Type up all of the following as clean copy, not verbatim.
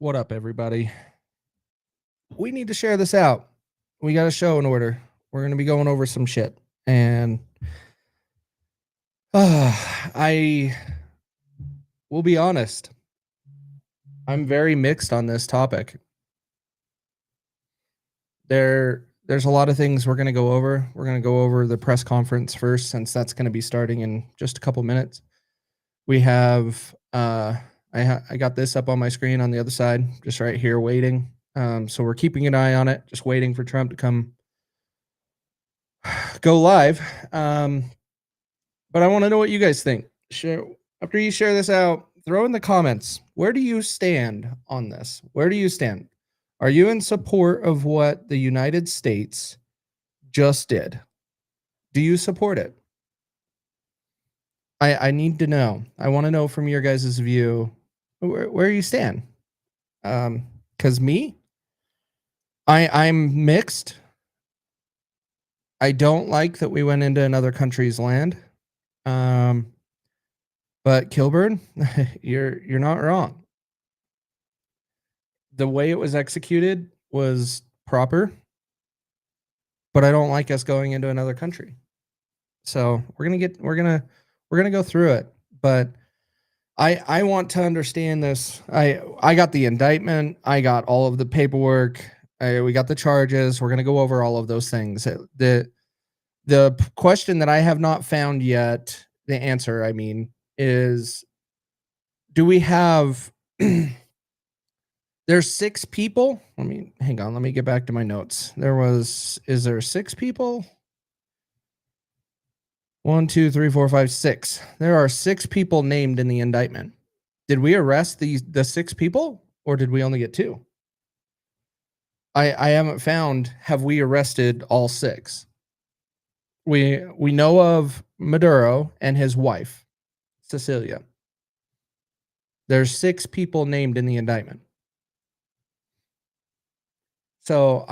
What up, everybody? We need to share this out. We got a show in order. We're going to be going over some shit. And I will be honest. I'm very mixed on this topic. There's a lot of things we're going to go over. We're going to go over the press conference first, since that's going to be starting in just a couple minutes. We have I got this up on my screen on the other side, just right here waiting. So we're keeping an eye on it, just waiting for Trump to go live. But I want to know what you guys think. After you share this out, throw in the comments. Where do you stand on this? Where do you stand? Are you in support of what the United States just did? Do you support it? I need to know. I want to know from your guys' view where you stand. Because me, I'm mixed. I don't like that we went into another country's land. But Kilburn, you're not wrong. The way it was executed was proper, but I don't like us going into another country. So we're gonna go through it. But I want to understand this. I got the indictment. I got all of the paperwork. We got the charges. We're gonna go over all of those things. The question that I have not found yet, the answer, I mean, is, do we have there's 6 people? Hang on, let me get back to my notes. Is there 6 people? 1, 2, 3, 4, 5, 6. There are 6 people named in the indictment. Did we arrest the 6 people, or did we only get 2? I haven't found, have we arrested all 6? We know of Maduro and his wife, Cecilia. There's 6 people named in the indictment. So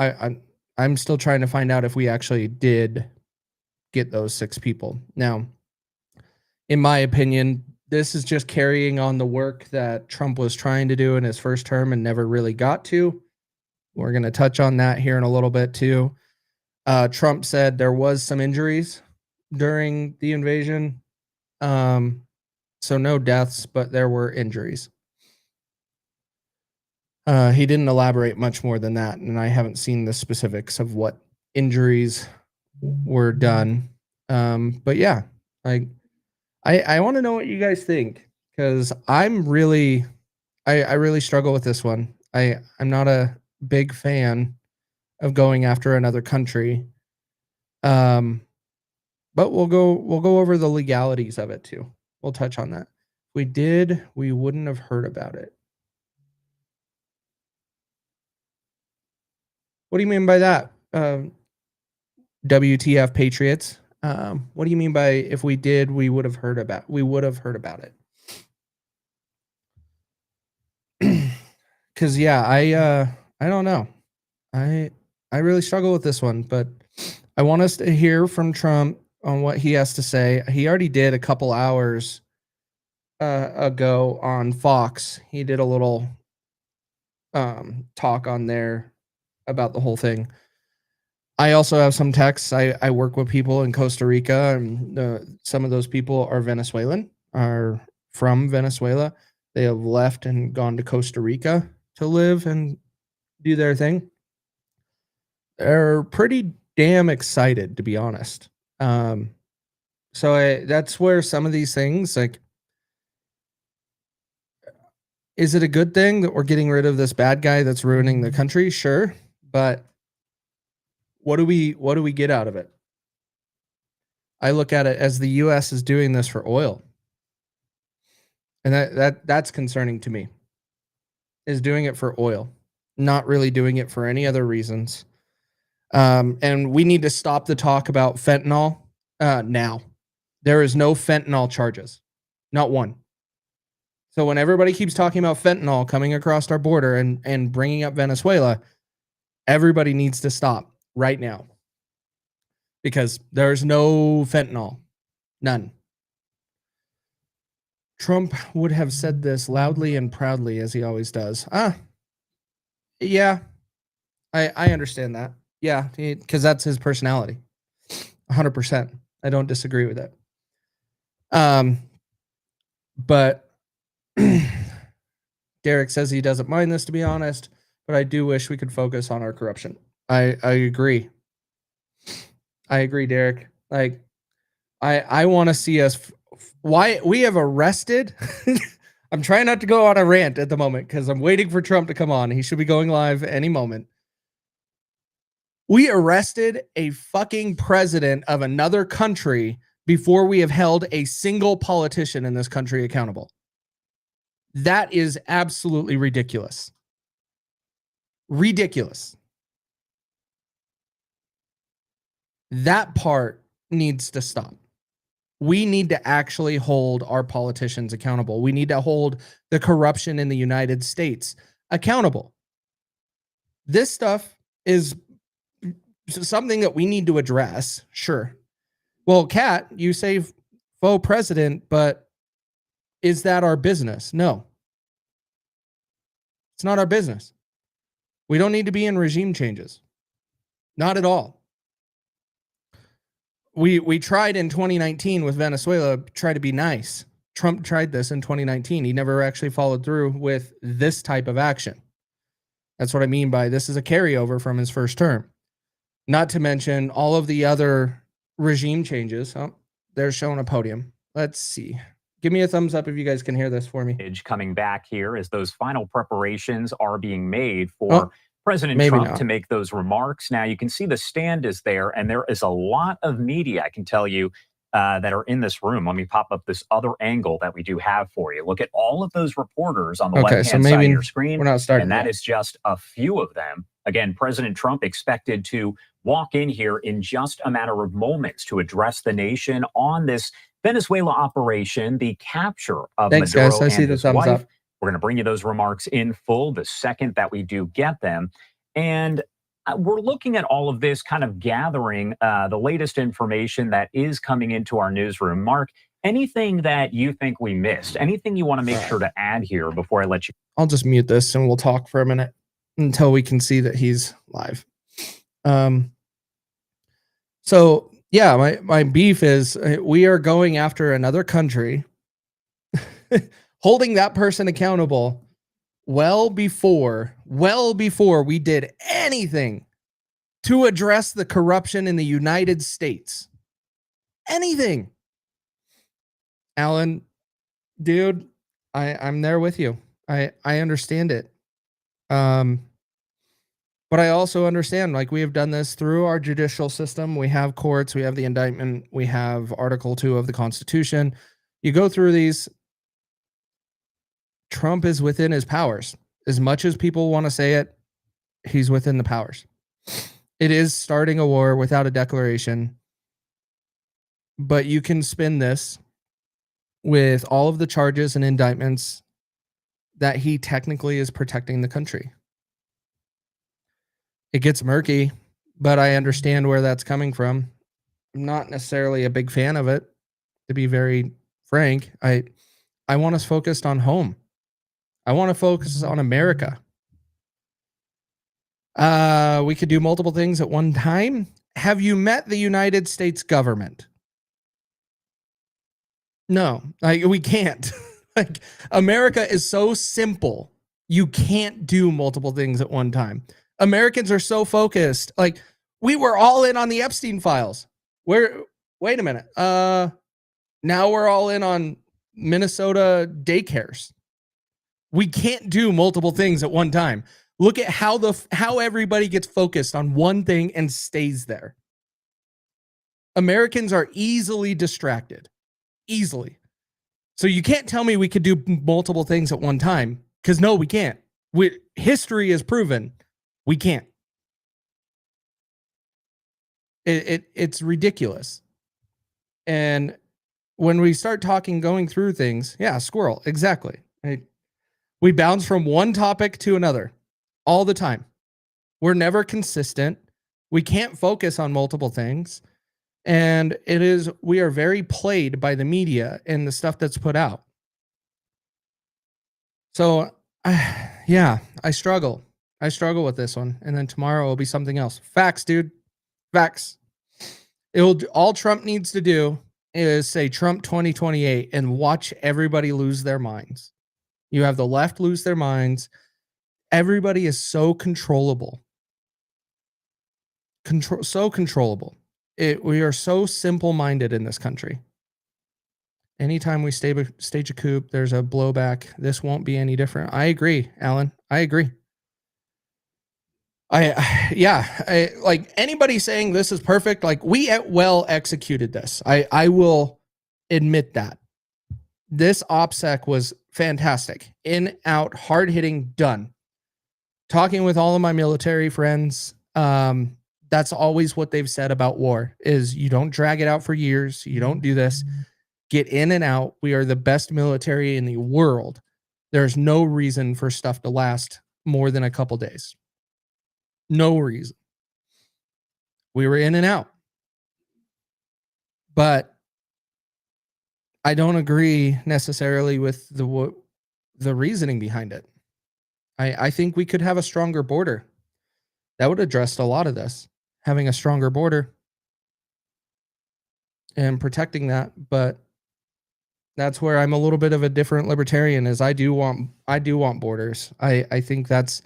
I'm still trying to find out if we actually did get those 6 people. Now, in my opinion, this is just carrying on the work that Trump was trying to do in his first term and never really got to. We're going to touch on that here in a little bit too. Trump said there was some injuries during the invasion. So no deaths, but there were injuries. He didn't elaborate much more than that, and I haven't seen the specifics of what injuries were done. But yeah, I want to know what you guys think, because I really struggle with this one. I'm not a big fan of going after another country. But we'll go over the legalities of it too. We'll touch on that. If we did, we wouldn't have heard about it. What do you mean by that? WTF Patriots? What do you mean by, if we did, we would have heard about it? Because yeah, I don't know. I really struggle with this one, but I want us to hear from Trump on what he has to say. He already did a couple hours ago on Fox. He did a little talk on there about the whole thing. I also have some texts. I work with people in Costa Rica, and some of those people are Venezuelan, are from Venezuela. They have left and gone to Costa Rica to live and do their thing. They're pretty damn excited, to be honest. So that's where some of these things, like, is it a good thing that we're getting rid of this bad guy that's ruining the country? Sure, but what do we get out of it? I look at it as the US is doing this for oil. And that's concerning to me. Is doing it for oil, not really doing it for any other reasons. And we need to stop the talk about fentanyl now. There is no fentanyl charges, not one. So when everybody keeps talking about fentanyl coming across our border and bringing up Venezuela, everybody needs to stop right now, because there's no fentanyl, none. Trump would have said this loudly and proudly, as he always does. Yeah, I understand that. Yeah, because that's his personality. 100%. I don't disagree with it. But Derek says he doesn't mind this, to be honest, but I do wish we could focus on our corruption. I agree. I agree, Derek. Like, I want to see us. Why we have arrested. I'm trying not to go on a rant at the moment because I'm waiting for Trump to come on. He should be going live any moment. We arrested a fucking president of another country before we have held a single politician in this country accountable. That is absolutely ridiculous. Ridiculous. That part needs to stop. We need to actually hold our politicians accountable. We need to hold the corruption in the United States accountable. This stuff is something that we need to address. Sure. Well, Kat, you say faux president, but is that our business? No. It's not our business. We don't need to be in regime changes. Not at all. We tried in 2019 with Venezuela, try to be nice. Trump tried this in 2019. He never actually followed through with this type of action. That's what I mean by this is a carryover from his first term. Not to mention all of the other regime changes. Oh, they're showing a podium. Let's see. Give me a thumbs up if you guys can hear this for me. Coming back here as those final preparations are being made for President Trump to make those remarks. Now, you can see the stand is there, and there is a lot of media, I can tell you, that are in this room. Let me pop up this other angle that we do have for you. Look at all of those reporters on the left-hand side of your screen, and that is just a few of them. Again, President Trump expected to walk in here in just a matter of moments to address the nation on this Venezuela operation, the capture of Maduro and his wife. We're going to bring you those remarks in full the second that we do get them. And we're looking at all of this, kind of gathering the latest information that is coming into our newsroom. Mark, anything that you think we missed? Anything you want to make sure to add here before I let you? I'll just mute this and we'll talk for a minute until we can see that he's live. So yeah, my beef is we are going after another country, holding that person accountable well before we did anything to address the corruption in the United States. Anything. Alan, dude, I'm there with you. I understand it. But I also understand, like, we have done this through our judicial system. We have courts, we have the indictment, we have Article 2 of the Constitution. You go through these. Trump is within his powers. As much as people want to say it, he's within the powers. It is starting a war without a declaration. But you can spin this with all of the charges and indictments that he technically is protecting the country. It gets murky, but I understand where that's coming from. I'm not necessarily a big fan of it, to be very frank. I want us focused on home. I want to focus on America. We could do multiple things at one time. Have you met the United States government? No, we can't. Like, America is so simple. You can't do multiple things at one time. Americans are so focused. Like, we were all in on the Epstein files. Wait a minute. Now we're all in on Minnesota daycares. We can't do multiple things at one time. Look at how everybody gets focused on one thing and stays there. Americans are easily distracted. Easily. So you can't tell me we could do multiple things at one time, because no, we can't. History has proven we can't. It's ridiculous. And when we start going through things, yeah, squirrel, exactly. We bounce from one topic to another all the time. We're never consistent. We can't focus on multiple things. And we are very played by the media and the stuff that's put out. So, yeah, I struggle. I struggle with this one. And then tomorrow will be something else. Facts, dude. Facts. All Trump needs to do is say Trump 2028 and watch everybody lose their minds. You have the left lose their minds. Everybody is so controllable. So controllable. We are so simple-minded in this country. Anytime we stage a coup, there's a blowback. This won't be any different. I agree, Alan. I agree. Like anybody saying this is perfect, like we well executed this. I will admit that. This OPSEC was fantastic. In, out, hard-hitting, done. Talking with all of my military friends, that's always what they've said about war is you don't drag it out for years. You don't do this. Get in and out. We are the best military in the world. There's no reason for stuff to last more than a couple days. No reason. We were in and out. But I don't agree necessarily with the reasoning behind it. I think we could have a stronger border. That would address a lot of this. Having a stronger border and protecting that, but that's where I'm a little bit of a different libertarian is I do want borders. I think that's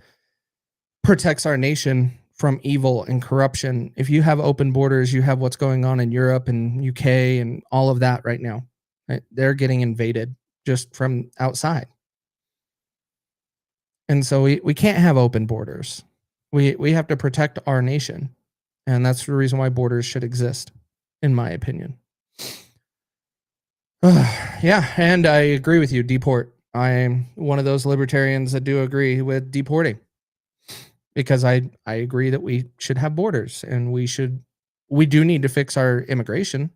protects our nation from evil and corruption. If you have open borders, you have what's going on in Europe and UK and all of that right now. Right? They're getting invaded just from outside. And so we can't have open borders. We have to protect our nation. And that's the reason why borders should exist, in my opinion. Yeah, and I agree with you, deport. I'm one of those libertarians that do agree with deporting. Because I agree that we should have borders and we do need to fix our immigration.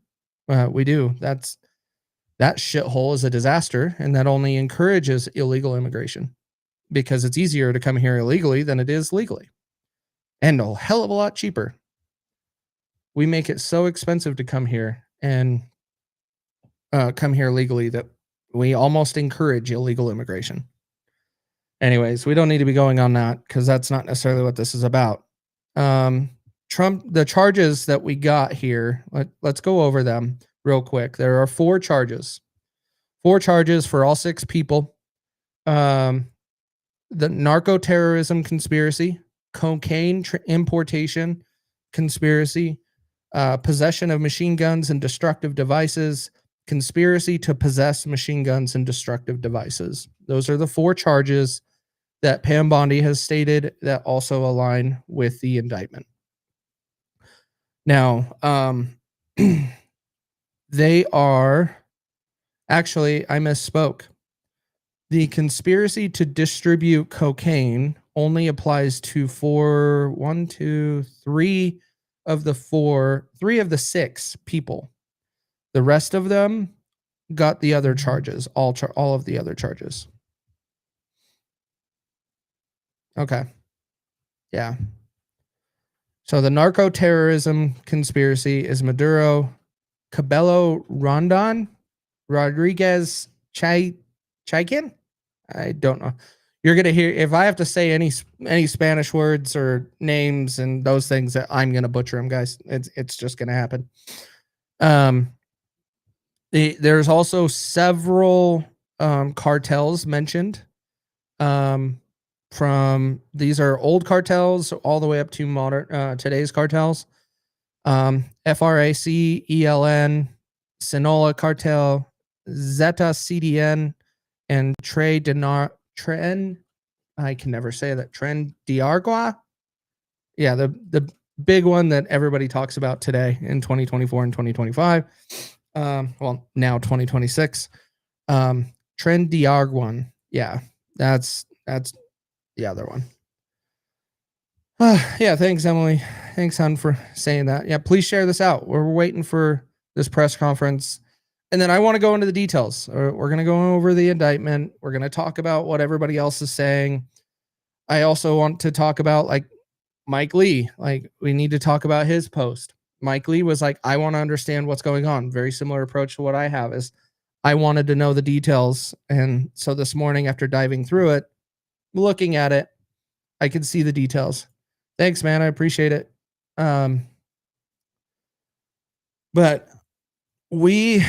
We do. That shithole is a disaster, and that only encourages illegal immigration because it's easier to come here illegally than it is legally. And a hell of a lot cheaper. We make it so expensive to come here and come here legally that we almost encourage illegal immigration. Anyways, we don't need to be going on that because that's not necessarily what this is about. Trump, the charges that we got here, let's go over them real quick. There are 4 charges. 4 charges for all 6 people. The narco-terrorism conspiracy, cocaine importation conspiracy, possession of machine guns and destructive devices, conspiracy to possess machine guns and destructive devices. Those are the 4 charges that Pam Bondi has stated that also align with the indictment. Now, they are actually, I misspoke. The conspiracy to distribute cocaine only applies to 3 of the 6 people. The rest of them got the other charges, all of the other charges. Okay. Yeah. So the narco-terrorism conspiracy is Maduro, Cabello Rondon, Rodriguez Chaikin? I don't know. You're going to hear, if I have to say any Spanish words or names and those things, that I'm going to butcher them, guys. It's just going to happen. There's also several cartels mentioned. From these are old cartels all the way up to modern today's cartels. FRAC, ELN, Sinaloa Cartel, Zeta CDN, and I can never say that. Tren Diargua. Yeah, the big one that everybody talks about today in 2024 and 2025. Well, now 2026. Tren Diarguan. Yeah, that's the other one. Yeah, thanks, Emily. Thanks, hon, for saying that. Yeah, please share this out. We're waiting for this press conference. And then I want to go into the details. We're going to go over the indictment. We're going to talk about what everybody else is saying. I also want to talk about, like, Mike Lee. Like, we need to talk about his post. Mike Lee was like, I want to understand what's going on. Very similar approach to what I have is I wanted to know the details. And so this morning, after diving through it, looking at it, I can see the details. Thanks, man. I appreciate it. But this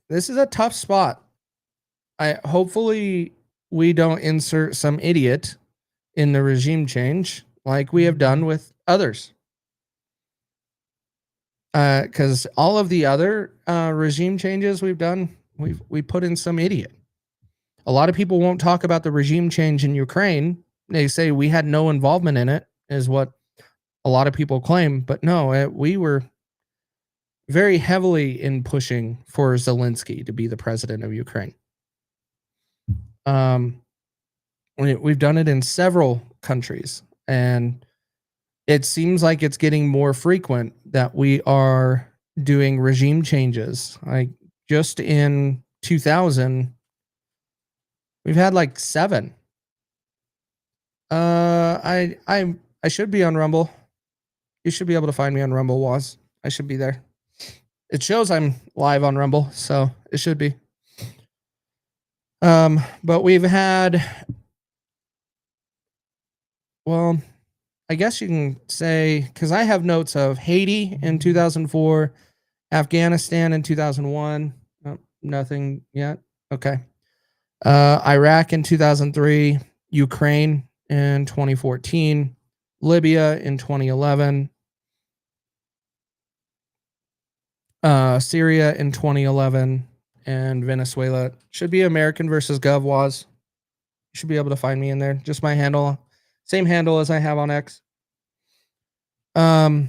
is a tough spot. Hopefully we don't insert some idiot in the regime change like we have done with others. Because all of the other regime changes we've done, we put in some idiot. A lot of people won't talk about the regime change in Ukraine. They say we had no involvement in it, is what a lot of people claim. But no, we were very heavily in pushing for Zelensky to be the president of Ukraine. We've done it in several countries, and it seems like it's getting more frequent that we are doing regime changes. Like just in 2000, we've had like 7. I should be on Rumble. You should be able to find me on Rumble, Waz. I should be there. It shows I'm live on Rumble, so it should be. But we've had, well, I guess you can say, because I have notes of Haiti in 2004, Afghanistan in 2001. Oh, nothing yet. Okay. Iraq in 2003, Ukraine in 2014, Libya in 2011, Syria in 2011, and Venezuela. Should be American versus Gov was. You should be able to find me in there. Just my handle. Same handle as I have on X. To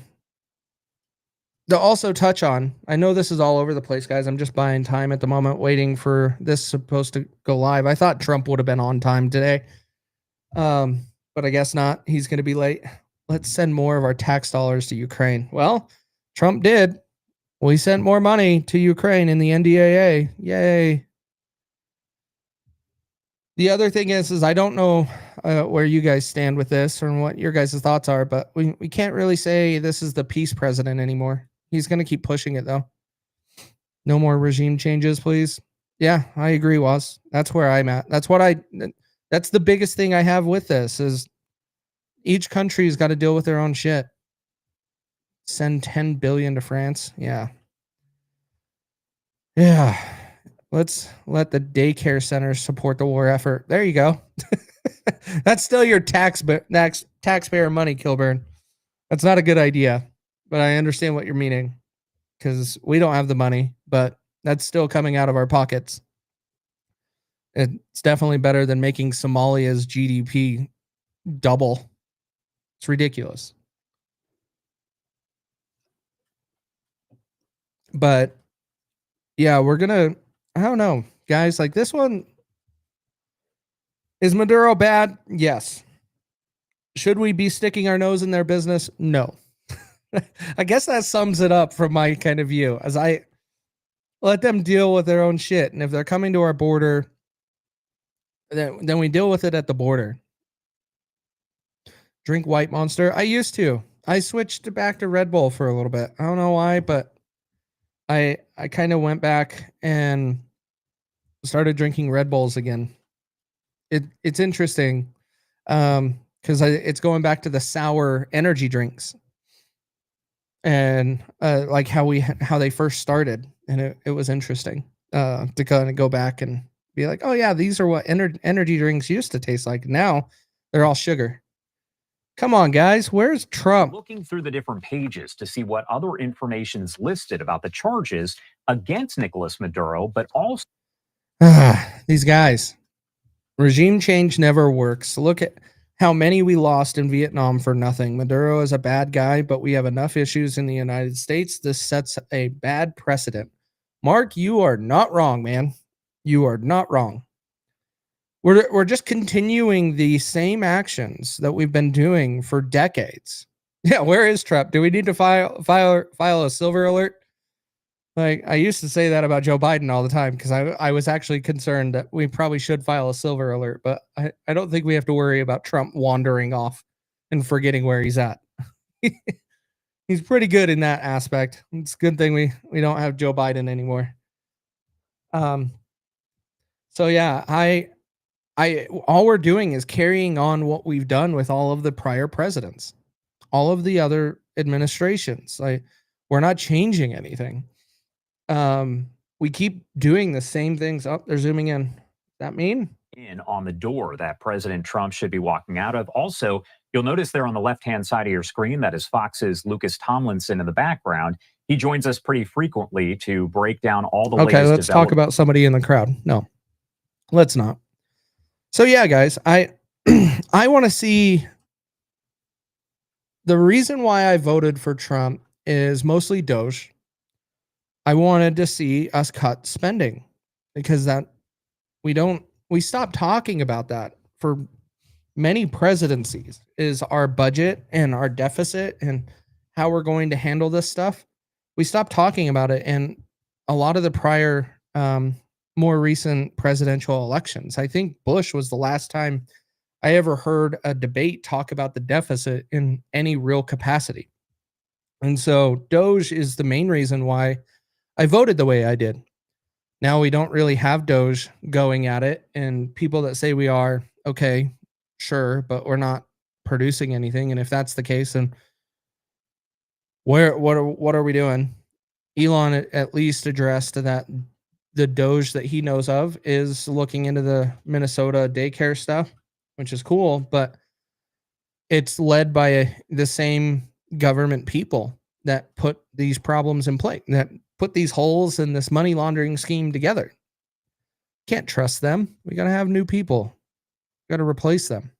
also touch on, I know this is all over the place, guys. I'm just buying time at the moment, waiting for this supposed to go live. I thought Trump would have been on time today. But I guess not. He's going to be late. Let's send more of our tax dollars to Ukraine. Well, Trump did. We sent more money to Ukraine in the NDAA. Yay. The other thing is I don't know where you guys stand with this or what your guys' thoughts are, but we can't really say this is the peace president anymore. He's going to keep pushing it, though. No more regime changes, please. Yeah, I agree, Waz. That's where I'm at. That's the biggest thing I have with this is each country's got to deal with their own shit. Send 10 billion to France. Yeah. Let's let the daycare centers support the war effort. There you go. That's still your taxpayer money, Kilburn. That's not a good idea, but I understand what you're meaning because we don't have the money, but that's still coming out of our pockets. It's definitely better than making Somalia's GDP double. It's ridiculous. But yeah, I don't know, guys, like this one. Is Maduro bad? Yes. Should we be sticking our nose in their business? No. I guess that sums it up from my kind of view, as I let them deal with their own shit. And if they're coming to our border, then we deal with it at the border. Drink White Monster. I used to. I switched back to Red Bull for a little bit. I don't know why, but I kind of went back and started drinking Red Bulls again. It's interesting because it's going back to the sour energy drinks and like how they first started, and it was interesting to kind of go back and be like, oh yeah, these are what energy drinks used to taste like. Now they're all sugar. Come on, guys. Where's Trump? Looking through the different pages to see what other information is listed about the charges against Nicolas Maduro, but also these guys. Regime change never works. Look at how many we lost in Vietnam for nothing. Maduro is a bad guy, but we have enough issues in the United States. This sets a bad precedent. Mark, you are not wrong, man. You are not wrong. We're just continuing the same actions that we've been doing for decades. Yeah, where is Trump? Do we need to file a silver alert? Like, I used to say that about Joe Biden all the time because I was actually concerned that we probably should file a silver alert, but I don't think we have to worry about Trump wandering off and forgetting where he's at. He's pretty good in that aspect. It's a good thing we don't have Joe Biden anymore. So yeah, all we're doing is carrying on what we've done with all of the prior presidents, all of the other administrations. Like, we're not changing anything. We keep doing the same things. Oh, they're zooming in. That mean? In on the door that President Trump should be walking out of. Also, you'll notice there on the left-hand side of your screen, that is Fox's Lucas Tomlinson in the background. He joins us pretty frequently to break down all the latest let's talk about somebody in the crowd. No, let's not. So yeah, guys, I want to see. The reason why I voted for Trump is mostly Doge. I wanted to see us cut spending because we stopped talking about that for many presidencies, is our budget and our deficit and how we're going to handle this stuff. We stopped talking about it in a lot of the prior, more recent presidential elections. I think Bush was the last time I ever heard a debate talk about the deficit in any real capacity. And so Doge is the main reason why I voted the way I did. Now we don't really have Doge going at it, and people that say we are, okay, sure, but we're not producing anything. And if that's the case, then what are we doing? Elon at least addressed that the Doge that he knows of is looking into the Minnesota daycare stuff, which is cool, but it's led by the same government people that put these problems in place, that put these holes in this money laundering scheme together. Can't trust them. We got to have new people. Got to replace them.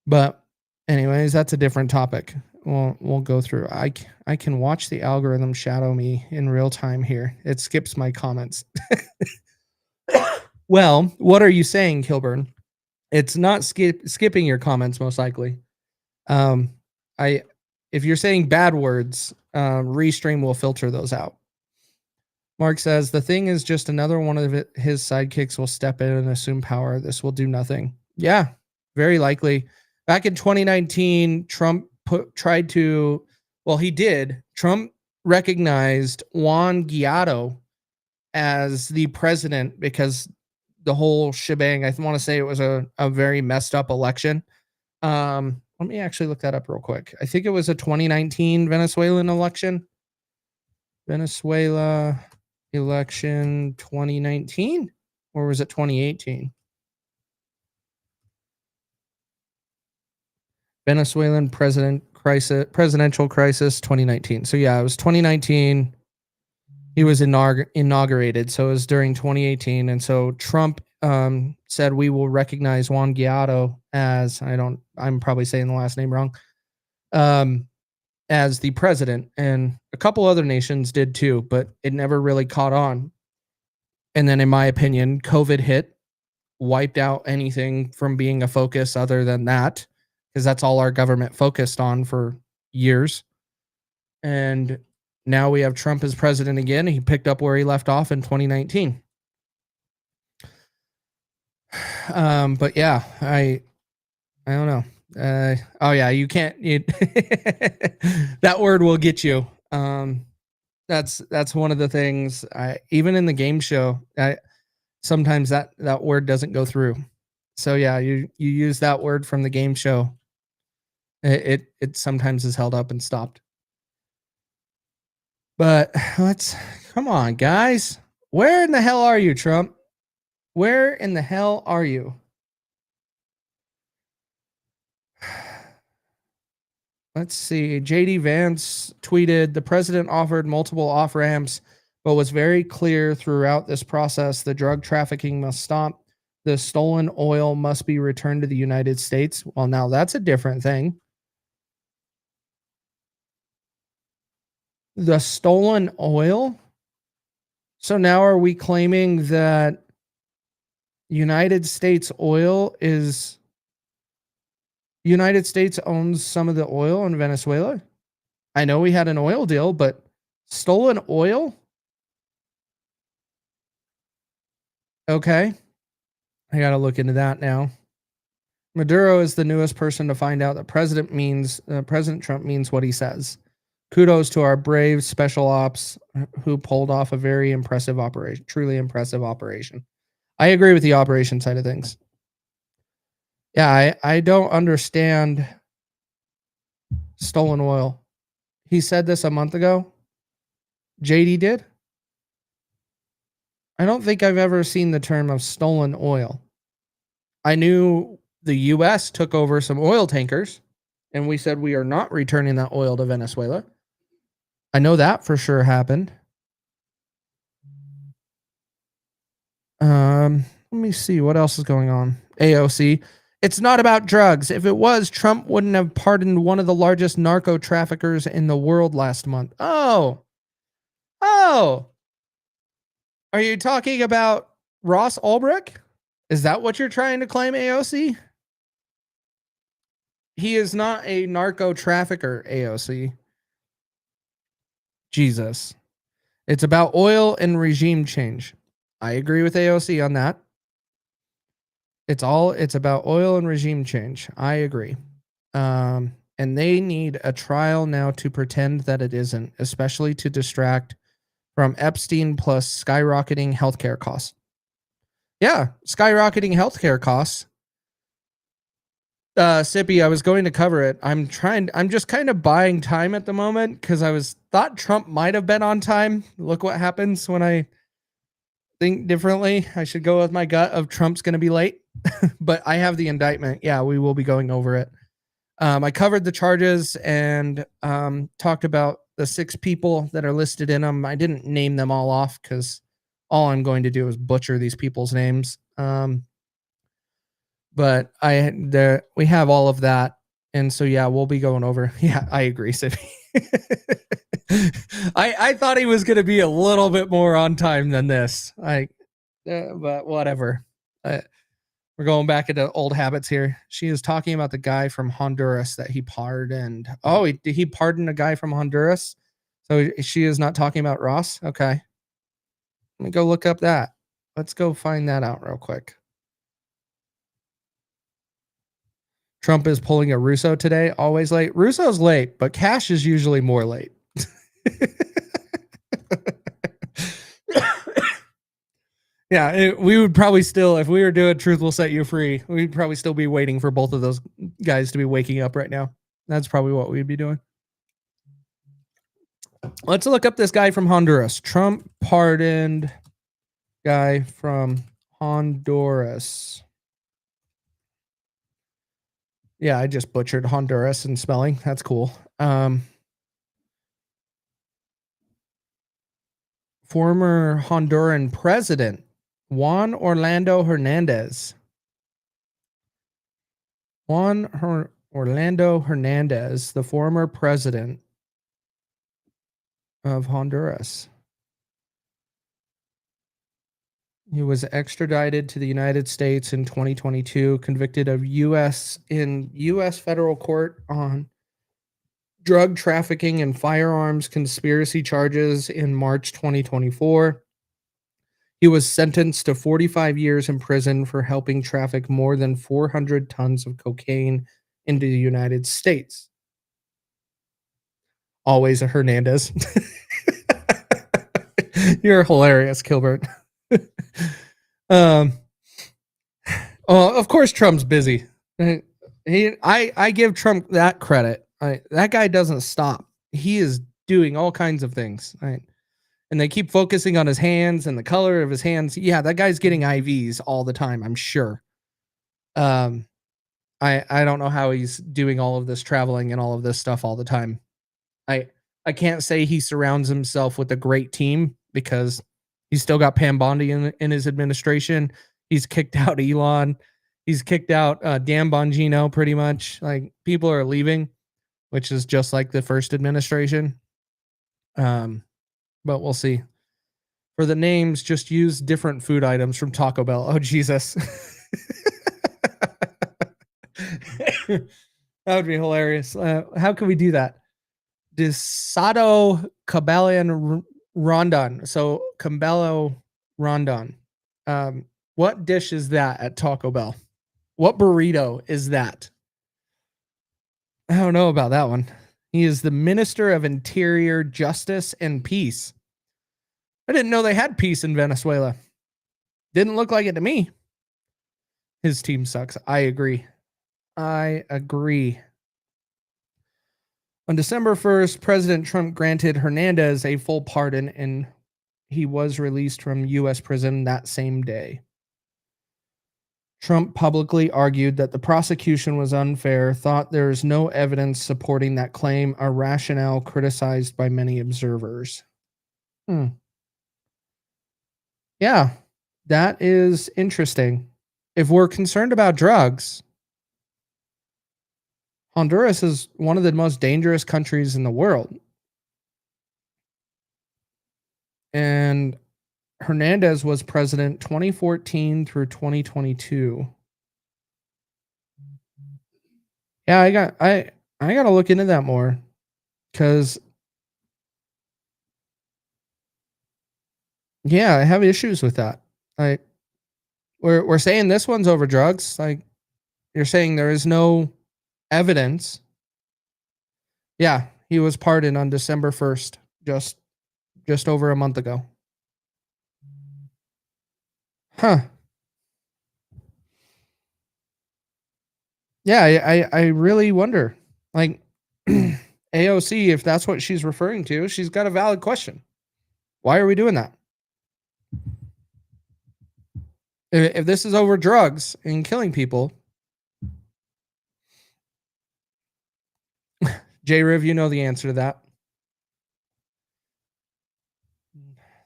But anyways, that's a different topic. We'll go through. I can watch the algorithm shadow me in real time here. It skips my comments. Well, what are you saying, Kilburn? It's not skipping your comments, most likely. If you're saying bad words, Restream will filter those out. Mark says, the thing is just another one of his sidekicks will step in and assume power. This will do nothing. Yeah, very likely. Back in 2019, Trump he did. Trump recognized Juan Guaido as the president because the whole shebang, I want to say it was a very messed up election. Let me actually look that up real quick. I think it was a 2019 Venezuelan election. Venezuela election 2019, or was it 2018? Venezuelan presidential crisis 2019. So yeah, it was 2019. He was inaugurated, so it was during 2018, and so Trump said we will recognize Juan Guaido as I'm probably saying the last name wrong, as the president, and a couple other nations did too, but it never really caught on. And then, in my opinion, COVID hit, wiped out anything from being a focus other than that, because that's all our government focused on for years. And now we have Trump as president again. He picked up where he left off in 2019. But yeah, I don't know. Oh yeah, you can't. That word will get you. That's one of the things. Even in the game show, sometimes that word doesn't go through. So yeah, you use that word from the game show. It sometimes is held up and stopped. But come on, guys. Where in the hell are you, Trump? Where in the hell are you? Let's see. JD Vance tweeted, the president offered multiple off ramps, but was very clear throughout this process the drug trafficking must stop. The stolen oil must be returned to the United States. Well, now that's a different thing. The stolen oil? So now are we claiming that United States owns some of the oil in Venezuela? I know we had an oil deal, but stolen oil? Okay. I got to look into that now. Maduro is the newest person to find out that President Trump means what he says. Kudos to our brave special ops who pulled off a very impressive operation, truly impressive operation. I agree with the operation side of things. Yeah, I don't understand stolen oil. He said this a month ago. JD did. I don't think I've ever seen the term of stolen oil. I knew the US took over some oil tankers and we said we are not returning that oil to Venezuela. I know that for sure happened. Let me see what else is going on. AOC. It's not about drugs. If it was, Trump wouldn't have pardoned one of the largest narco traffickers in the world last month. Oh. Are you talking about Ross Ulbricht? Is that what you're trying to claim, AOC? He is not a narco trafficker, AOC. Jesus. It's about oil and regime change. I agree with AOC on that. It's about oil and regime change. I agree. And they need a trial now to pretend that it isn't, especially to distract from Epstein plus skyrocketing healthcare costs. Yeah, skyrocketing healthcare costs. Sippy, I was going to cover it. I'm just kind of buying time at the moment because I thought Trump might have been on time. Look what happens when I think differently. I should go with my gut of Trump's going to be late, but I have the indictment. Yeah, we will be going over it. I covered the charges and talked about the 6 people that are listed in them. I didn't name them all off because all I'm going to do is butcher these people's names. But we have all of that. And so, yeah, we'll be going over. Yeah, I agree, Sippy. I thought he was going to be a little bit more on time than this. But whatever. We're going back into old habits here. She is talking about the guy from Honduras that he pardoned. Oh, did he pardon a guy from Honduras? So she is not talking about Ross? Okay. Let me go look up that. Let's go find that out real quick. Trump is pulling a Russo today. Always late. Russo's late, but Cash is usually more late. Yeah, we would probably still, if we were doing Truth Will Set You Free, we'd probably still be waiting for both of those guys to be waking up right now. That's probably what we'd be doing. Let's look up this guy from Honduras. Trump pardoned guy from Honduras. Yeah, I just butchered Honduras in spelling. That's cool. Former Honduran president Juan Orlando Hernandez. Orlando Hernandez, the former president of Honduras. He was extradited to the United States in 2022, convicted of U.S. federal court on drug trafficking and firearms conspiracy charges in March 2024. He was sentenced to 45 years in prison for helping traffic more than 400 tons of cocaine into the United States. Always a Hernandez. You're hilarious, Kilbert. Of course Trump's busy. I give Trump that credit. That guy doesn't stop. He is doing all kinds of things. Right? And they keep focusing on his hands and the color of his hands. Yeah, that guy's getting IVs all the time, I'm sure. I don't know how he's doing all of this traveling and all of this stuff all the time. I can't say he surrounds himself with a great team because he's still got Pam Bondi in his administration. He's kicked out Elon. He's kicked out Dan Bongino pretty much. Like, people are leaving, which is just like the first administration. But we'll see. For the names, just use different food items from Taco Bell. Oh, Jesus. That would be hilarious. How can we do that? Desado Cabellan Rondon. So Cabello Rondon. What dish is that at Taco Bell? What burrito is that? I don't know about that one. He is the Minister of Interior, Justice, and Peace. I didn't know they had peace in Venezuela. Didn't look like it to me. His team sucks. I agree. I agree. On December 1st, President Trump granted Hernandez a full pardon and he was released from U.S. prison that same day. Trump publicly argued that the prosecution was unfair, thought there is no evidence supporting that claim, a rationale criticized by many observers. Yeah, that is interesting. If we're concerned about drugs, Honduras is one of the most dangerous countries in the world. And Hernandez was president 2014 through 2022. Yeah, I got to look into that more cuz yeah, I have issues with that. We're saying this one's over drugs. Like you're saying there is no evidence. Yeah, he was pardoned on December 1st, just over a month ago. Huh. Yeah, I really wonder. Like AOC, if that's what she's referring to, she's got a valid question. Why are we doing that? If this is over drugs and killing people, J-Riv, you know the answer to that.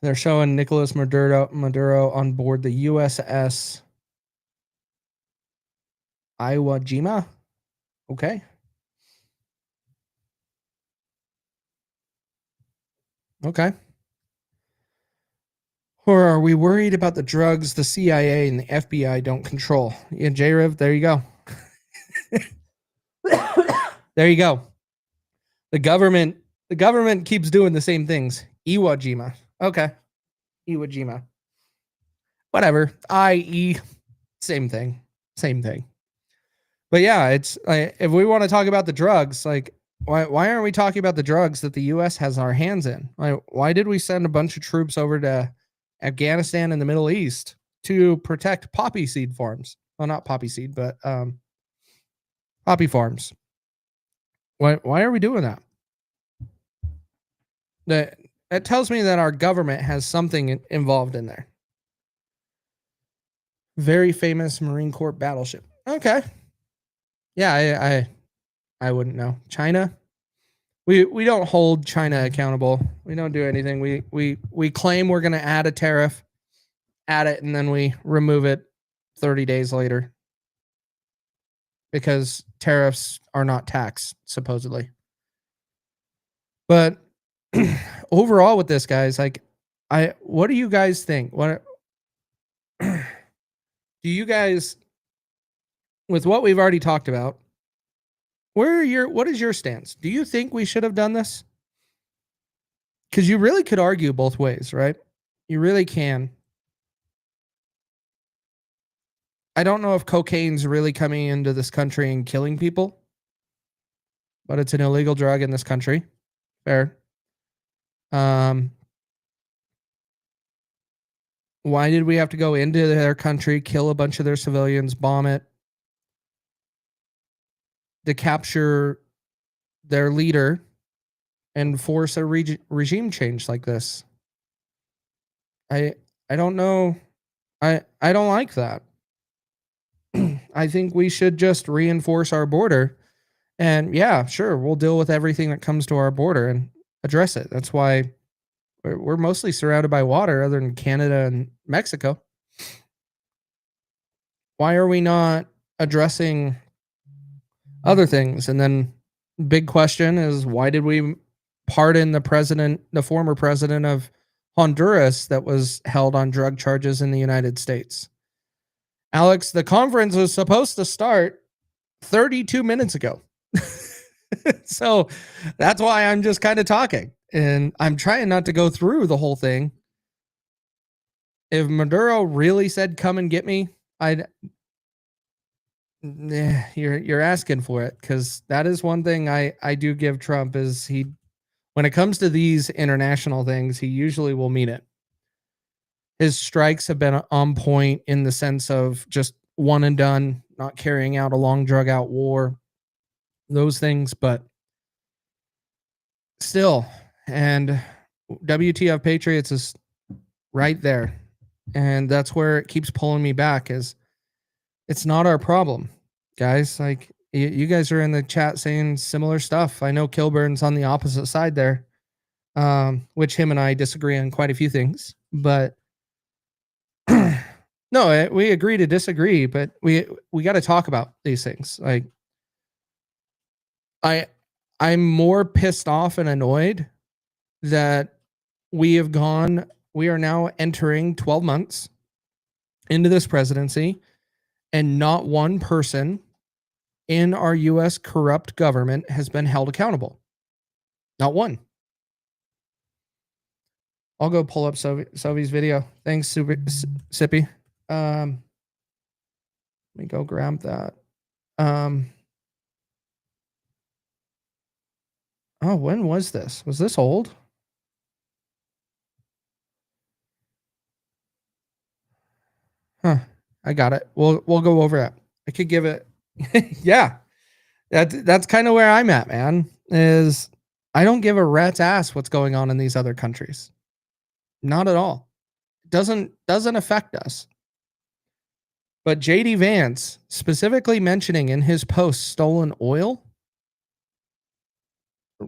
They're showing Nicolas Maduro on board the USS Iwo Jima. Okay. Okay. Or are we worried about the drugs the CIA and the FBI don't control? Yeah, J-Riv, there you go. There you go. The government keeps doing the same things. Iwo Jima. Okay. Iwo Jima. Whatever. I.e. Same thing. But yeah, it's if we want to talk about the drugs, like why aren't we talking about the drugs that the US has our hands in? Why did we send a bunch of troops over to Afghanistan and the Middle East to protect poppy seed farms? Well, not poppy seed, but poppy farms. Why are we doing that? That tells me that our government has something involved in there. Very famous Marine Corps battleship. Okay. Yeah, I wouldn't know. China? We don't hold China accountable. We don't do anything. We claim we're going to add a tariff, add it, and then we remove it 30 days later. Because tariffs are not tax, supposedly. But overall with this, guys, like what do you guys think? What do you guys, with what we've already talked about, what is your stance? Do you think we should have done this? Because you really could argue both ways, right? You really can. I don't know if cocaine's really coming into this country and killing people, but it's an illegal drug in this country. Fair. Why did we have to go into their country, kill a bunch of their civilians, bomb it, to capture their leader and force a regime change like this? I don't know. I don't like that. I think we should just reinforce our border. And yeah, sure, we'll deal with everything that comes to our border and address it. That's why we're mostly surrounded by water other than Canada and Mexico. Why are we not addressing other things? And then big question is, why did we pardon the former president of Honduras that was held on drug charges in the United States? Alex, the conference was supposed to start 32 minutes ago. So that's why I'm just kind of talking. And I'm trying not to go through the whole thing. If Maduro really said, come and get me, you're asking for it, because that is one thing I do give Trump is when it comes to these international things, he usually will mean it. His strikes have been on point in the sense of just one and done, not carrying out a long drug out war, those things, but still. And WTF Patriots is right there. And that's where it keeps pulling me back is it's not our problem, guys. Like you guys are in the chat saying similar stuff. I know Kilburn's on the opposite side there, which him and I disagree on quite a few things, but no, we agree to disagree, but we got to talk about these things. Like I'm more pissed off and annoyed that we are now entering 12 months into this presidency and not one person in our US corrupt government has been held accountable. Not one. I'll go pull up Sovi's video. Thanks, Sippy. Let me go grab that. Oh, when was this? Was this old? Huh. I got it. We'll go over it. I could give it. Yeah. That's kind of where I'm at, man. Is I don't give a rat's ass what's going on in these other countries. Not at all. Doesn't affect us. But JD Vance specifically mentioning in his post stolen oil,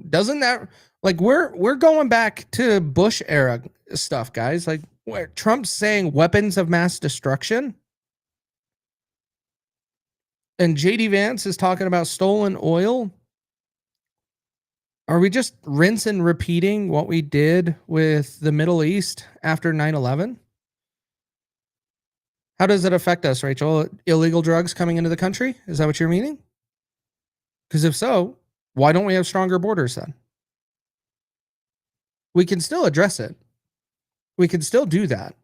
doesn't that like we're going back to Bush era stuff, guys? Like where Trump's saying weapons of mass destruction, and JD Vance is talking about stolen oil. Are we just rinse and repeating what we did with the Middle East after 9/11? How does it affect us, Rachel? Illegal drugs coming into the country? Is that what you're meaning? Because if so, why don't we have stronger borders then? We can still address it. We can still do that.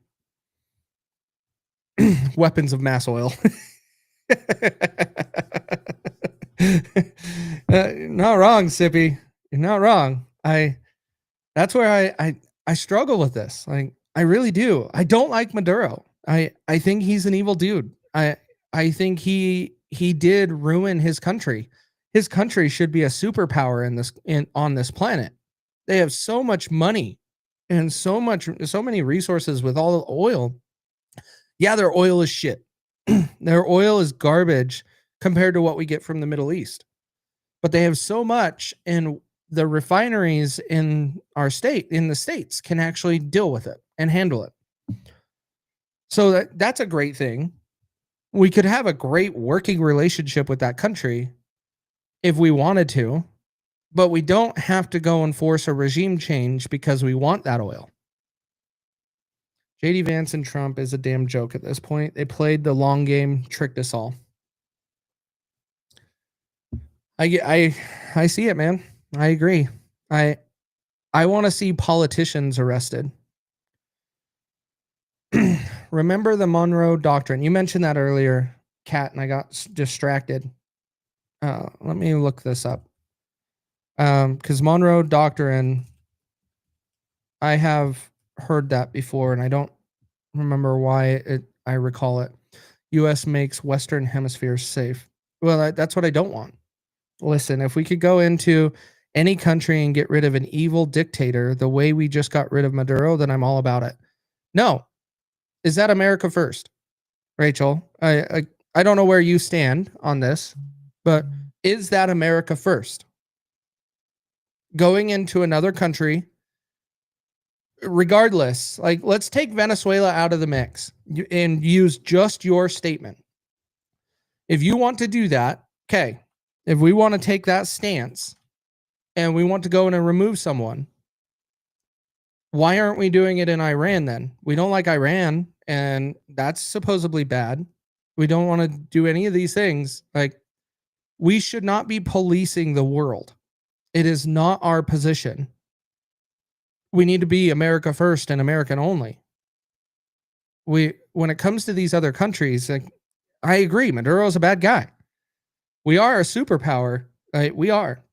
Weapons of mass oil. Not wrong, Sippy. You're not wrong. That's where I struggle with this. Like I really do. I don't like Maduro. I think he's an evil dude. I think he did ruin his country. His country should be a superpower on this planet. They have so much money and so many resources with all the oil. Yeah, their oil is shit. Their oil is garbage compared to what we get from the Middle East. But they have so much, and the refineries in the states can actually deal with it and handle it. So that's a great thing. We could have a great working relationship with that country if we wanted to, but we don't have to go and force a regime change because we want that oil. JD Vance and Trump is a damn joke at this point. They played the long game, tricked us all. I see it, man. I agree. I want to see politicians arrested. Remember the Monroe Doctrine? You mentioned that earlier, Kat, and I got distracted. Let me look this up. Because Monroe Doctrine, I have heard that before, and I don't remember why I recall it. U.S. makes Western Hemisphere safe. Well, that's what I don't want. Listen, if we could go into any country and get rid of an evil dictator the way we just got rid of Maduro, then I'm all about it. No. Is that America first? Rachel, I don't know where you stand on this, but is that America first? Going into another country, regardless, like let's take Venezuela out of the mix and use just your statement. If you want to do that, okay. If we want to take that stance and we want to go in and remove someone, why aren't we doing it in Iran then? We don't like Iran, and that's supposedly bad. We don't want to do any of these things. Like, we should not be policing the world. It is not our position. We need to be America first and American only. When it comes to these other countries, like, I agree, Maduro is a bad guy. We are a superpower. We are.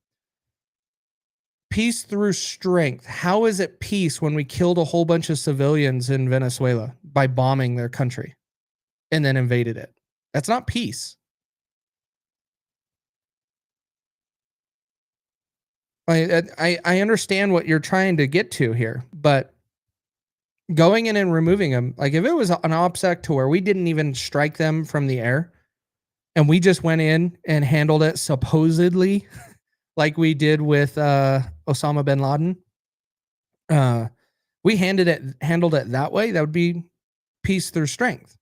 Peace through strength. How is it peace when we killed a whole bunch of civilians in Venezuela by bombing their country and then invaded it? That's not peace. I understand what you're trying to get to here, but going in and removing them, like if it was an OPSEC to where we didn't even strike them from the air and we just went in and handled it supposedly like we did with Osama bin Laden, we handled it that way, that would be peace through strength.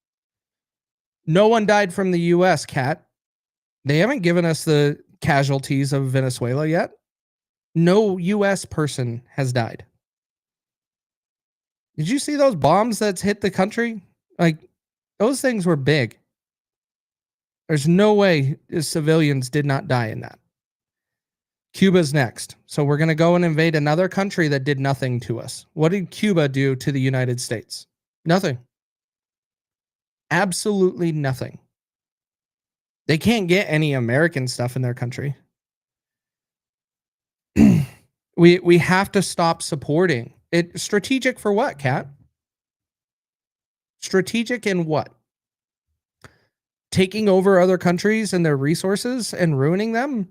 No one died from the U.S., Kat. They haven't given us the casualties of Venezuela yet. No U.S. person has died. Did you see those bombs that's hit the country? Like, those things were big. There's no way civilians did not die in that. Cuba's next. So we're going to go and invade another country that did nothing to us. What did Cuba do to the United States? Nothing. Absolutely nothing. They can't get any American stuff in their country. We have to stop supporting it. Strategic for what, Kat? Strategic in what? Taking over other countries and their resources and ruining them?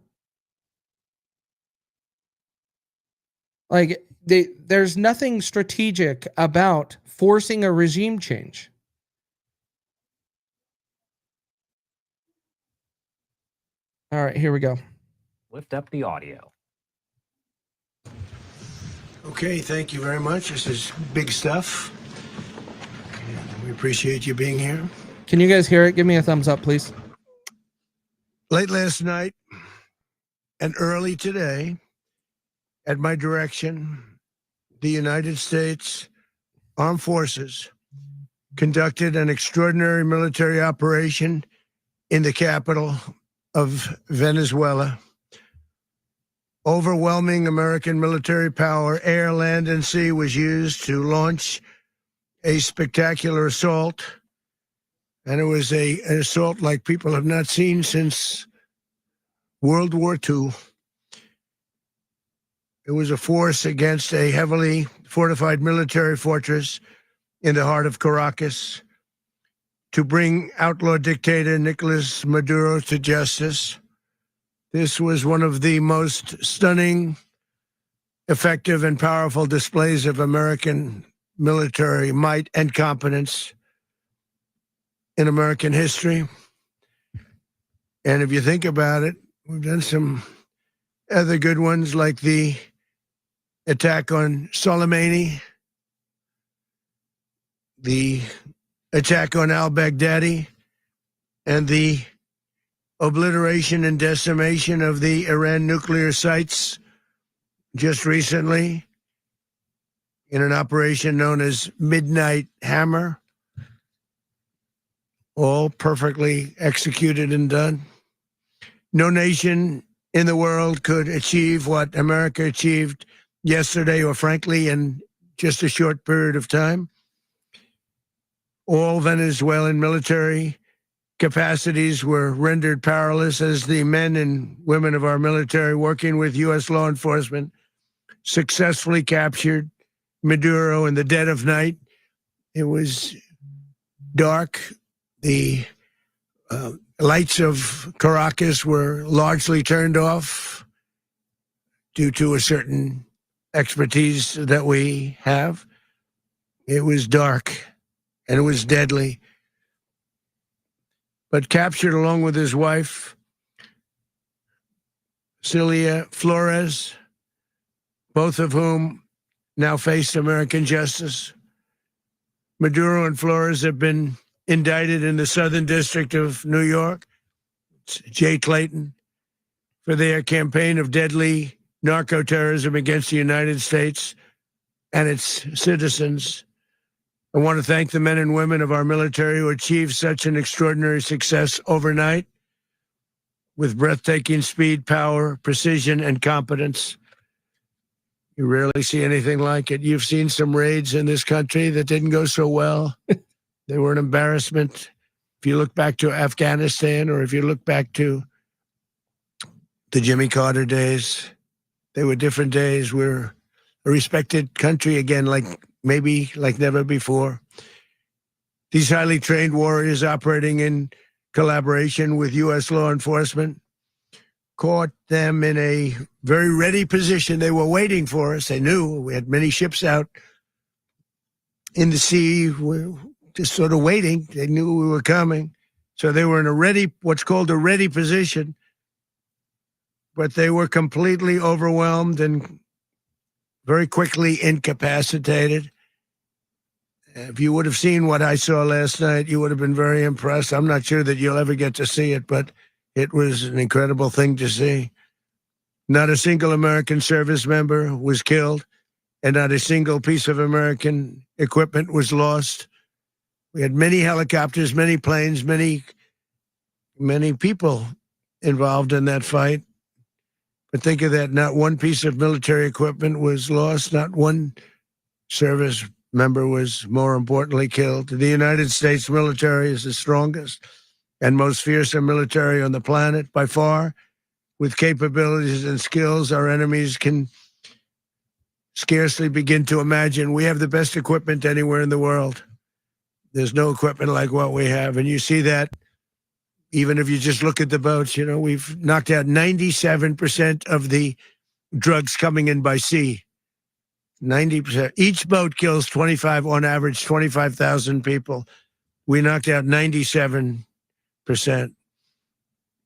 Like, there's nothing strategic about forcing a regime change. All right, here we go. Lift up the audio. Okay, thank you very much. This is big stuff. We appreciate you being here. Can you guys hear it? Give me a thumbs up, please. Late last night and early today, at my direction, the United States Armed Forces conducted an extraordinary military operation in the capital of Venezuela. Overwhelming American military power, air, land, and sea, was used to launch a spectacular assault. And it was an assault like people have not seen since World War II. It was a force against a heavily fortified military fortress in the heart of Caracas to bring outlaw dictator Nicolas Maduro to justice. This was one of the most stunning, effective, and powerful displays of American military might and competence in American history. And if you think about it, we've done some other good ones, like the attack on Soleimani, the attack on al-Baghdadi, and the obliteration and decimation of the Iran nuclear sites just recently in an operation known as Midnight Hammer. All perfectly executed and done. No nation in the world could achieve what America achieved yesterday, or frankly, in just a short period of time. All Venezuelan military capacities were rendered powerless as the men and women of our military, working with U.S. law enforcement, successfully captured Maduro in the dead of night. It was dark. The lights of Caracas were largely turned off due to a certain expertise that we have. It was dark and it was deadly. But captured along with his wife, Celia Flores, both of whom now face American justice. Maduro and Flores have been indicted in the Southern District of New York, Jay Clayton, for their campaign of deadly narco-terrorism against the United States and its citizens. I want to thank the men and women of our military who achieved such an extraordinary success overnight with breathtaking speed, power, precision, and competence. You rarely see anything like it. You've seen some raids in this country that didn't go so well. They were an embarrassment. If you look back to Afghanistan, or if you look back to the Jimmy Carter days, They were different days. We're a respected country again, maybe like never before. These highly trained warriors operating in collaboration with U.S. law enforcement caught them in a very ready position. They were waiting for us. They knew we had many ships out in the sea, just sort of waiting. They knew we were coming. So they were in what's called a ready position, but they were completely overwhelmed and very quickly incapacitated. If you would have seen what I saw last night, you would have been very impressed. I'm not sure that you'll ever get to see it, but it was an incredible thing to see. Not a single American service member was killed, and not a single piece of American equipment was lost. We had many helicopters, many planes, many people involved in that fight. But think of that, not one piece of military equipment was lost, not one service member was, more importantly, killed. The United States military is the strongest and most fearsome military on the planet by far, with capabilities and skills our enemies can scarcely begin to imagine. We have the best equipment anywhere in the world. There's no equipment like what we have. And you see that even if you just look at the boats. We've knocked out 97% of the drugs coming in by sea. 90%. Each boat kills on average, 25,000 people. We knocked out 97%.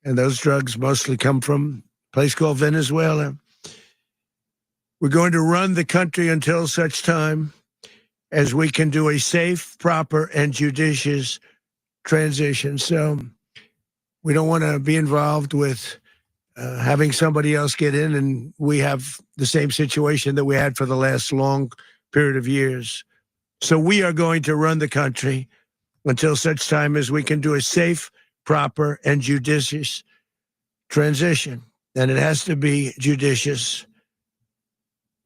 And those drugs mostly come from a place called Venezuela. We're going to run the country until such time as we can do a safe, proper, and judicious transition. So we don't want to be involved with having somebody else get in, and we have the same situation that we had for the last long period of years. So we are going to run the country until such time as we can do a safe, proper, and judicious transition. And it has to be judicious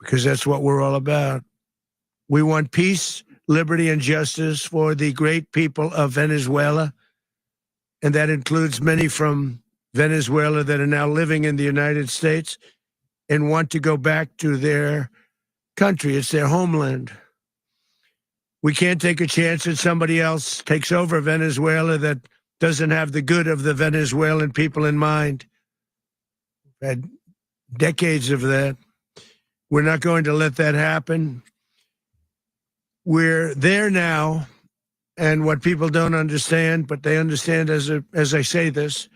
because that's what we're all about. We want peace, liberty, and justice for the great people of Venezuela. And that includes many from Venezuela that are now living in the United States and want to go back to their country. It's their homeland. We can't take a chance that somebody else takes over Venezuela that doesn't have the good of the Venezuelan people in mind. We've had decades of that. We're not going to let that happen. We're there now. And what people don't understand, but they understand as I say this,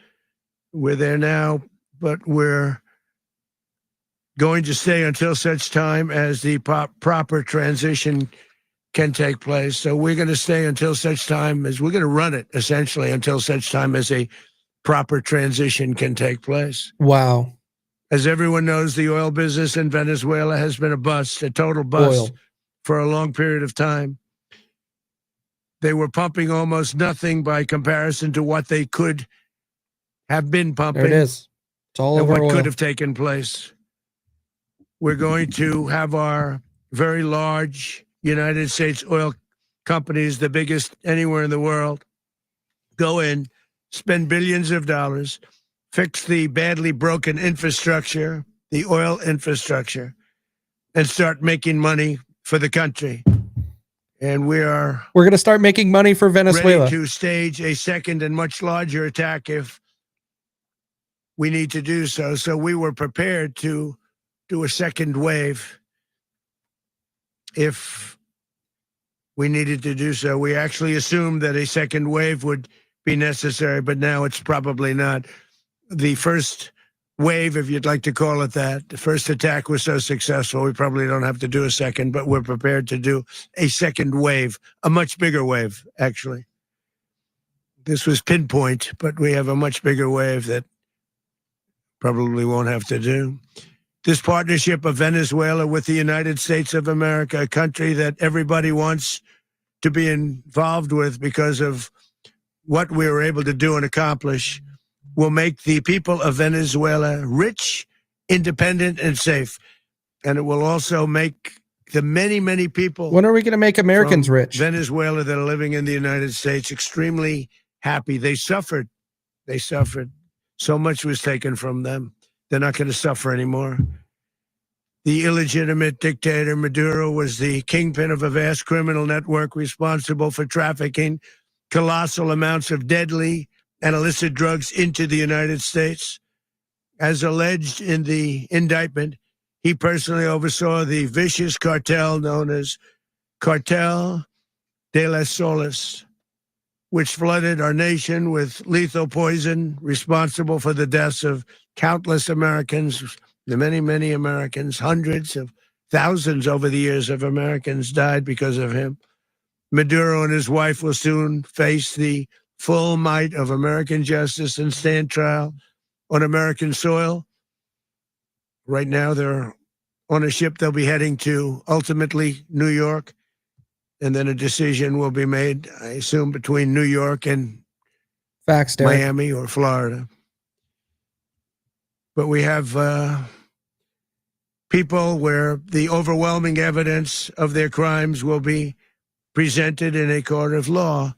we're there now, but we're going to stay until such time as the proper transition can take place. So we're going to stay until such time as we're going to run it, essentially, until such time as a proper transition can take place. Wow. As everyone knows, the oil business in Venezuela has been a bust, a total bust for a long period of time. They were pumping almost nothing by comparison to what they could have been pumping. There it is. It's all over what oil. Could have taken place. We're going to have our very large United States oil companies, the biggest anywhere in the world, go in, spend billions of dollars, fix the badly broken infrastructure, the oil infrastructure, and start making money for the country. And we're going to start making money for Venezuela. Ready to stage a second and much larger attack if we need to do so. So we were prepared to do a second wave if we needed to do so. We actually assumed that a second wave would be necessary, but now it's probably not. The first wave, if you'd like to call it that, the first attack was so successful, we probably don't have to do a second, but we're prepared to do a second wave, a much bigger wave, actually. This was pinpoint, but we have a much bigger wave that probably won't have to do. This partnership of Venezuela with the United States of America, a country that everybody wants to be involved with because of what we were able to do and accomplish, will make the people of Venezuela rich, independent, and safe. And it will also make the many, many people. When are we going to make Americans rich? Venezuela that are living in the United States extremely happy. They suffered. They suffered. So much was taken from them. They're not going to suffer anymore. The illegitimate dictator Maduro was the kingpin of a vast criminal network responsible for trafficking colossal amounts of deadly and illicit drugs into the United States. As alleged in the indictment, he personally oversaw the vicious cartel known as Cartel de las Solas, which flooded our nation with lethal poison, responsible for the deaths of countless Americans, the many, many Americans. Hundreds of thousands over the years of Americans died because of him. Maduro and his wife will soon face the full might of American justice and stand trial on American soil. Right now, they're on a ship they'll be heading to, ultimately, New York. And then a decision will be made, I assume, between New York and Facts, Derek. Miami or Florida. But we have people where the overwhelming evidence of their crimes will be presented in a court of law.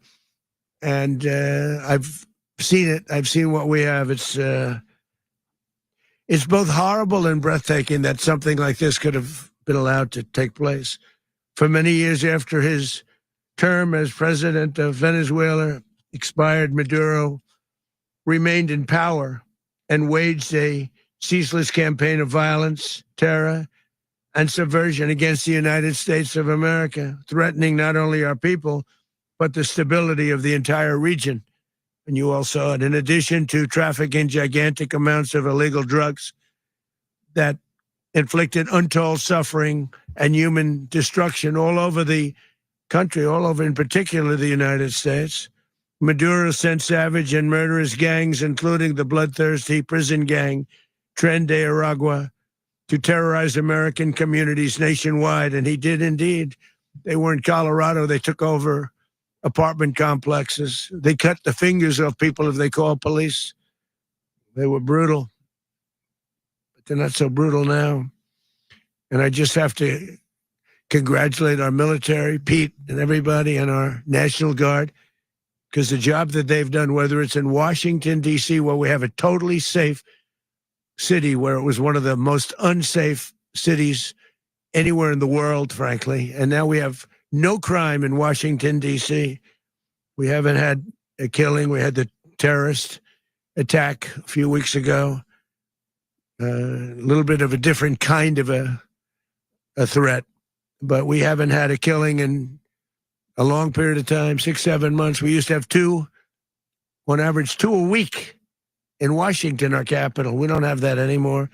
And I've seen it. I've seen what we have. It's both horrible and breathtaking that something like this could have been allowed to take place. For many years after his term as president of Venezuela expired, Maduro remained in power and waged a ceaseless campaign of violence, terror, and subversion against the United States of America, threatening not only our people, but the stability of the entire region. And you all saw it. In addition to trafficking gigantic amounts of illegal drugs that inflicted untold suffering and human destruction all over the country, all over, in particular, the United States, Maduro sent savage and murderous gangs, including the bloodthirsty prison gang, Tren de Aragua, to terrorize American communities nationwide. And he did indeed. They were in Colorado. They took over apartment complexes. They cut the fingers off people if they called police. They were brutal. But they're not so brutal now. And I just have to congratulate our military, Pete, and everybody, and our National Guard, because the job that they've done, whether it's in Washington, D.C., where we have a totally safe city, where it was one of the most unsafe cities anywhere in the world, frankly, and now we have no crime in Washington, D.C. We haven't had a killing. We had the terrorist attack a few weeks ago. A little bit of a different kind of a threat, but we haven't had a killing in a long period of time, 6-7 months. We used to have on average, two a week in Washington, our capital. We don't have that anymore.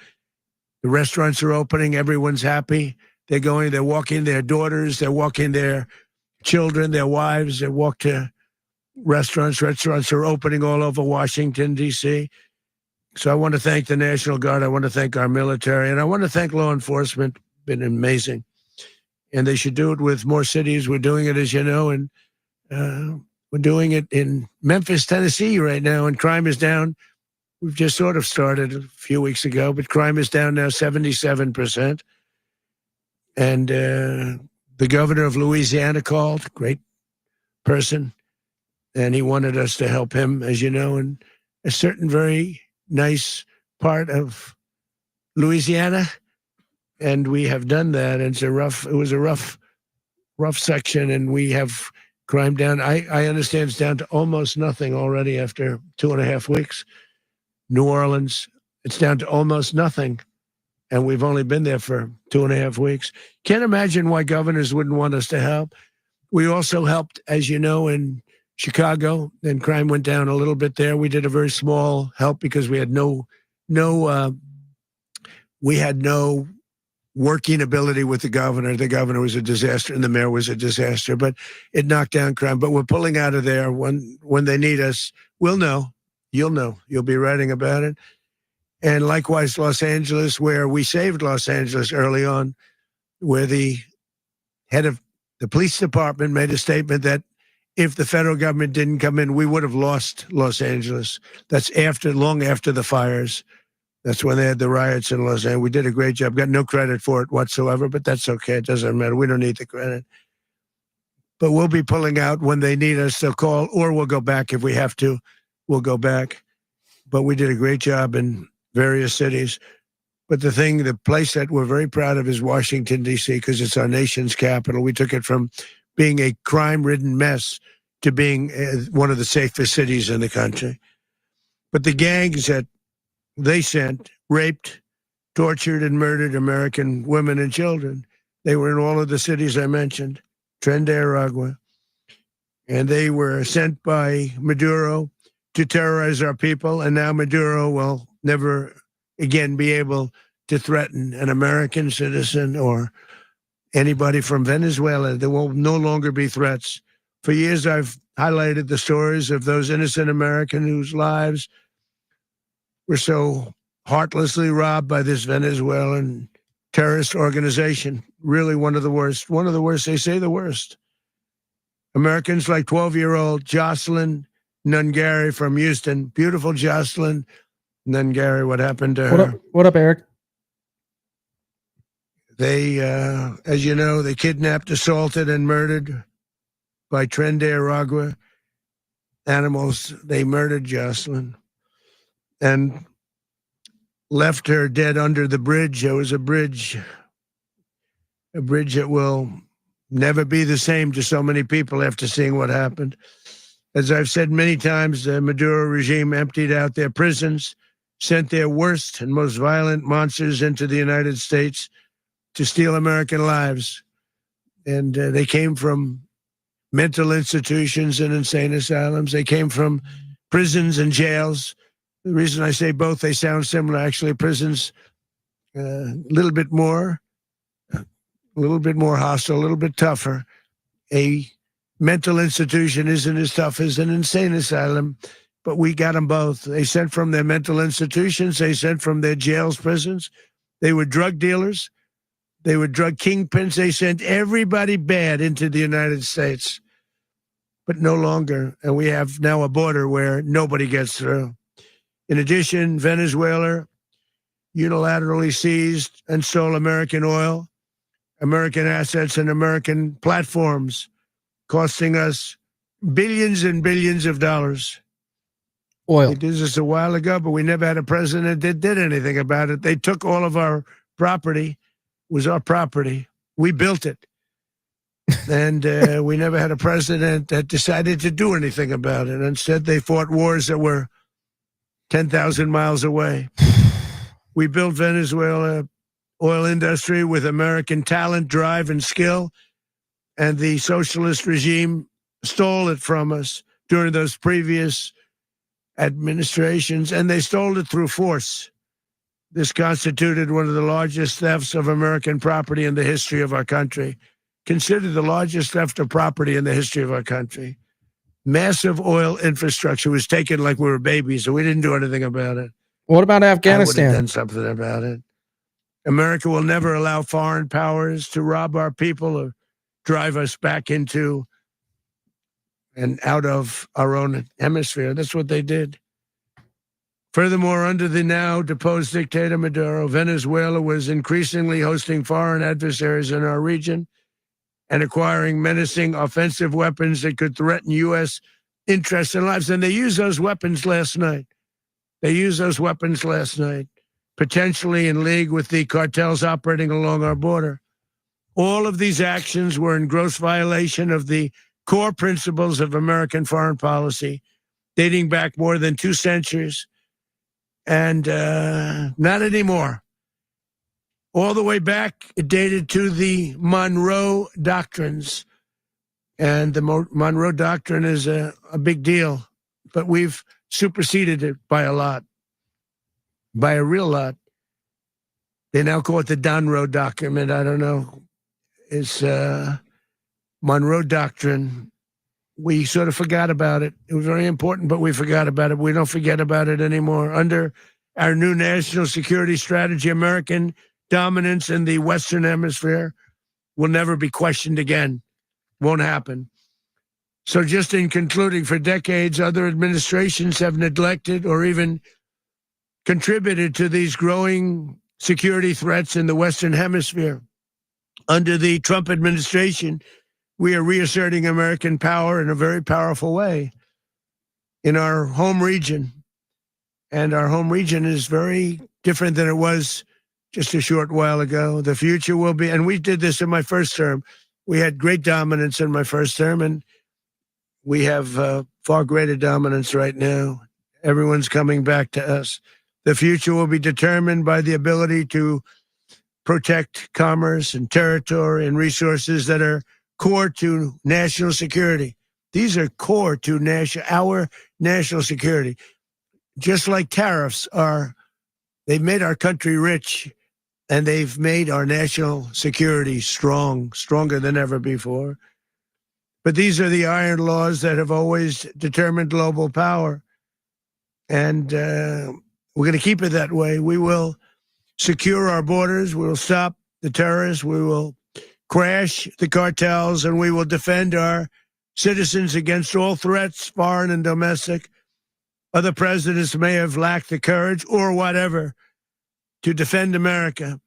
The restaurants are opening. Everyone's happy. They're walking their daughters. They're walking their children, their wives. They walk to restaurants. Restaurants are opening all over Washington, D.C. So I want to thank the National Guard. I want to thank our military. And I want to thank law enforcement. Been amazing. And they should do it with more cities. We're doing it, as you know, and we're doing it in Memphis, Tennessee right now, and crime is down. We've just sort of started a few weeks ago, but crime is down now 77%. And the governor of Louisiana called, great person, and he wanted us to help him, as you know, in a certain very nice part of Louisiana. And we have done that. And it was a rough section, and we have crime down. I understand it's down to almost nothing already after 2.5 weeks. New Orleans, it's down to almost nothing. And we've only been there for 2.5 weeks. Can't imagine why governors wouldn't want us to help. We also helped, as you know, in Chicago, and crime went down a little bit there. We did a very small help because we had no working ability with the governor. The governor was a disaster and the mayor was a disaster, but it knocked down crime. But we're pulling out of there. When they need us, we'll know. You'll know. You'll be writing about it. And likewise, Los Angeles, where we saved Los Angeles early on, where the head of the police department made a statement that if the federal government didn't come in, we would have lost Los Angeles. That's long after the fires. That's when they had the riots in Los Angeles. We did a great job. Got no credit for it whatsoever, but that's okay. It doesn't matter. We don't need the credit. But we'll be pulling out when they need us. They'll call, or we'll go back if we have to. We'll go back. But we did a great job in various cities. But the place that we're very proud of is Washington, D.C., because it's our nation's capital. We took it from being a crime-ridden mess to being one of the safest cities in the country. But the gangs that they sent raped, tortured, and murdered American women and children. They were in all of the cities I mentioned, Tren de Aragua. And they were sent by Maduro to terrorize our people. And now Maduro will never again be able to threaten an American citizen or anybody from Venezuela. There will no longer be threats. For years, I've highlighted the stories of those innocent Americans whose lives were so heartlessly robbed by this Venezuelan terrorist organization. Really one of the worst. One of the worst, they say the worst. Americans like 12-year-old Jocelyn Nungary from Houston. Beautiful Jocelyn Nungary. What happened to her? What up, Eric? They, as you know, they kidnapped, assaulted, and murdered by Tren de Aragua animals. They murdered Jocelyn and left her dead under the bridge. There was a bridge that will never be the same to so many people after seeing what happened. As I've said many times, the Maduro regime emptied out their prisons, sent their worst and most violent monsters into the United States to steal American lives. And they came from mental institutions and insane asylums. They came from prisons and jails. The reason I say both, they sound similar. Actually, prisons, a little bit more hostile, a little bit tougher. A mental institution isn't as tough as an insane asylum, but we got them both. They sent from their mental institutions. They sent from their jails, prisons. They were drug dealers. They were drug kingpins. They sent everybody bad into the United States, but no longer. And we have now a border where nobody gets through. In addition, Venezuela unilaterally seized and stole American oil, American assets, and American platforms, costing us billions and billions of dollars. Oil. They did this a while ago, but we never had a president that did anything about it. They took all of our property. It was our property. We built it. And we never had a president that decided to do anything about it. Instead, they fought wars that were 10,000 miles away. We built Venezuela oil industry with American talent, drive, and skill. And the socialist regime stole it from us during those previous administrations, and they stole it through force. This constituted one of the largest thefts of American property in the history of our country. Considered the largest theft of property in the history of our country. Massive oil infrastructure was taken like we were babies, and we didn't do anything about it. What about Afghanistan? I would have done something about it. America will never allow foreign powers to rob our people or drive us back into and out of our own hemisphere. That's what they did. Furthermore, under the now deposed dictator Maduro, Venezuela was increasingly hosting foreign adversaries in our region and acquiring menacing offensive weapons that could threaten U.S. interests and lives. And they used those weapons last night. Potentially in league with the cartels operating along our border. All of these actions were in gross violation of the core principles of American foreign policy, dating back more than 2 centuries. And not anymore. All the way back, it dated to the Monroe Doctrines. And the Monroe Doctrine is a big deal. But we've superseded it by a lot. By a real lot. They now call it the Monroe Document. I don't know. It's Monroe Doctrine. We sort of forgot about it. It was very important, but we forgot about it. We don't forget about it anymore. Under our new national security strategy, American dominance in the Western Hemisphere will never be questioned again. Won't happen. So just in concluding, for decades, other administrations have neglected or even contributed to these growing security threats in the Western Hemisphere. Under the Trump administration, we are reasserting American power in a very powerful way in our home region. And our home region is very different than it was just a short while ago. The future will be, and we did this in my first term. We had great dominance in my first term, and we have far greater dominance right now. Everyone's coming back to us. The future will be determined by the ability to protect commerce and territory and resources that are core to national security. These are core to our national security. Just like tariffs are, they've made our country rich, and they've made our national security stronger than ever before. But these are the iron laws that have always determined global power. And we're going to keep it that way. We will secure our borders. We will stop the terrorists. We will crash the cartels, and we will defend our citizens against all threats, foreign and domestic. Other presidents may have lacked the courage or whatever to defend America,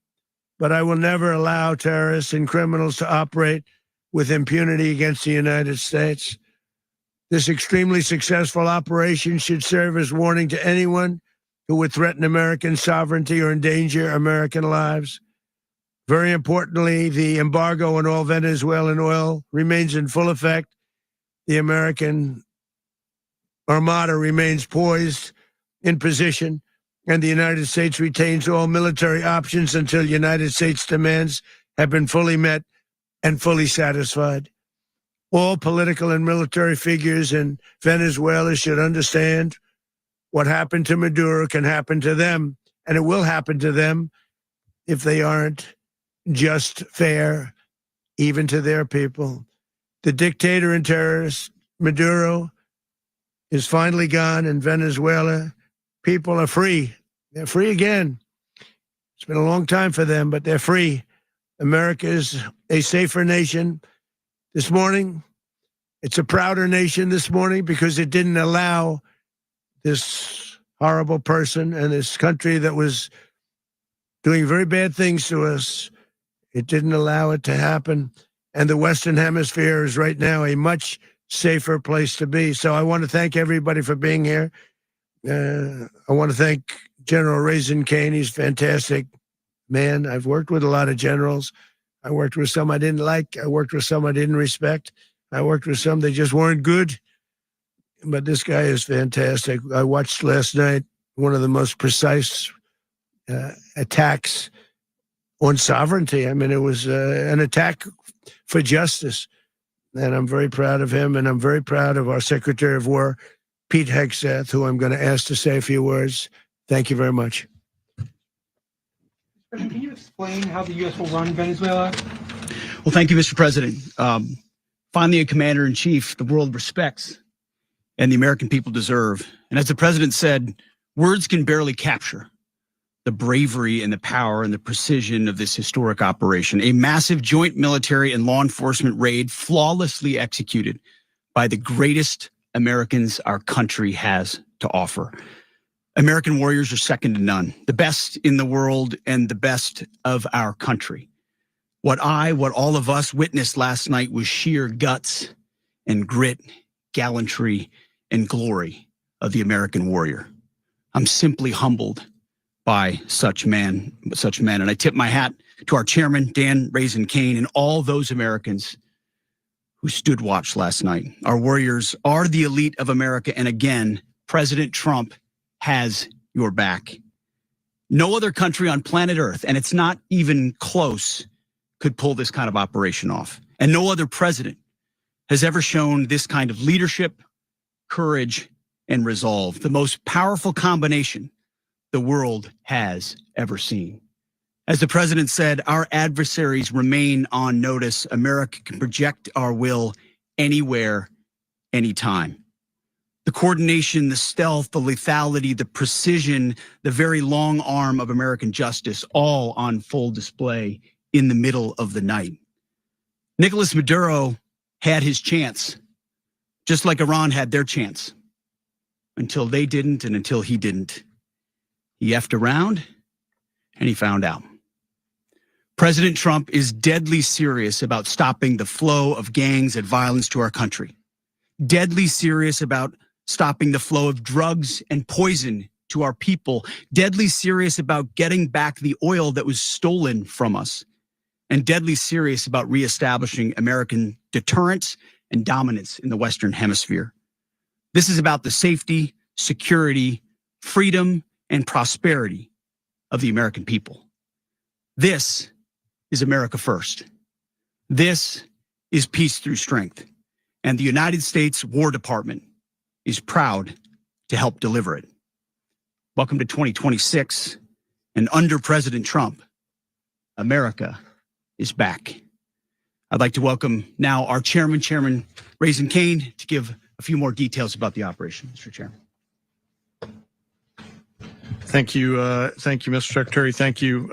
but I will never allow terrorists and criminals to operate with impunity against the United States. This extremely successful operation should serve as warning to anyone who would threaten American sovereignty or endanger American lives. Very importantly, the embargo on all Venezuelan oil remains in full effect. The American Armada remains poised in position, and the United States retains all military options until United States demands have been fully met and fully satisfied. All political and military figures in Venezuela should understand what happened to Maduro can happen to them, and it will happen to them if they aren't just fair, even to their people. The dictator and terrorist, Maduro, is finally gone in Venezuela. People are free. They're free again. It's been a long time for them, but they're free. America is a safer nation this morning. It's a prouder nation this morning because it didn't allow this horrible person and this country that was doing very bad things to us. It didn't allow it to happen. And the Western Hemisphere is right now a much safer place to be. So I want to thank everybody for being here. I want to thank General Raisin Kane. He's a fantastic man. I've worked with a lot of generals. I worked with some I didn't like. I worked with some I didn't respect. I worked with some that just weren't good. But this guy is fantastic. I watched last night one of the most precise attacks on sovereignty. I mean, it was an attack for justice. And I'm very proud of him, and I'm very proud of our Secretary of War, Pete Hegseth, who I'm going to ask to say a few words. Thank you very much. Can you explain how the U.S. will run Venezuela? Well, thank you, Mr. President. Finally, a commander-in-chief the world respects and the American people deserve. And as the president said, words can barely capture the bravery and the power and the precision of this historic operation. A massive joint military and law enforcement raid flawlessly executed by the greatest Americans our country has to offer. American warriors are second to none, the best in the world and the best of our country. What all of us witnessed last night was sheer guts and grit, gallantry, and glory of the American warrior. I'm simply humbled by such men. And I tip my hat to our chairman, Dan Raisin Kane, and all those Americans who stood watch last night. Our warriors are the elite of America. And again, President Trump has your back. No other country on planet Earth, and it's not even close, could pull this kind of operation off. And no other president has ever shown this kind of leadership, courage, and resolve. The most powerful combination the world has ever seen. As the president said, our adversaries remain on notice. America can project our will anywhere, anytime. The coordination, the stealth, the lethality, the precision, the very long arm of American justice, all on full display in the middle of the night. Nicolas Maduro had his chance, just like Iran had their chance, until they didn't and until he didn't. He effed around and he found out. President Trump is deadly serious about stopping the flow of gangs and violence to our country. Deadly serious about stopping the flow of drugs and poison to our people, deadly serious about getting back the oil that was stolen from us, and deadly serious about reestablishing American deterrence and dominance in the Western Hemisphere. This is about the safety, security, freedom, and prosperity of the American people. This is America first. This is peace through strength. And the United States War Department is proud to help deliver it. Welcome to 2026. And under President Trump, America is back. I'd like to welcome now our Chairman Raising Cane, to give a few more details about the operation. Mr. Chairman. Thank you, Mr. Secretary. Thank you,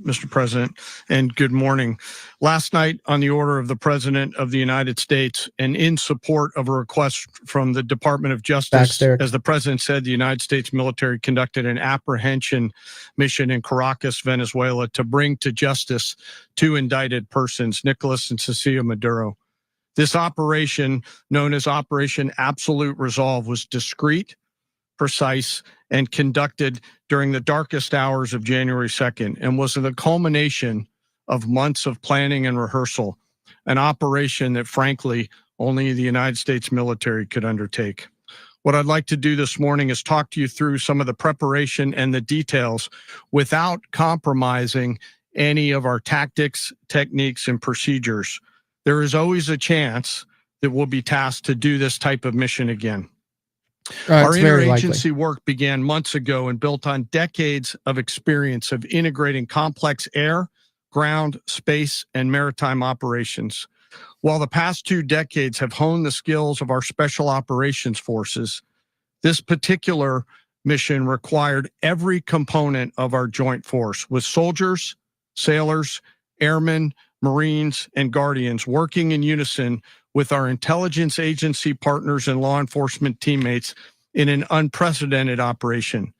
Mr. President, and good morning. Last night, on the order of the President of the United States and in support of a request from the Department of Justice, as the President said, the United States military conducted an apprehension mission in Caracas, Venezuela, to bring to justice two indicted persons, Nicolas and Cecilia Maduro. This operation, known as Operation Absolute Resolve, was discreet, precise, and conducted during the darkest hours of January 2nd, and was the culmination of months of planning and rehearsal, an operation that, frankly, only the United States military could undertake. What I'd like to do this morning is talk to you through some of the preparation and the details without compromising any of our tactics, techniques, and procedures. There is always a chance that we'll be tasked to do this type of mission again. Our interagency work began months ago and built on decades of experience of integrating complex air, ground, space, and maritime operations. While the past 2 decades have honed the skills of our special operations forces, this particular mission required every component of our joint force, with soldiers, sailors, airmen, Marines, and Guardians working in unison with our intelligence agency partners and law enforcement teammates in an unprecedented operation.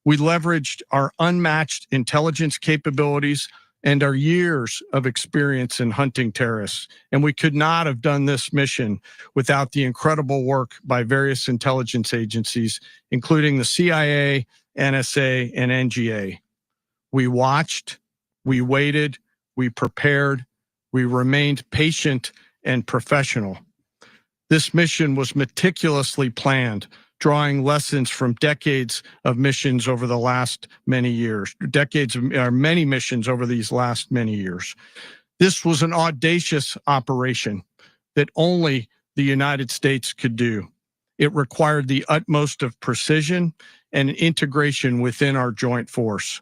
We leveraged our unmatched intelligence capabilities and our years of experience in hunting terrorists, and we could not have done this mission without the incredible work by various intelligence agencies, including the CIA, NSA, and NGA. We watched, we waited, we prepared, we remained patient and professional. This mission was meticulously planned, drawing lessons from decades of missions over the last many years, many missions over these last many years. This was an audacious operation that only the United States could do. It required the utmost of precision and integration within our joint force.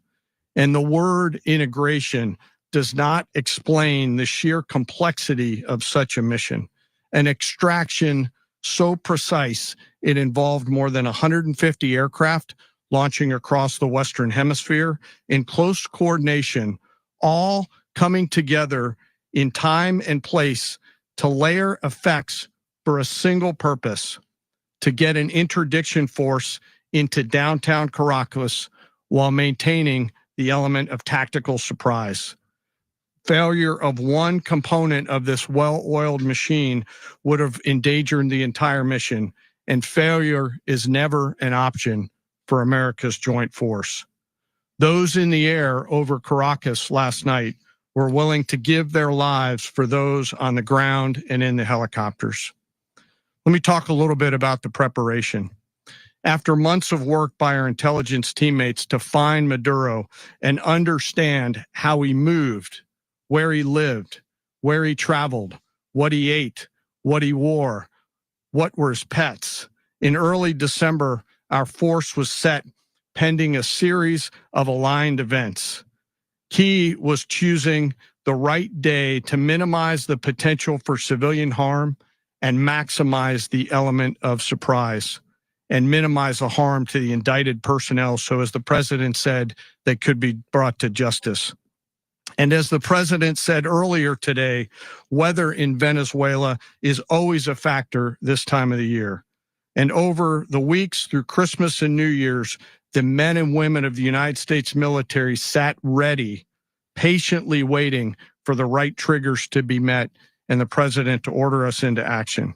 And the word integration does not explain the sheer complexity of such a mission. An extraction so precise, it involved more than 150 aircraft launching across the Western Hemisphere in close coordination, all coming together in time and place to layer effects for a single purpose: to get an interdiction force into downtown Caracas while maintaining the element of tactical surprise. Failure of one component of this well-oiled machine would have endangered the entire mission, and failure is never an option for America's joint force. Those in the air over Caracas last night were willing to give their lives for those on the ground and in the helicopters. Let me talk a little bit about the preparation. After months of work by our intelligence teammates to find Maduro and understand how he moved, where he lived, where he traveled, what he ate, what he wore, what were his pets. In early December, our force was set pending a series of aligned events. Key was choosing the right day to minimize the potential for civilian harm and maximize the element of surprise, and minimize the harm to the indicted personnel, so as the President said, they could be brought to justice. And as the President said earlier today, weather in Venezuela is always a factor this time of the year. And over the weeks through Christmas and New Year's, the men and women of the United States military sat ready, patiently waiting for the right triggers to be met and the President to order us into action.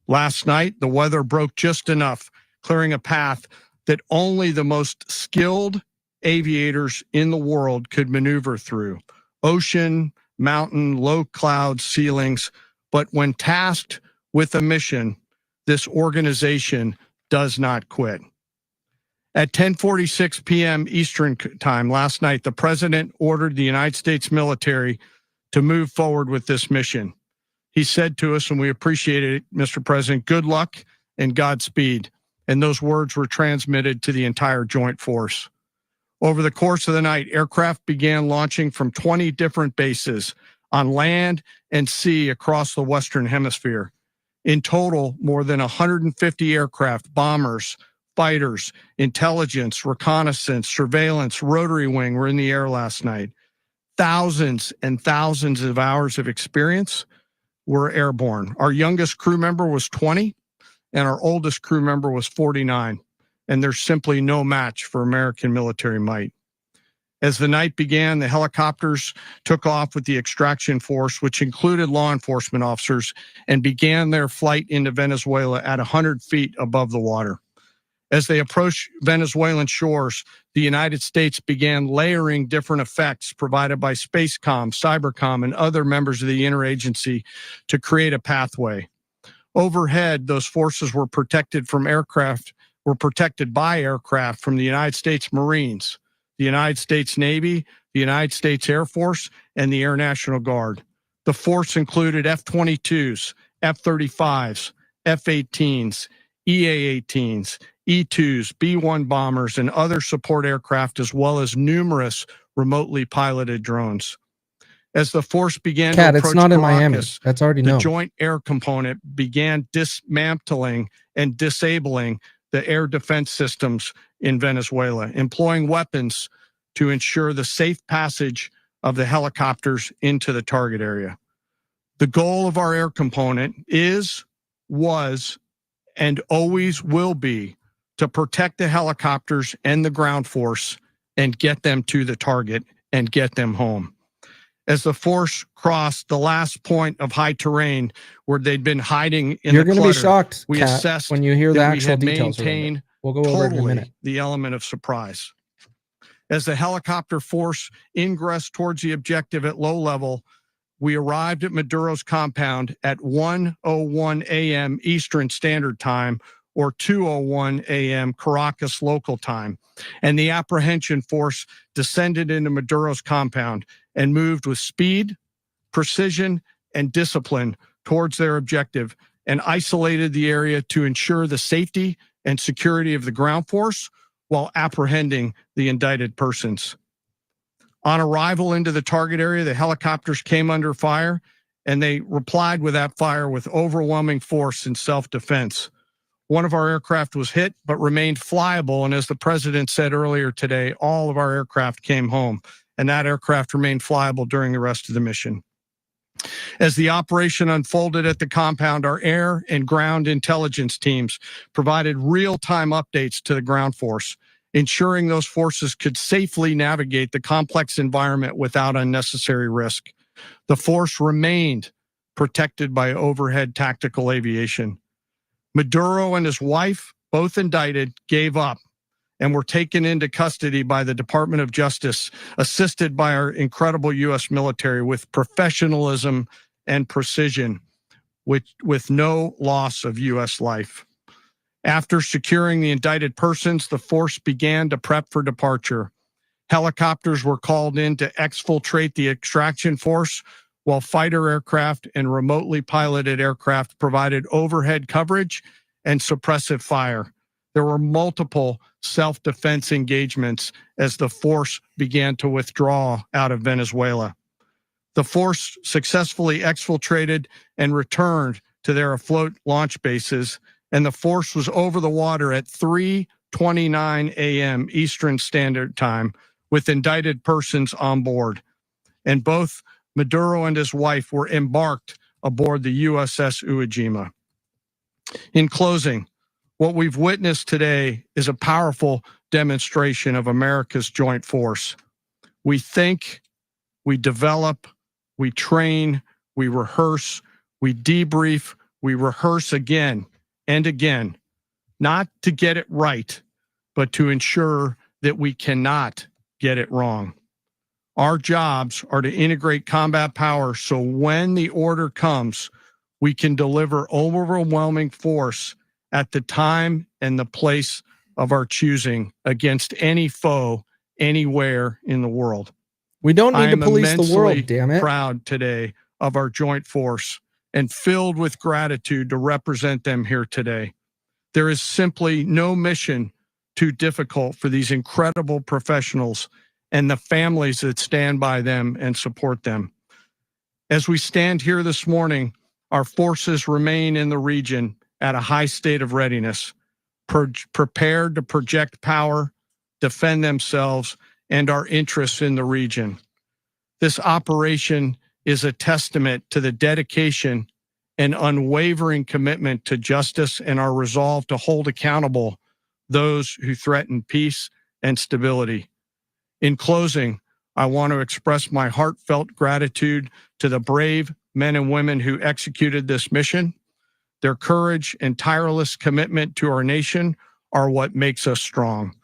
Last night, the weather broke just enough, clearing a path that only the most skilled aviators in the world could maneuver through. Ocean, mountain, low cloud ceilings. But when tasked with a mission, this organization does not quit. At 10:46 p.m. Eastern time last night, the president ordered the United States military to move forward with this mission. He said to us, and we appreciate it, Mr. President, good luck and Godspeed. And those words were transmitted to the entire joint force. Over the course of the night, aircraft began launching from 20 different bases on land and sea across the Western Hemisphere. In total, more than 150 aircraft, bombers, fighters, intelligence, reconnaissance, surveillance, rotary wing were in the air last night. Thousands and thousands of hours of experience were airborne. Our youngest crew member was 20, and our oldest crew member was 49, and there's simply no match for American military might. As the night began, the helicopters took off with the extraction force, which included law enforcement officers, and began their flight into Venezuela at 100 feet above the water. As they approached Venezuelan shores, the United States began layering different effects provided by Spacecom, Cybercom, and other members of the interagency to create a pathway. Overhead, those forces were protected by aircraft from the United States Marines, the United States Navy, the United States Air Force, and the Air National Guard. The force included F-22s, F-35s, F-18s, EA-18s, E-2s, B-1 bombers, and other support aircraft, as well as numerous remotely piloted drones. As the force began to approach it's not in Caracas, Miami. That's already the known. Joint Air Component began dismantling and disabling the air defense systems in Venezuela, employing weapons to ensure the safe passage of the helicopters into the target area. The goal of our air component was, and always will be to protect the helicopters and the ground force and get them to the target and get them home. As the force crossed the last point of high terrain where they'd been hiding in You're the going to be clutter, shocked, we Kat, assessed when you hear the that we actual had details around it. maintained We'll go over it in a minute. totally the element of surprise. As the helicopter force ingressed towards the objective at low level, we arrived at Maduro's compound at 1:01 a.m. Eastern Standard Time, or 2:01 a.m. Caracas local time, and the apprehension force descended into Maduro's compound and moved with speed, precision, and discipline towards their objective, and isolated the area to ensure the safety and security of the ground force while apprehending the indicted persons. On arrival into the target area, the helicopters came under fire, and they replied with that fire with overwhelming force in self-defense. One of our aircraft was hit, but remained flyable, and as the president said earlier today, all of our aircraft came home, and that aircraft remained flyable during the rest of the mission. As the operation unfolded at the compound, our air and ground intelligence teams provided real-time updates to the ground force, ensuring those forces could safely navigate the complex environment without unnecessary risk. The force remained protected by overhead tactical aviation. Maduro and his wife, both indicted, gave up and were taken into custody by the Department of Justice, assisted by our incredible U.S. military with professionalism and precision, with no loss of U.S. life. After securing the indicted persons, the force began to prep for departure. Helicopters were called in to exfiltrate the extraction force, while fighter aircraft and remotely piloted aircraft provided overhead coverage and suppressive fire. There were multiple self-defense engagements as the force began to withdraw out of Venezuela. The force successfully exfiltrated and returned to their afloat launch bases, and the force was over the water at 3:29 a.m. Eastern Standard Time with indicted persons on board. And both Maduro and his wife were embarked aboard the USS Iwo Jima. In closing, what we've witnessed today is a powerful demonstration of America's joint force. We think, we develop, we train, we rehearse, we debrief, we rehearse again and again, not to get it right, but to ensure that we cannot get it wrong. Our jobs are to integrate combat power so when the order comes, we can deliver overwhelming force at the time and the place of our choosing against any foe anywhere in the world. We don't I need am to police the immensely world, damn it. proud today of our joint force and filled with gratitude to represent them here today. There is simply no mission too difficult for these incredible professionals and the families that stand by them and support them. As we stand here this morning, our forces remain in the region at a high state of readiness, prepared to project power, defend themselves, and our interests in the region. This operation is a testament to the dedication and unwavering commitment to justice and our resolve to hold accountable those who threaten peace and stability. In closing, I want to express my heartfelt gratitude to the brave men and women who executed this mission. Their courage and tireless commitment to our nation are what makes us strong.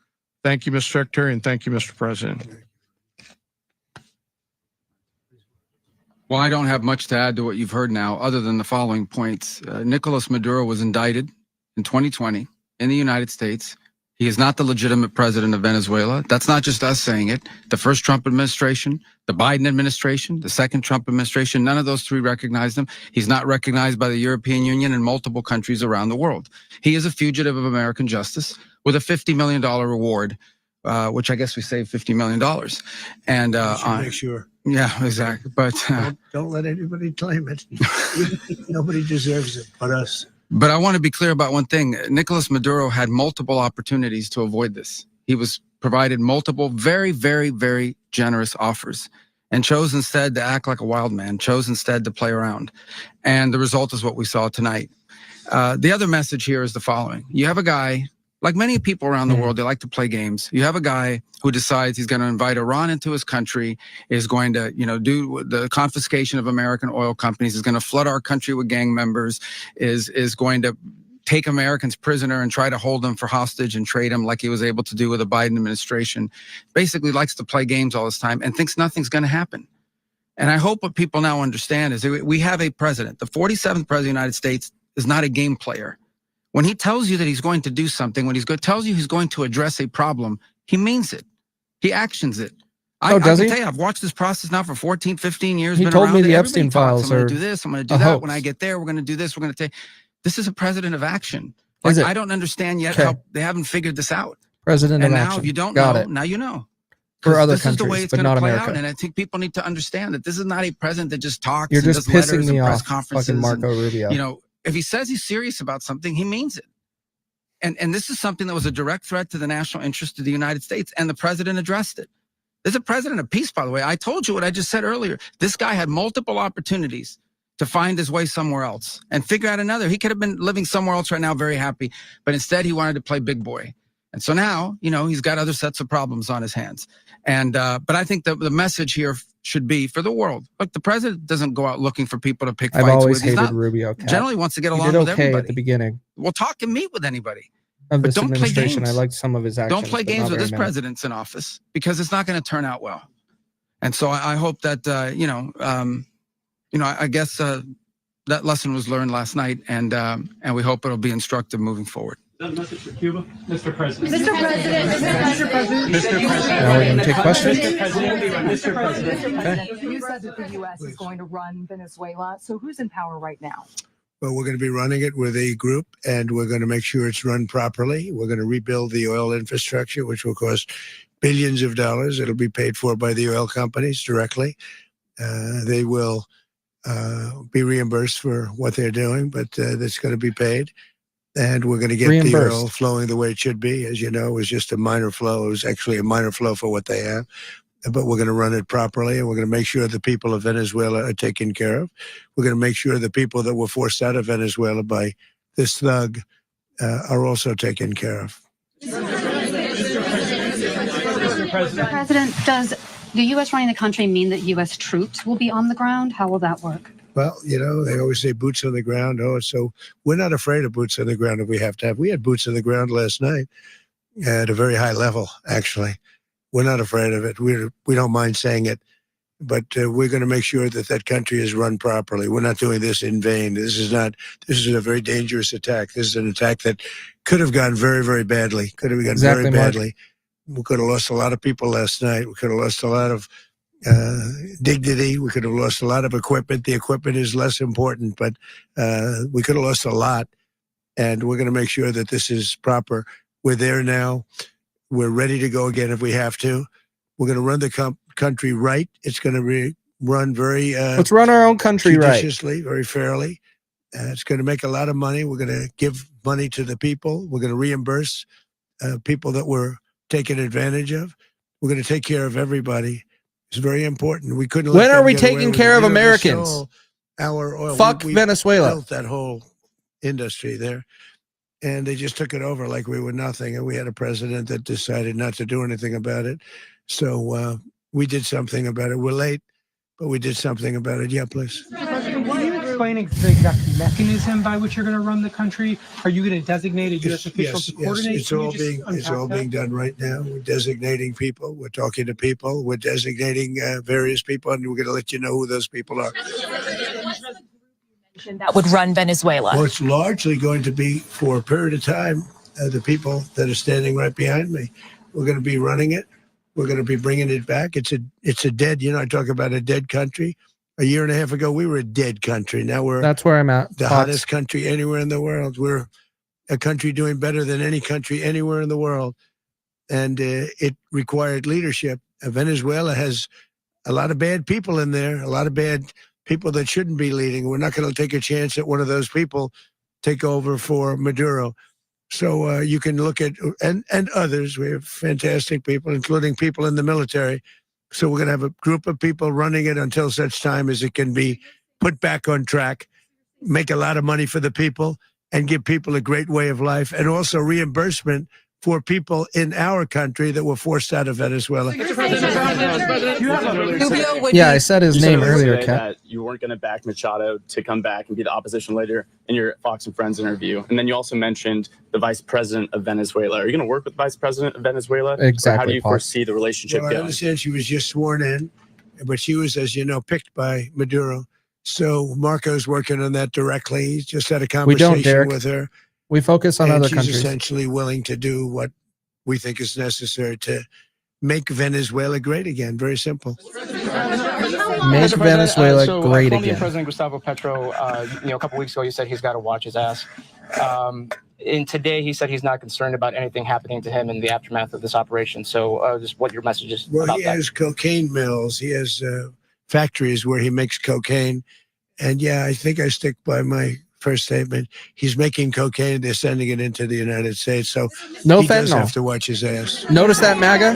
Thank you, Mr. Secretary, and thank you, Mr. President. Well, I don't have much to add to what you've heard now, other than the following points. Nicolas Maduro was indicted in 2020 in the United States. He is not the legitimate president of Venezuela. That's not just us saying it. The first Trump administration, the Biden administration, the second Trump administration, none of those three recognized him. He's not recognized by the European Union and multiple countries around the world. He is a fugitive of American justice with a $50 million reward, which I guess we saved $50 million. And make sure. Yeah, exactly. But Don't let anybody claim it. Nobody deserves it but us. But I want to be clear about one thing. Nicolas Maduro had multiple opportunities to avoid this. He was provided multiple very, very, very generous offers and chose instead to act like a wild man, chose instead to play around. And the result is what we saw tonight. The other message here is the following. You have a guy, like many people around the world, they like to play games. You have a guy who decides he's going to invite Iran into his country, is going to, do the confiscation of American oil companies, is going to flood our country with gang members, is going to take Americans prisoner and try to hold them for hostage and trade them like he was able to do with the Biden administration. Basically likes to play games all this time and thinks nothing's going to happen. And I hope what people now understand is that we have a president. The 47th president of the United States is not a game player. When he tells you that he's going to do something, when tells you he's going to address a problem, he means it. He actions it. I can tell you, I've watched this process now for 14, 15 years. He told me the Epstein files I'm going to do this. I'm going to do that. When I get there, we're going to do this. We're going to take. This is a president of action. Like, I don't understand yet how they haven't figured this out. President of action. And now, if you don't know, now you know. For other this countries, is the way it's but going not to play America. out, and I think people need to understand that this is not a president that just talks. You're and just does pissing letters me and press off, conferences. fucking Marco Rubio. If he says he's serious about something, he means it. And this is something that was a direct threat to the national interest of the United States, and the president addressed it. There's a president of peace, by the way. I told you what I just said earlier. This guy had multiple opportunities to find his way somewhere else and figure out another. He could have been living somewhere else right now, very happy, but instead he wanted to play big boy. And so now, he's got other sets of problems on his hands. And but I think the message here should be for the world. Look, the president doesn't go out looking for people to pick fights with. I've always hated Rubio. Generally wants to get along with everybody. At the beginning. We'll talk and meet with anybody. Of but this don't play games. I liked some of his actions. Don't play games with this president's in office, because it's not going to turn out well. And so I hope that I guess that lesson was learned last night, and we hope it'll be instructive moving forward. Is that a message for Cuba? Mr. President. Mr. President. Mr. President. Mr. President. Now we're going to take questions. Mr. President. You said that the U.S. is going to run Venezuela. So who's in power right now? Well, we're going to be running it with a group, and we're going to make sure it's run properly. We're going to rebuild the oil infrastructure, which will cost billions of dollars. It'll be paid for by the oil companies directly. They will be reimbursed for what they're doing, but that's going to be paid. And we're going to get the oil flowing the way it should be. As you know, it was just a minor flow. It was actually a minor flow for what they have. But we're going to run it properly, and we're going to make sure the people of Venezuela are taken care of. We're going to make sure the people that were forced out of Venezuela by this thug are also taken care of. Mr. President, does the U.S. running the country mean that U.S. troops will be on the ground? How will that work? Well, they always say boots on the ground. So we're not afraid of boots on the ground if we have to have. We had boots on the ground last night. at a very high level, actually. We're not afraid of it. We don't mind saying it. But we're going to make sure that that country is run properly. We're not doing this in vain. This is a very dangerous attack. This is an attack that could have gone very, very badly. Could have gone very badly. We could have lost a lot of people last night. We could have lost a lot of dignity. We could have lost a lot of equipment. The equipment is less important, but we could have lost a lot. And we're going to make sure that this is proper. We're there now. We're ready to go again if we have to. We're going to run the country right. It's going to run very let's run our own country judiciously, very fairly. It's going to make a lot of money. We're going to give money to the people. We're going to reimburse people that were taken advantage of. We're going to take care of everybody. It's very important. We couldn't. When are we taking care of Americans? Our oil. Fuck Venezuela. Built that whole industry there, and they just took it over like we were nothing. And we had a president that decided not to do anything about it. So we did something about it. We're late, but we did something about it. Yeah, please. Are you explaining the exact mechanism by which you're going to run the country? Are you going to designate a U.S. official to coordinate? It's all being done right now. We're designating people. We're talking to people. We're designating various people, and we're going to let you know who those people are. That would run Venezuela. Well, it's largely going to be for a period of time. The people that are standing right behind me, we're going to be running it. We're going to be bringing it back. It's a dead. I talk about a dead country. A year and a half ago, we were a dead country. Now that's where I'm at. The hottest country anywhere in the world. We're a country doing better than any country anywhere in the world, and it required leadership. Venezuela has a lot of bad people in there. A lot of bad people that shouldn't be leading. We're not going to take a chance that one of those people take over for Maduro. So you can look at, and others, we have fantastic people, including people in the military. So we're going to have a group of people running it until such time as it can be put back on track, make a lot of money for the people, and give people a great way of life, and also reimbursement for people in our country that were forced out of Venezuela. Yeah, I said his name earlier, Kat. That you weren't going to back Machado to come back and be the opposition leader in your Fox and Friends interview. And then you also mentioned the vice president of Venezuela. Are you going to work with the vice president of Venezuela? Exactly. Or how do you foresee the relationship going? I understand she was just sworn in, but she was, as you know, picked by Maduro. So Marco's working on that directly. He's just had a conversation with her. We focus on other countries. She's essentially willing to do what we think is necessary to make Venezuela great again. Very simple. Make Venezuela great Colombian again. President Gustavo Petro, a couple weeks ago, he said he's got to watch his ass. And today he said he's not concerned about anything happening to him in the aftermath of this operation. So just what your message is about that. Well, he has cocaine mills. He has factories where he makes cocaine. And yeah, I think I stick by my first statement. He's making cocaine. They're sending it into the United States. So no he fentanyl. Does have to watch his ass. Notice that, MAGA?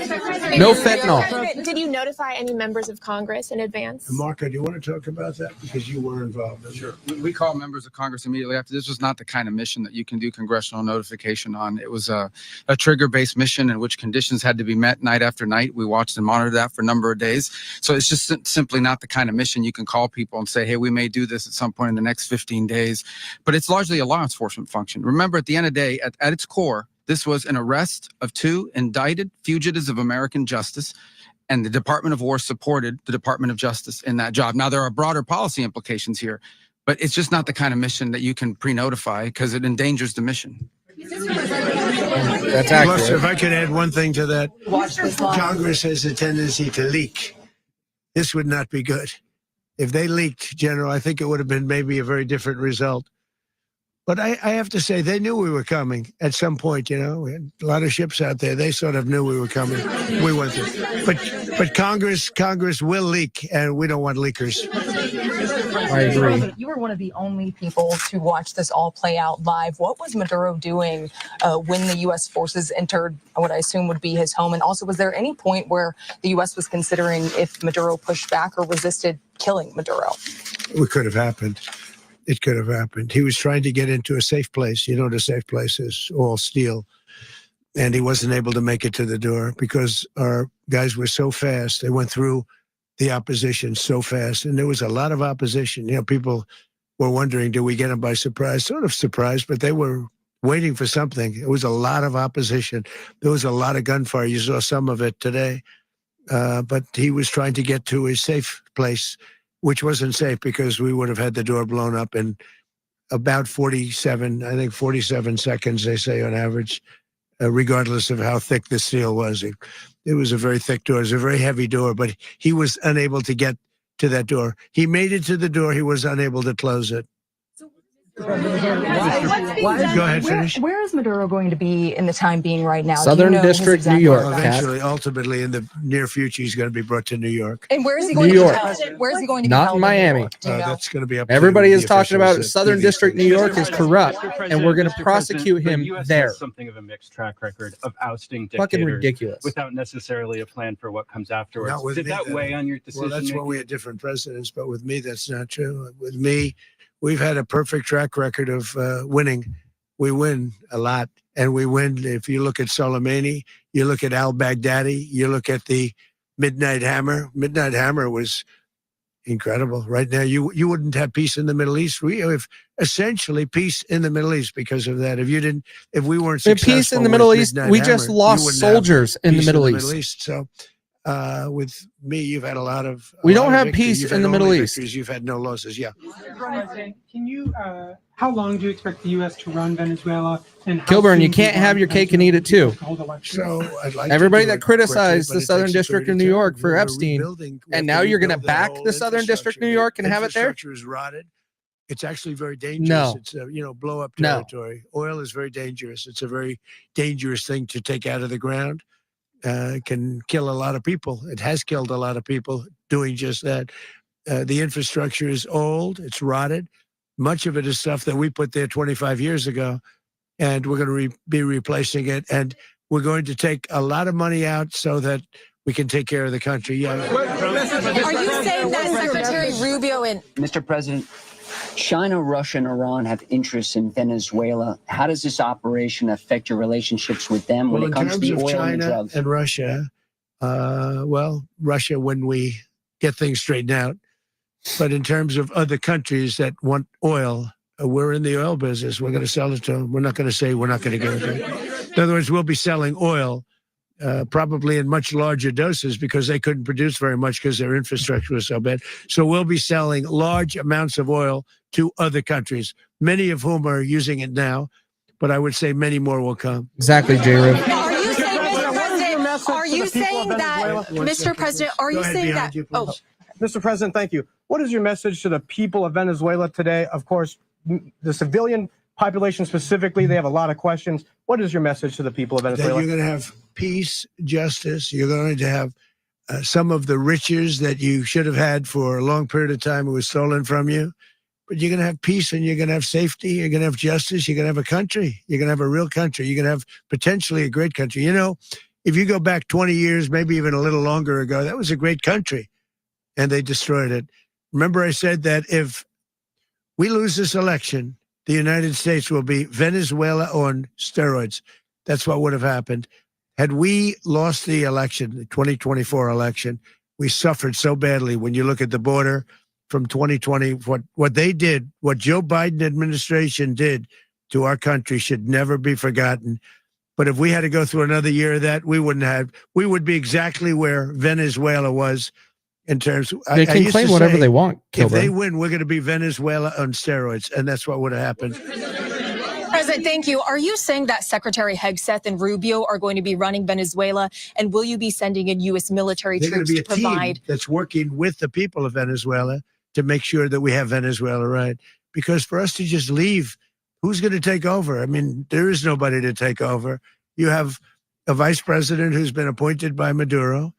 No fentanyl. Did you notify any members of Congress in advance? Marco, do you want to talk about that? Because you were involved. Sure. We called members of Congress immediately after. This was not the kind of mission that you can do congressional notification on. It was a trigger-based mission in which conditions had to be met night after night. We watched and monitored that for a number of days. So it's just simply not the kind of mission you can call people and say, hey, we may do this at some point in the next 15 days. But it's largely a law enforcement function. Remember, at the end of the day, at its core, this was an arrest of 2 indicted fugitives of American justice, and the Department of War supported the Department of Justice in that job. Now, there are broader policy implications here, but it's just not the kind of mission that you can pre-notify because it endangers the mission. That's accurate. Plus, if I could add one thing to that, Congress has a tendency to leak. This would not be good. If they leaked, General, I think it would have been maybe a very different result. But I have to say, they knew we were coming at some point, We had a lot of ships out there. They sort of knew we were coming. We went through. But Congress will leak, and we don't want leakers. I agree. You were one of the only people to watch this all play out live. What was Maduro doing when the U.S. forces entered what I assume would be his home? And also, was there any point where the U.S. was considering if Maduro pushed back or resisted killing Maduro? It could have happened. It could have happened. He was trying to get into a safe place. The safe place is all steel. And he wasn't able to make it to the door because our guys were so fast. They went through the opposition so fast. And there was a lot of opposition. People were wondering, do we get them by surprise? Sort of surprised, but they were waiting for something. It was a lot of opposition. There was a lot of gunfire. You saw some of it today. But he was trying to get to a safe place, which wasn't safe because we would have had the door blown up in about 47 seconds, they say on average, regardless of how thick the steel was. It was a very thick door. It was a very heavy door, but he was unable to get to that door. He made it to the door. He was unable to close it. Go ahead, finish. Where is Maduro going to be in the time being right now? Southern District, New York. Eventually, ultimately, in the near future, he's going to be brought to New York. And where is he going New to York. be held? Where is he going to be Not held in Miami. New York? Do you know? That's going to be up to Everybody the is talking officials about at Southern the District, New York is corrupt, and we're going to prosecute him there. Something of a mixed track record of ousting Fucking dictators ridiculous. without necessarily a plan for what comes afterwards. Not with Did me, that though. weigh on your decision? Well, that's when we had different presidents, but with me, that's not true. With me, we've had a perfect track record of winning. We win a lot, and we win. If you look at Soleimani, you look at al-Baghdadi, you look at the Midnight Hammer. Midnight Hammer was incredible. Right now, you wouldn't have peace in the Middle East. We have essentially peace in the Middle East because of that. If we weren't successful peace in the with Middle East, Midnight we Hammer, just you lost wouldn't have soldiers in the peace Middle East. So, with me, you've had a lot of. We don't have peace in the Middle East. You've had no losses. Yeah. Can you? How long do you expect the U.S. to run Venezuela? And how Kilburn, soon you do can't have want your cake and eat it too. to hold elections? So I'd like to Everybody do that it criticized quickly, the but it Southern takes a District period of New time. York for We're Epstein, rebuilding. We have and to now you're going to rebuild that back whole the Southern District of New York and have it there? Infrastructure is rotted. It's actually very dangerous. No. It's blow up No. territory. Oil is very dangerous. It's a very dangerous thing to take out of the ground. It can kill a lot of people. It has killed a lot of people doing just that. The infrastructure is old. It's rotted. Much of it is stuff that we put there 25 years ago, and we're going to be replacing it. And we're going to take a lot of money out so that we can take care of the country. Yeah. Are you saying that Secretary Rubio and Mr. President, China, Russia, and Iran have interests in Venezuela. How does this operation affect your relationships with them when it comes to the oil China and the drugs? and Russia, Russia when we get things straightened out. But in terms of other countries that want oil, we're in the oil business. We're going to sell it to them. We're not going to say we're not going to give it to them. In other words, we'll be selling oil probably in much larger doses because they couldn't produce very much because their infrastructure was so bad. So we'll be selling large amounts of oil to other countries, many of whom are using it now, but I would say many more will come. Exactly, J-Rib. Are you saying that, Mr. President, are you saying that? Oh, Mr. President, thank you. What is your message to the people of Venezuela today? Of course, the civilian population specifically, they have a lot of questions. What is your message to the people of Venezuela? That you're going to have peace, justice. You're going to have some of the riches that you should have had for a long period of time. It was stolen from you. But you're going to have peace and you're going to have safety. You're going to have justice. You're going to have a country. You're going to have a real country. You're going to have potentially a great country. You know, if you go back 20 years, maybe even a little longer ago, that was a great country. And they destroyed it. Remember I said that if we lose this election, the United States will be Venezuela on steroids. That's what would have happened. Had we lost the election, the 2024 election, we suffered so badly. When you look at the border from 2020, what they did, what Joe Biden administration did to our country should never be forgotten. But if we had to go through another year of that, we would be exactly where Venezuela was. In terms, they can claim whatever they want. If they win, we're going to be Venezuela on steroids, and that's what would have happened. President, thank you. Are you saying that Secretary Hegseth and Rubio are going to be running Venezuela, and will you be sending in U.S. military They're troops going to to be a provide? team that's working with the people of Venezuela to make sure that we have Venezuela right. Because for us to just leave, who's going to take over? I mean, there is nobody to take over. You have a vice president who's been appointed by Maduro.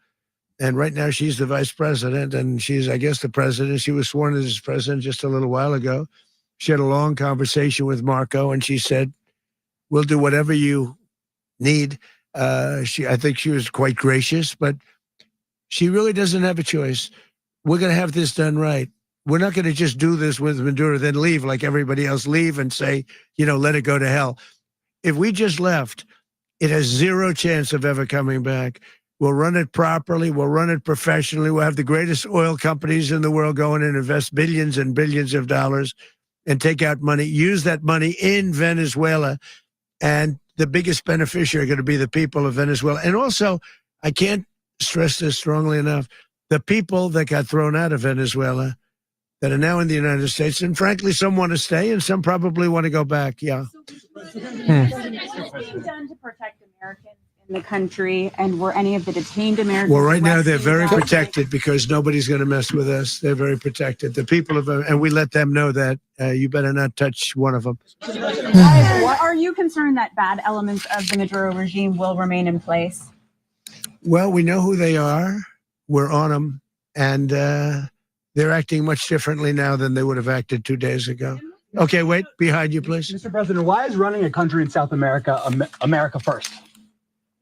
And right now she's the vice president and she's, I guess, the president. She was sworn as president just a little while ago. She had a long conversation with Marco and she said, we'll do whatever you need. I think she was quite gracious, but she really doesn't have a choice. We're going to have this done right. We're not going to just do this with Maduro, then leave like everybody else, leave and say, let it go to hell. If we just left, it has zero chance of ever coming back. We'll run it properly. We'll run it professionally. We'll have the greatest oil companies in the world go in and invest billions and billions of dollars and take out money, use that money in Venezuela And the biggest beneficiary are going to be the people of Venezuela. And also, I can't stress this strongly enough, the people that got thrown out of Venezuela that are now in the United States, and frankly, some want to stay and some probably want to go back. Yeah. What's being done to protect Americans in the country, and were any of the detained Americans? Well, right now they're arrested very last night? protected because nobody's going to mess with us. They're very protected. The people of, and we let them know that you better not touch one of them. Are you concerned that bad elements of the Maduro regime will remain in place? Well, we know who they are. We're on them, and they're acting much differently now than they would have acted 2 days ago. Okay, wait, behind you, please. Mr. President, why is running a country in South America America first?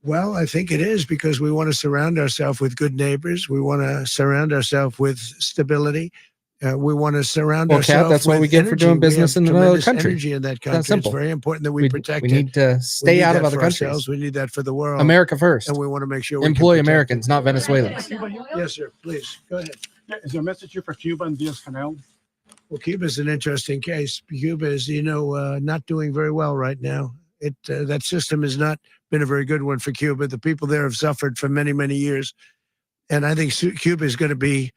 Well, I think it is because we want to surround ourselves with good neighbors. We want to surround ourselves with stability. We want to surround ourselves. Cap, that's what we get for doing business in another country. Energy in that country. That's simple. It's very important that we protect we it. need to stay out of other countries. Ourselves. We need that for the world. America first. And we want to make sure we employ can Americans, not Venezuelans. Yes, sir. Please go ahead. Is there a message here for Cuba and Diaz-Canel? Well, Cuba is an interesting case. Cuba is, not doing very well right now. That system has not been a very good one for Cuba. The people there have suffered for many, many years. And I think Cuba is going to be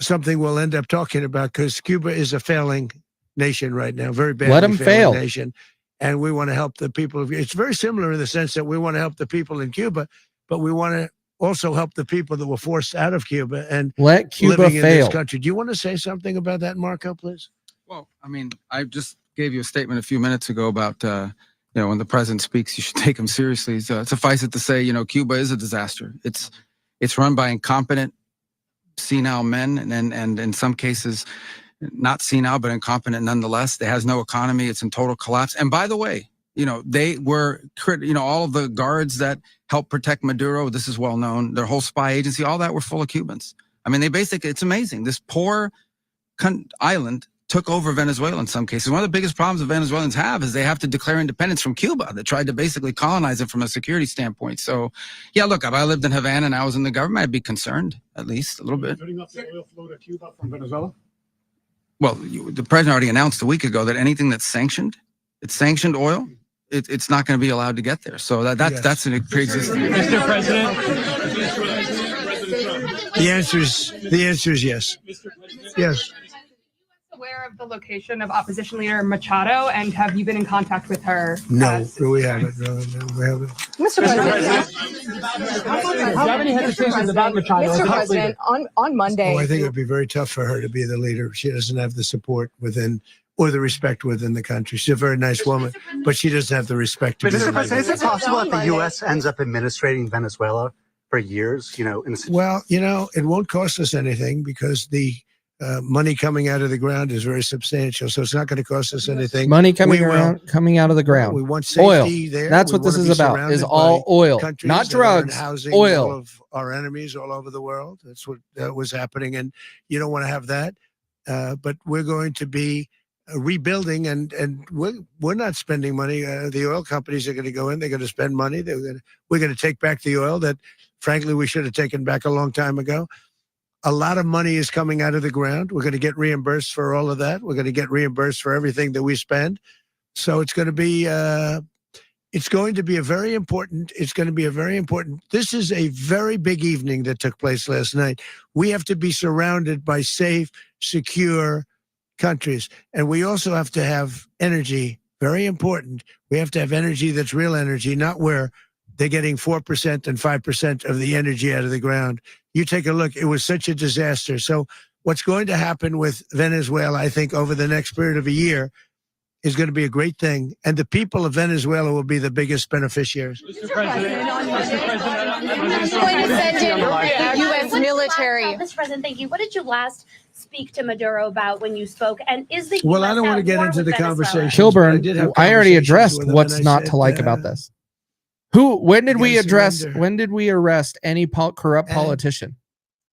something we'll end up talking about because Cuba is a failing nation right now, very badly. Let them fail. Nation. And we want to help the people. It's very similar in the sense that we want to help the people in Cuba, but we want to also help the people that were forced out of Cuba and let Cuba living in fail. this country. Do you want to say something about that, Marco, please? Well, I mean, I just gave you a statement a few minutes ago about, when the president speaks, you should take him seriously. So suffice it to say, Cuba is a disaster. It's run by incompetent, senile men, and in some cases, not senile, but incompetent nonetheless. It has no economy. It's in total collapse. And by the way, they were, all of the guards that helped protect Maduro, this is well known, their whole spy agency, all that were full of Cubans. I mean, it's amazing. This poor island took over Venezuela in some cases. One of the biggest problems the Venezuelans have is they have to declare independence from Cuba. They tried to basically colonize it from a security standpoint. So, yeah, look, if I lived in Havana and I was in the government, I'd be concerned, at least a little bit. Putting up the oil flow to Cuba from Venezuela? Well, the president already announced a week ago that anything that's sanctioned oil, it's not going to be allowed to get there. So that's an pre-existing. Mr. President. The answer is yes. Yes. Aware of the location of opposition leader Machado, and have you been in contact with her? No, we haven't. No, we haven't. Mr. President, Do you have any hesitations about Machado? Mr. President, on Monday. Oh, I think it would be very tough for her to be the leader. She doesn't have the support within or the respect within the country. She's a very nice woman, but she doesn't have the respect to be the Mr. President, leader. is it possible that the U.S. ends up administrating Venezuela for years? Well, it won't cost us anything because the money coming out of the ground is very substantial. So it's not going to cost us anything. Money coming out of the ground. We want safety there. That's We what this want is to be about. Is surrounded all by oil, countries not that are drugs. housing Oil. all of our enemies all over the world. That's what was happening, and you don't want to have that. But we're going to be rebuilding, and we're not spending money. The oil companies are going to go in. They're going to spend money. We're going to take back the oil that, frankly, we should have taken back a long time ago. A lot of money is coming out of the ground. We're going to get reimbursed for all of that. We're going to get reimbursed for everything that we spend. So it's going to be a very important. This is a very big evening that took place last night. We have to be surrounded by safe, secure countries. And we also have to have energy, very important. We have to have energy that's real energy, not where they're getting 4% and 5% of the energy out of the ground. You take a look, it was such a disaster. So what's going to happen with Venezuela, I think, over the next period of a year is going to be a great thing. And the people of Venezuela will be the biggest beneficiaries. Mr. President, U.S. military. Mr. President, thank you. What did you last speak to Maduro about when you spoke? And is the Well, I don't want to get into the conversation. Kilburn, I already addressed what's not to like about this. When did we arrest any corrupt politician?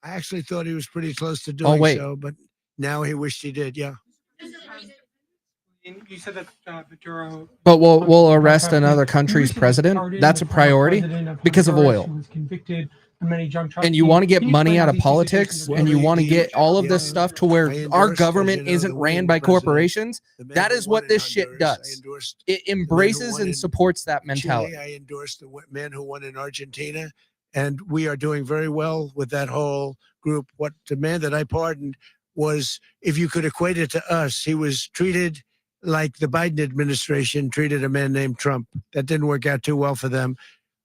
I actually thought he was pretty close to doing so, but now he wished he did. Yeah. You said that Maduro. But we'll arrest another country's president. That's a priority because of oil. She was convicted many drug trucks. and you want to get Can you money explain out how of these politics, situations and you Well, want to the- get all of this yeah, stuff to where I endorsed, our as government you know, isn't the ran winning by president, corporations, the man that who is won what in this shit Honduras. I does. endorsed It the man who embraces won and in supports that mentality. Chile. I endorsed the man who won in Argentina. And we are doing very well with that whole group. What the man that I pardoned was, if you could equate it to us, he was treated like the Biden administration treated a man named Trump. That didn't work out too well for them.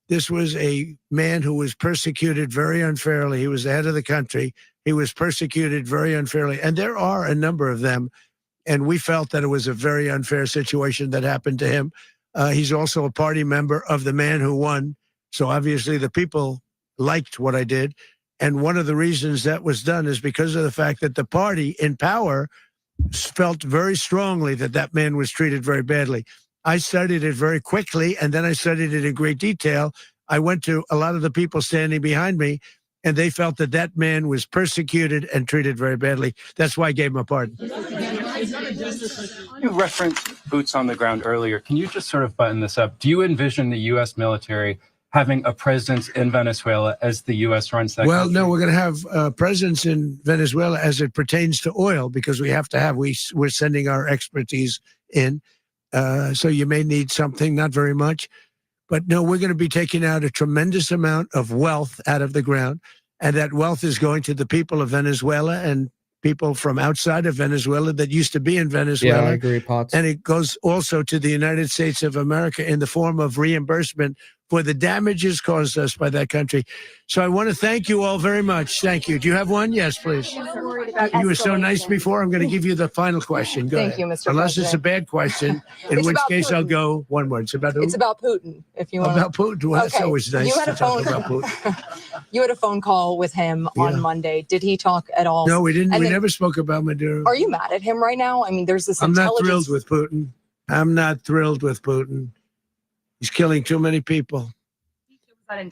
This was a man who was persecuted very unfairly. He was the head of the country. He was persecuted very unfairly. And there are a number of them. And we felt that it was a very unfair situation that happened to him. He's also a party member of the man who won. So obviously the people liked what I did. And one of the reasons that was done is because of the fact that the party in power felt very strongly that that man was treated very badly. I studied it very quickly, and then I studied it in great detail. I went to a lot of the people standing behind me, and they felt that that man was persecuted and treated very badly. That's why I gave him a pardon. You referenced boots on the ground earlier. Can you just sort of button this up? Do you envision the U.S. military having a presence in Venezuela as the U.S. runs that country? No, we're going to have a presence in Venezuela as it pertains to oil, because we have to have, we're sending our expertise in. So you may need something, not very much. But no, we're going to be taking out a tremendous amount of wealth out of the ground. And that wealth is going to the people of Venezuela and people from outside of Venezuela that used to be in Venezuela. Yeah, I agree, Potts. And it goes also to the United States of America in the form of reimbursement for the damages caused us by that country. So I want to thank you all very much. Thank you. Do you have one? Yes, please. You were so nice before. I'm going to give you the final question. Go Thank ahead. you, Mr. Unless President. it's a bad question, in It's which about case I'll Putin. go one word. It's about who? It's about Putin. If you want About Putin. Well, that's always nice You had to a talk phone. about Putin. You had a phone call with him Yeah. on Monday. Did he talk at all? No, we didn't. And We then- never spoke about Maduro. Are you mad at him right now? I mean, there's this I'm not intelligence. thrilled with Putin. I'm not thrilled with Putin. He's killing too many people.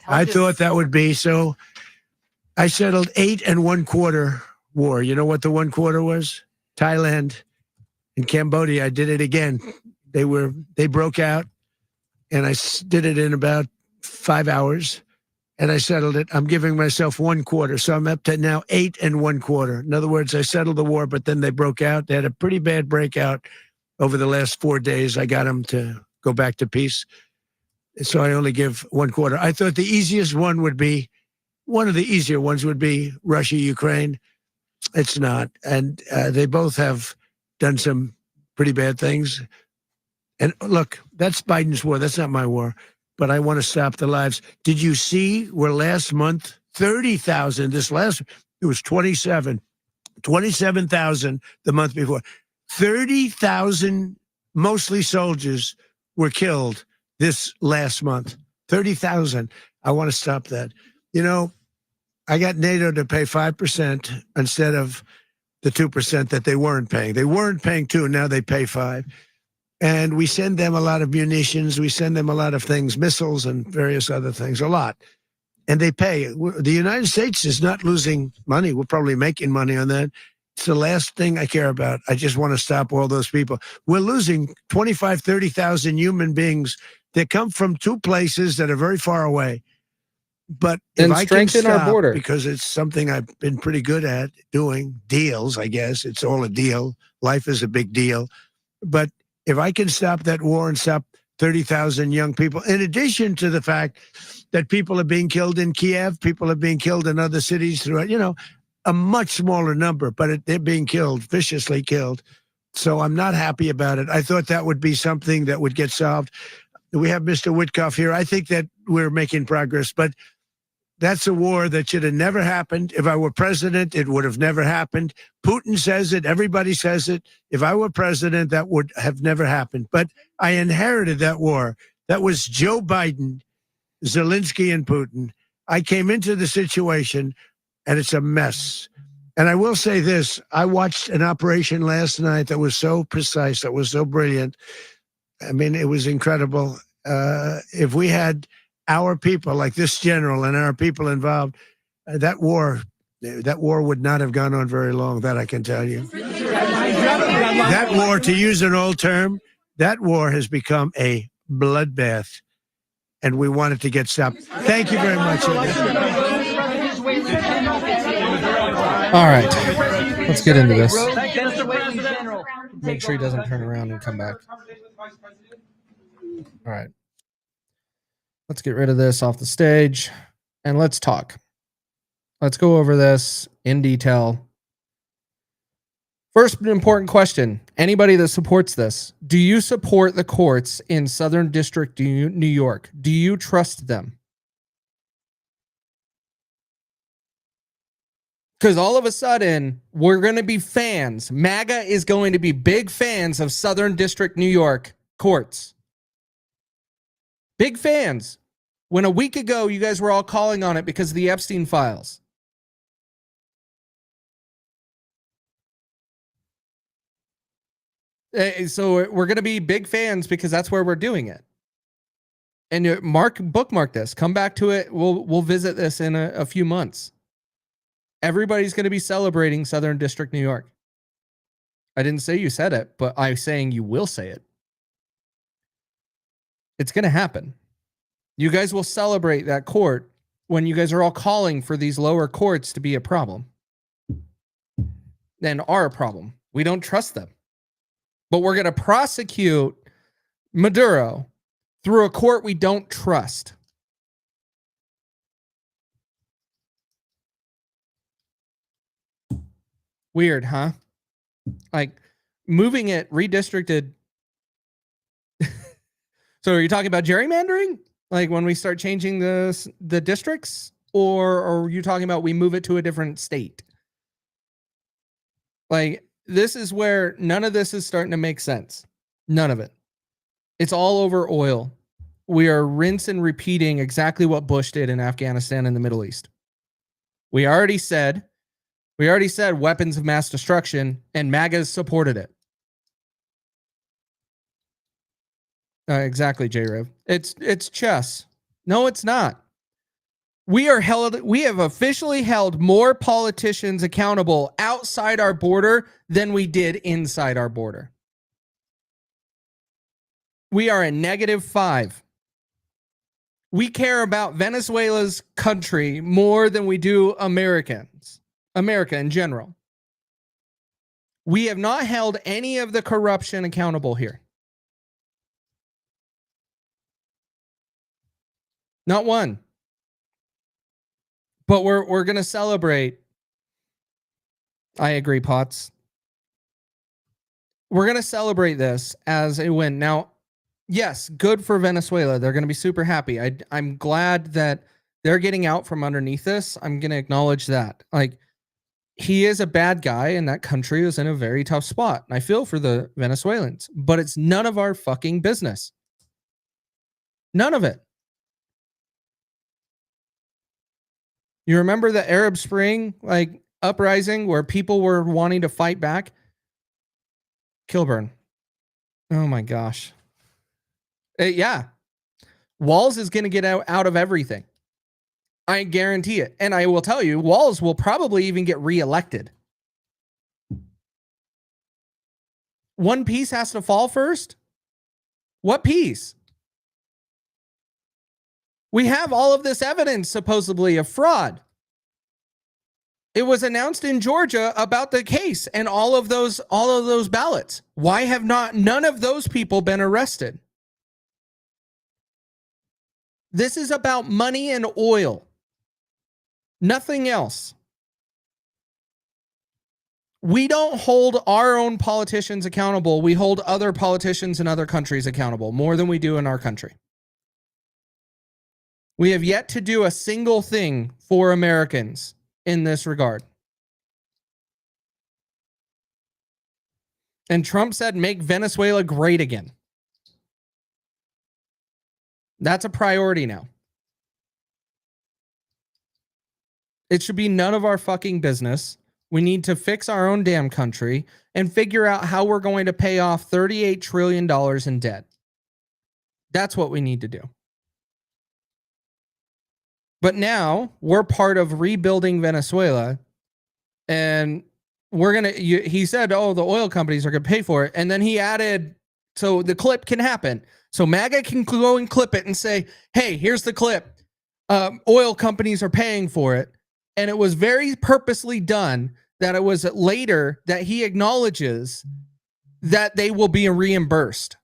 I thought that would be so. I settled 8 1/4 war. You know what the 1/4 was? Thailand and Cambodia. I did it again. They broke out, and I did it in about 5 hours, and I settled it. I'm giving myself 1/4, so I'm up to now 8 1/4. In other words, I settled the war, but then they broke out. They had a pretty bad breakout over the last 4 days. I got them to go back to peace. So I only give 1/4. I thought the easiest one would be, one of the easier ones would be Russia, Ukraine. It's not. And they both have done some pretty bad things. And look, that's Biden's war. That's not my war. But I want to stop the lives. Did you see where last month, 30,000, it was 27,000 the month before. 30,000, mostly soldiers, were killed this last month. 30,000. I want to stop that. You know, I got NATO to pay 5% instead of the 2% that they weren't paying. They weren't paying 2, now they pay 5. And we send them a lot of munitions. We send them a lot of things, missiles and various other things, a lot. And they pay. The United States is not losing money. We're probably making money on that. It's the last thing I care about. I just want to stop all those people. We're losing 25, 30,000 human beings that come from 2 places that are very far away. But if Then I can strengthen our stop, border. because it's something I've been pretty good at doing, deals, I guess. It's all a deal. Life is a big deal. But if I can stop that war and stop 30,000 young people, in addition to the fact that people are being killed in Kiev, people are being killed in other cities throughout, a much smaller number, but they're being killed, viciously killed. So I'm not happy about it. I thought that would be something that would get solved. We have Mr. Witkoff here. I think that we're making progress, but that's a war that should have never happened. If I were president, it would have never happened. Putin says it. Everybody says it. If I were president, that would have never happened. But I inherited that war. That was Joe Biden, Zelensky, and Putin. I came into the situation, and it's a mess. And I will say this. I watched an operation last night that was so precise, that was so brilliant. I mean, it was incredible. If we had our people, like this general, and our people involved, that war would not have gone on very long. That I can tell you. That war, to use an old term, that war has become a bloodbath, and we want it to get stopped. Thank you very much. All right, let's get into this. Make sure he doesn't turn around and come back. All right. Let's get rid of this off the stage and let's talk. Let's go over this in detail. First important question. Anybody that supports this, do you support the courts in Southern District, New York? Do you trust them? Because all of a sudden, we're going to be fans. MAGA is going to be big fans of Southern District, New York courts. Big fans. When a week ago, you guys were all calling on it because of the Epstein files. So we're going to be big fans because that's where we're doing it. And bookmark this. Come back to it. We'll visit this in a few months. Everybody's going to be celebrating Southern District, New York. I didn't say you said it, but I'm saying you will say it. It's going to happen. You guys will celebrate that court when you guys are all calling for these lower courts to be a problem. And are a problem. We don't trust them. But we're going to prosecute Maduro through a court we don't trust. Weird, huh? Like moving it redistricted. So are you talking about gerrymandering? Like when we start changing the districts? Or are you talking about we move it to a different state? Like this is where none of this is starting to make sense. None of it. It's all over oil. We are rinse and repeating exactly what Bush did in Afghanistan and the Middle East. We already said weapons of mass destruction, and MAGA's supported it. Exactly, J-Rev. It's chess. No, it's not. We have officially held more politicians accountable outside our border than we did inside our border. We are a -5. We care about Venezuela's country more than we do America in general. We have not held any of the corruption accountable here. Not one. But we're going to celebrate. I agree, Potts. We're going to celebrate this as a win. Now, yes, good for Venezuela. They're going to be super happy. I'm glad that they're getting out from underneath this. I'm going to acknowledge that. Like, he is a bad guy, and that country is in a very tough spot. And I feel for the Venezuelans, but it's none of our fucking business. None of it. You remember the Arab Spring, like uprising where people were wanting to fight back? Kilburn. Oh my gosh. Yeah. Walz is going to get out of everything. I guarantee it. And I will tell you, Walz will probably even get reelected. One piece has to fall first? What piece? We have all of this evidence, supposedly, of fraud. It was announced in Georgia about the case and all of those ballots. Why have none of those people been arrested? This is about money and oil. Nothing else. We don't hold our own politicians accountable. We hold other politicians in other countries accountable more than we do in our country. We have yet to do a single thing for Americans in this regard. And Trump said, make Venezuela great again. That's a priority now. It should be none of our fucking business. We need to fix our own damn country and figure out how we're going to pay off $38 trillion in debt. That's what we need to do. But now we're part of rebuilding Venezuela, and he said, oh, the oil companies are going to pay for it. And then he added, so the clip can happen. So MAGA can go and clip it and say, hey, here's the clip. Oil companies are paying for it. And it was very purposely done that it was later that he acknowledges that they will be reimbursed.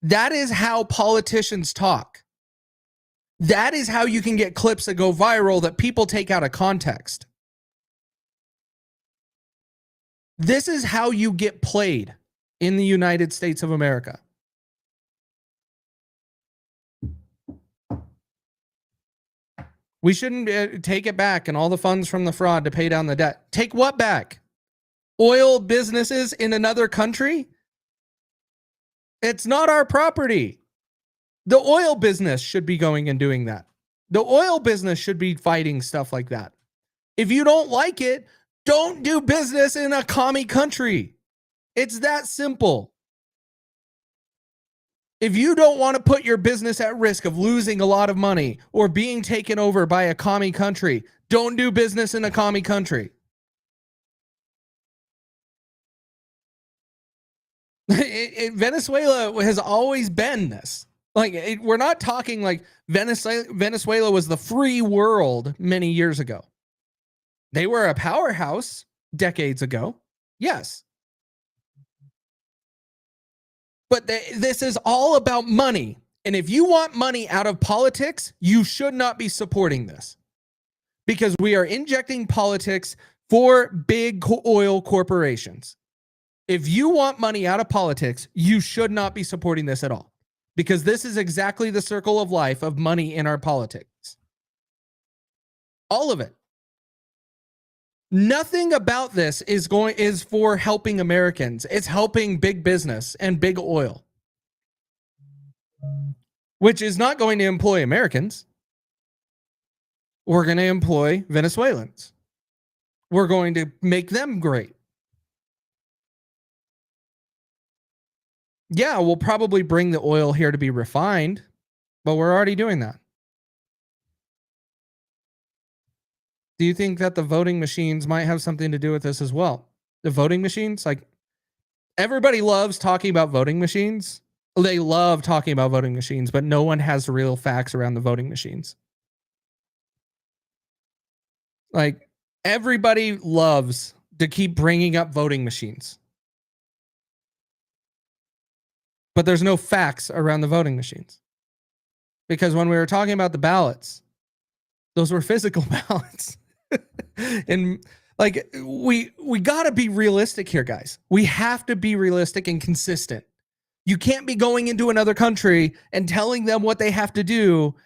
That is how politicians talk. That is how you can get clips that go viral that people take out of context. This is how you get played in the United States of America. We shouldn't take it back and all the funds from the fraud to pay down the debt. Take what back? Oil businesses in another country? It's not our property. The oil business should be going and doing that. The oil business should be fighting stuff like that. If you don't like it, don't do business in a commie country. It's that simple. If you don't want to put your business at risk of losing a lot of money or being taken over by a commie country, don't do business in a commie country. Venezuela has always been this. Like, we're not talking like Venezuela was the free world many years ago. They were a powerhouse decades ago. Yes. But this is all about money. And if you want money out of politics, you should not be supporting this. Because we are injecting politics for big oil corporations. If you want money out of politics, you should not be supporting this at all. Because this is exactly the circle of life of money in our politics. All of it. Nothing about this is for helping Americans. It's helping big business and big oil, which is not going to employ Americans. We're going to employ Venezuelans. We're going to make them great. Yeah, we'll probably bring the oil here to be refined, but we're already doing that. Do you think that the voting machines might have something to do with this as well? The voting machines, like, everybody loves talking about voting machines. They love talking about voting machines, but no one has the real facts around the voting machines. Like, everybody loves to keep bringing up voting machines. But there's no facts around the voting machines. Because when we were talking about the ballots, those were physical ballots. And like, we got to be realistic here, guys. We have to be realistic and consistent. You can't be going into another country and telling them what they have to do,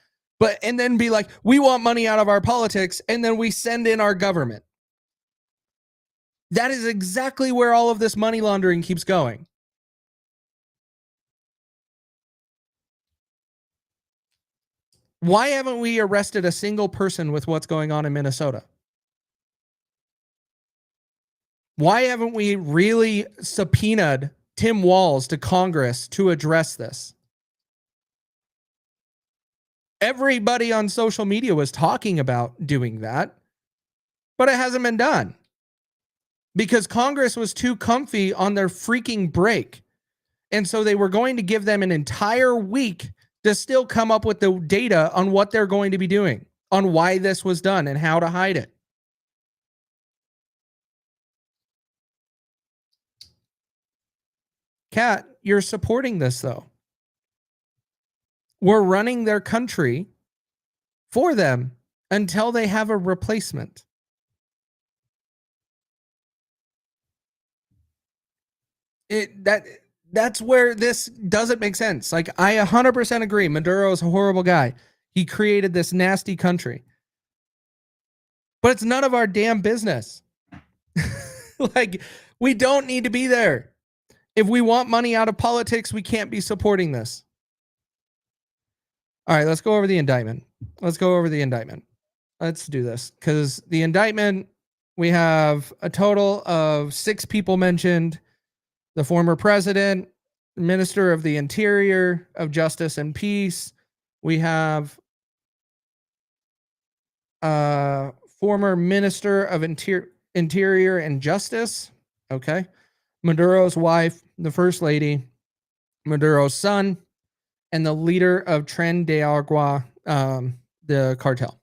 and then be like, we want money out of our politics, and then we send in our government. That is exactly where all of this money laundering keeps going. Why haven't we arrested a single person with what's going on in Minnesota? Why haven't we really subpoenaed Tim Walz to Congress to address this? Everybody on social media was talking about doing that, but it hasn't been done because Congress was too comfy on their freaking break. And so they were going to give them an entire week to still come up with the data on what they're going to be doing, on why this was done and how to hide it. Kat, you're supporting this, though. We're running their country for them until they have a replacement. That's where this doesn't make sense. Like, I 100% agree. Maduro is a horrible guy. He created this nasty country. But it's none of our damn business. Like, we don't need to be there. If we want money out of politics, we can't be supporting this. All right, let's go over the indictment. Let's do this, because the indictment, we have a total of 6 people mentioned. The former president, Minister of the Interior, of Justice and Peace. We have former Minister of Interior and Justice. Okay. Maduro's wife, the First Lady, Maduro's son, and the leader of Tren de Agua, the cartel.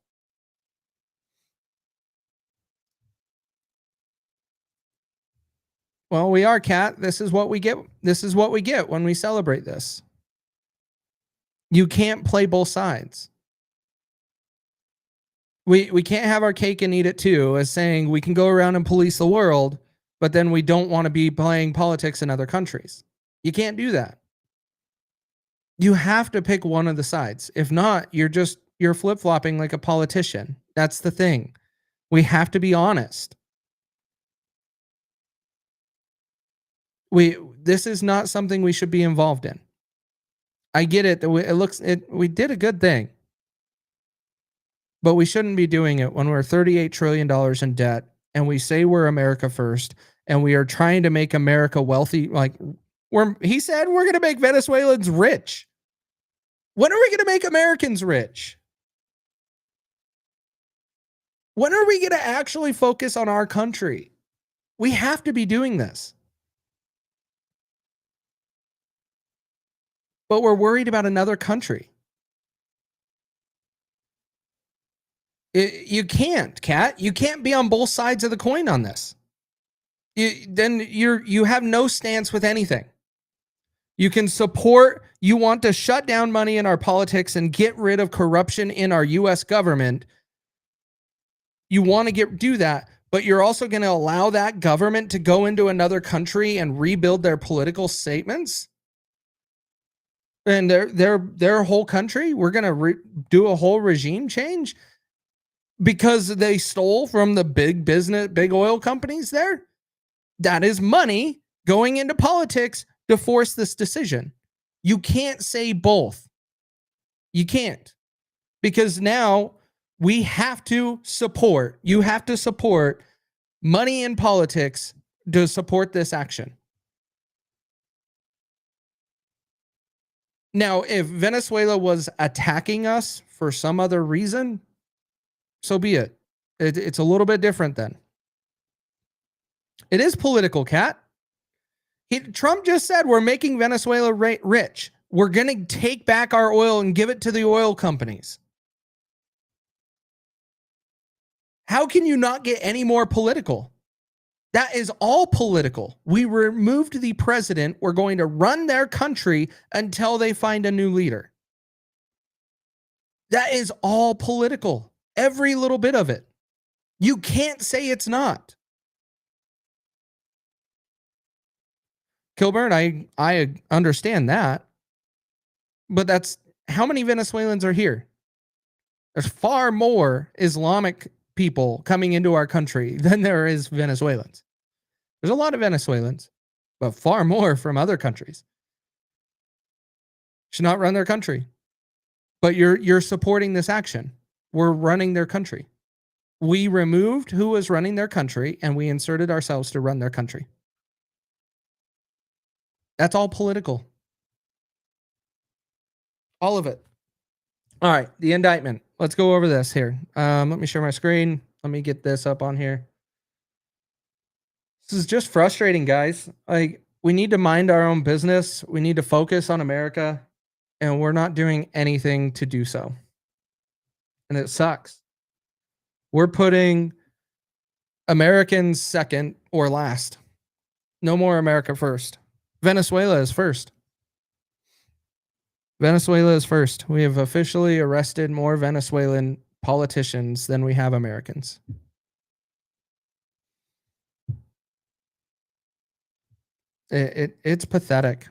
Well, we are, Kat. This is what we get. This is what we get when we celebrate this. You can't play both sides. We can't have our cake and eat it too, as saying we can go around and police the world, but then we don't want to be playing politics in other countries. You can't do that. You have to pick one of the sides. If not, you're flip-flopping like a politician. That's the thing. We have to be honest. This is not something we should be involved in. I get it. We did a good thing. But we shouldn't be doing it when we're $38 trillion in debt and we say we're America first and we are trying to make America wealthy. Like he said, we're going to make Venezuelans rich. When are we going to make Americans rich? When are we going to actually focus on our country? We have to be doing this. But we're worried about another country. You can't, Kat. You can't be on both sides of the coin on this. You have no stance with anything. You can support, you want to shut down money in our politics and get rid of corruption in our US government. You want to do that, but you're also going to allow that government to go into another country and rebuild their political statements? And their whole country? We're going to do a whole regime change? Because they stole from the big oil companies there? That is money going into politics to force this decision. You can't say both. You can't. Because now you have to support money in politics to support this action. Now, if Venezuela was attacking us for some other reason, so be it. It's a little bit different then. It is political, Kat. Trump just said we're making Venezuela rich. We're going to take back our oil and give it to the oil companies. How can you not get any more political? That is all political. We removed the president. We're going to run their country until they find a new leader. That is all political. Every little bit of it. You can't say it's not. Kilburn, I understand that. But that's how many Venezuelans are here? There's far more Islamic people coming into our country than there is Venezuelans. There's a lot of Venezuelans, but far more from other countries. Should not run their country. But you're supporting this action. We're running their country. We removed who was running their country and we inserted ourselves to run their country. That's all political. All of it. All right, the indictment. Let's go over this here. Let me share my screen. Let me get this up on here. This is just frustrating, guys. Like, we need to mind our own business. We need to focus on America, and we're not doing anything to do so. And it sucks. We're putting Americans second or last. No more America first. Venezuela is first. Venezuela is first. We have officially arrested more Venezuelan politicians than we have Americans. It's pathetic.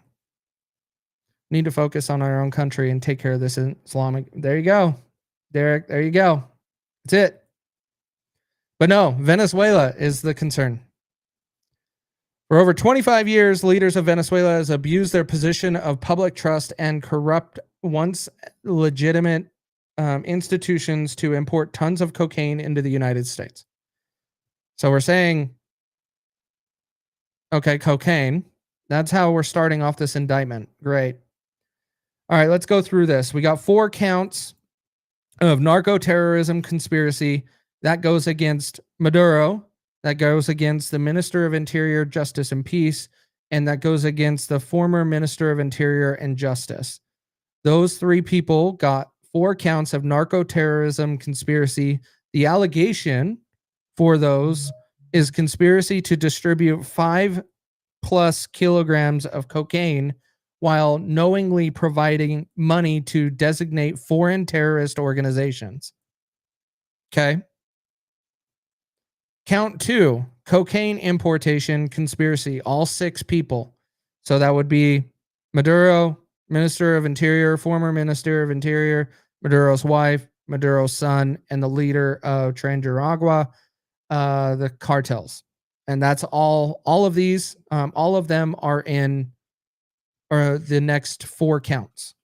Need to focus on our own country and take care of this Islamic. There you go, Derek. There you go. That's it. But no, Venezuela is the concern. For over 25 years, leaders of Venezuela has abused their position of public trust and corrupt once legitimate institutions to import tons of cocaine into the United States. So we're saying, okay, cocaine. That's how we're starting off this indictment. Great. All right, let's go through this. We got 4 counts of narco-terrorism conspiracy. That goes against Maduro. That goes against the Minister of Interior, Justice, and Peace. And that goes against the former Minister of Interior and Justice. Those 3 people got 4 counts of narco-terrorism conspiracy. The allegation for those is conspiracy to distribute 5 plus kilograms of cocaine while knowingly providing money to designate foreign terrorist organizations. Okay. Count 2, cocaine importation conspiracy, all 6 people. So that would be Maduro, Minister of Interior, former Minister of Interior, Maduro's wife, Maduro's son, and the leader of Nicaragua, the cartels. And that's all of these, all of them are in the next 4 counts.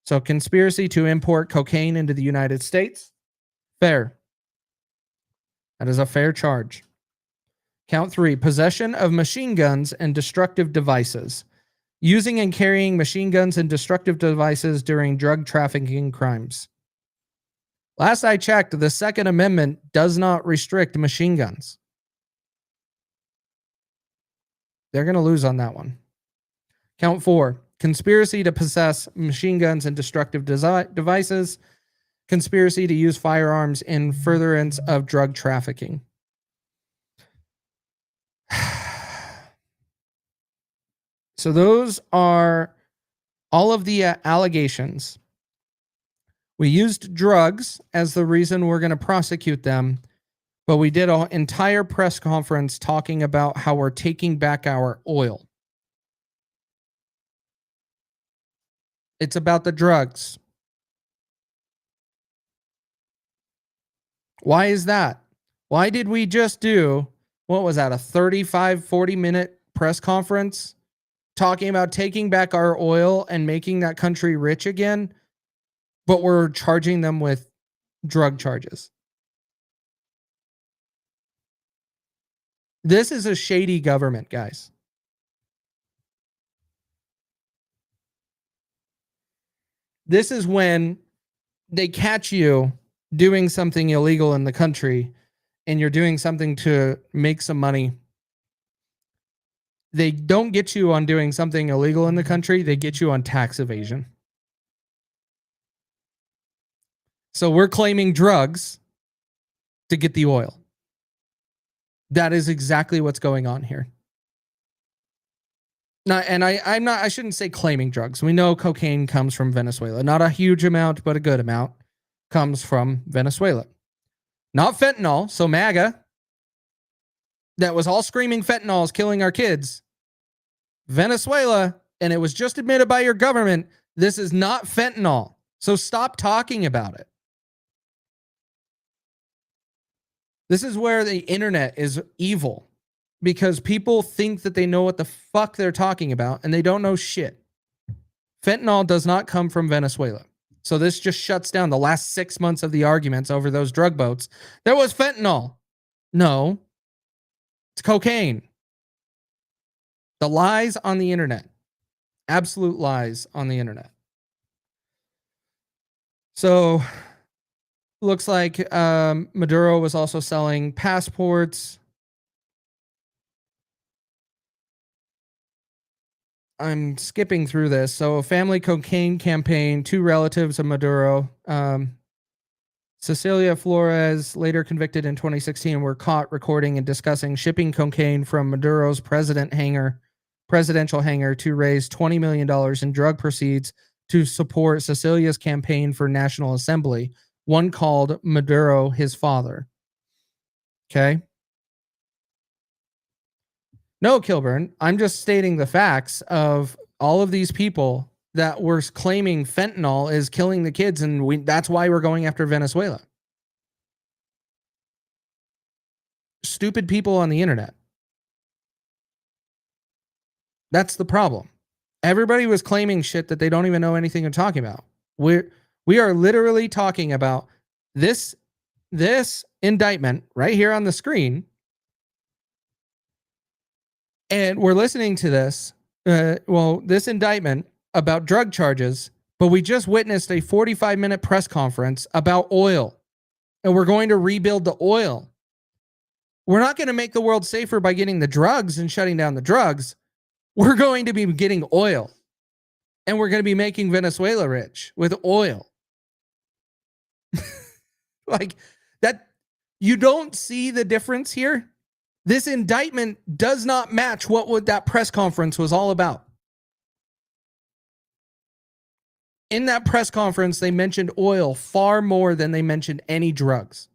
So conspiracy to import cocaine into the United States, fair. That is a fair charge. Count 3, possession of machine guns and destructive devices. Using and carrying machine guns and destructive devices during drug trafficking crimes. Last I checked, the Second Amendment does not restrict machine guns. They're going to lose on that one. Count 4, conspiracy to possess machine guns and destructive devices. Conspiracy to use firearms in furtherance of drug trafficking. So those are all of the allegations. We used drugs as the reason we're going to prosecute them, but we did an entire press conference talking about how we're taking back our oil. It's about the drugs. Why is that? Why did we just do, what was that, a 35, 40-minute press conference talking about taking back our oil and making that country rich again, but we're charging them with drug charges? This is a shady government, guys. This is when they catch you doing something illegal in the country and you're doing something to make some money. They don't get you on doing something illegal in the country. They get you on tax evasion. So we're claiming drugs to get the oil. That is exactly what's going on here. Now, and I shouldn't say claiming drugs. We know cocaine comes from Venezuela. Not a huge amount, but a good amount comes from Venezuela. Not fentanyl. So MAGA, that was all screaming fentanyl is killing our kids. Venezuela, and it was just admitted by your government, this is not fentanyl. So stop talking about it. This is where the internet is evil, because people think that they know what the fuck they're talking about and they don't know shit. Fentanyl does not come from Venezuela. So this just shuts down the last 6 months of the arguments over those drug boats. There was fentanyl. No, it's cocaine. The lies on the internet. Absolute lies on the internet. So looks like Maduro was also selling passports. I'm skipping through this. So a family cocaine campaign, 2 relatives of Maduro. Cecilia Flores, later convicted in 2016, were caught recording and discussing shipping cocaine from Maduro's presidential hangar to raise $20 million in drug proceeds to support Cecilia's campaign for National Assembly. One called Maduro his father. Okay. No, Kilburn, I'm just stating the facts of all of these people that were claiming fentanyl is killing the kids, and that's why we're going after Venezuela. Stupid people on the internet. That's the problem. Everybody was claiming shit that they don't even know anything they're talking about. We are literally talking about this indictment right here on the screen. And we're listening to this, this indictment about drug charges, but we just witnessed a 45-minute press conference about oil, and we're going to rebuild the oil. We're not going to make the world safer by getting the drugs and shutting down the drugs. We're going to be getting oil, and we're going to be making Venezuela rich with oil. Like that, you don't see the difference here This indictment does not match what that press conference was all about. In that press conference, they mentioned oil far more than they mentioned any drugs.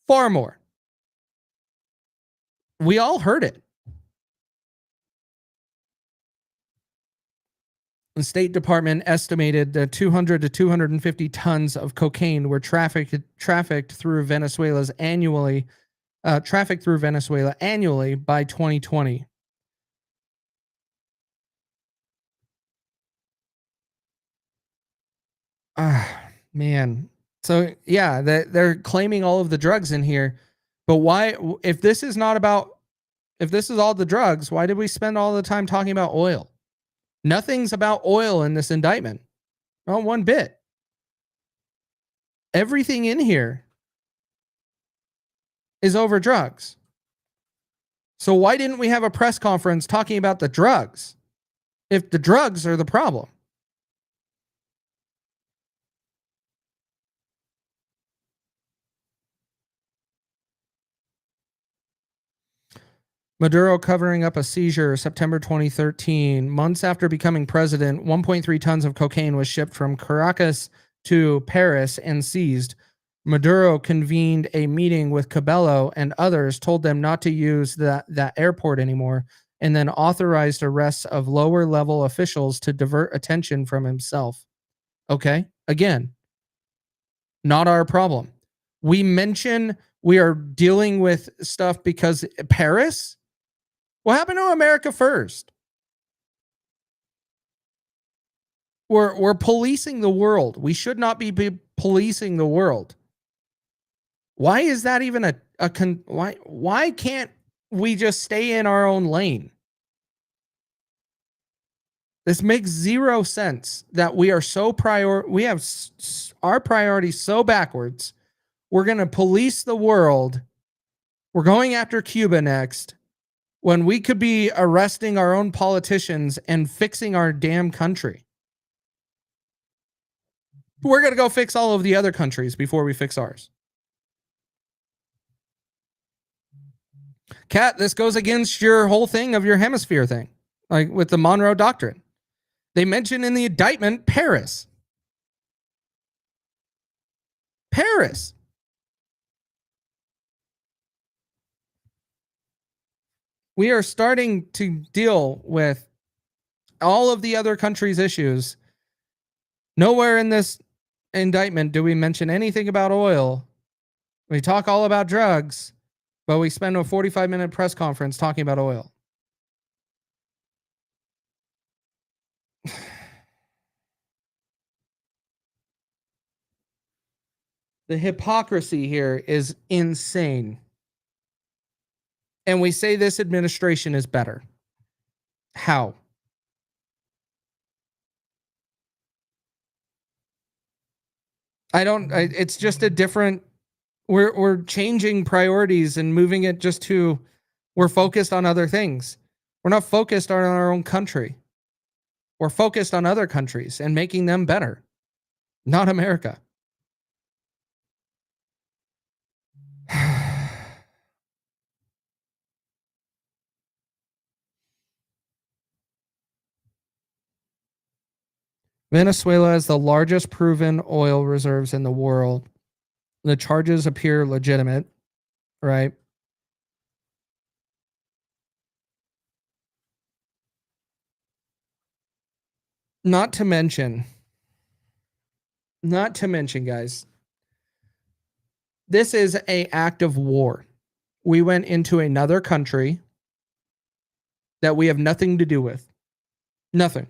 Far more. We all heard it. The State Department estimated that 200 to 250 tons of cocaine were trafficked through Venezuela annually by 2020. Man. So yeah, they're claiming all of the drugs in here, but why? If this is all the drugs, why did we spend all the time talking about oil? Nothing's about oil in this indictment. Not one bit. Everything in here is over drugs. So why didn't we have a press conference talking about the drugs if the drugs are the problem? Maduro covering up a seizure September 2013. Months after becoming president, 1.3 tons of cocaine was shipped from Caracas to Paris and seized. Maduro convened a meeting with Cabello and others, told them not to use that airport anymore, and then authorized arrests of lower level officials to divert attention from himself. Okay, again, not our problem. We mention we are dealing with stuff because Paris? What happened to America first? We're policing the world. We should not be policing the world. Why is that even why can't we just stay in our own lane? This makes zero sense that we are so we have our priorities so backwards. We're going to police the world. We're going after Cuba next when we could be arresting our own politicians and fixing our damn country. We're going to go fix all of the other countries before we fix ours. Kat, this goes against your whole thing of your hemisphere thing, like with the Monroe Doctrine. They mention in the indictment Paris. Paris. We are starting to deal with all of the other countries' issues. Nowhere in this indictment do we mention anything about oil. We talk all about drugs, but we spend a 45-minute press conference talking about oil. The hypocrisy here is insane. And we say this administration is better. How? It's just a different, we're changing priorities and moving it just to, we're focused on other things. We're not focused on our own country. We're focused on other countries and making them better, not America. Venezuela has the largest proven oil reserves in the world. The charges appear legitimate, right? Not to mention, guys, this is an act of war. We went into another country that we have nothing to do with. Nothing.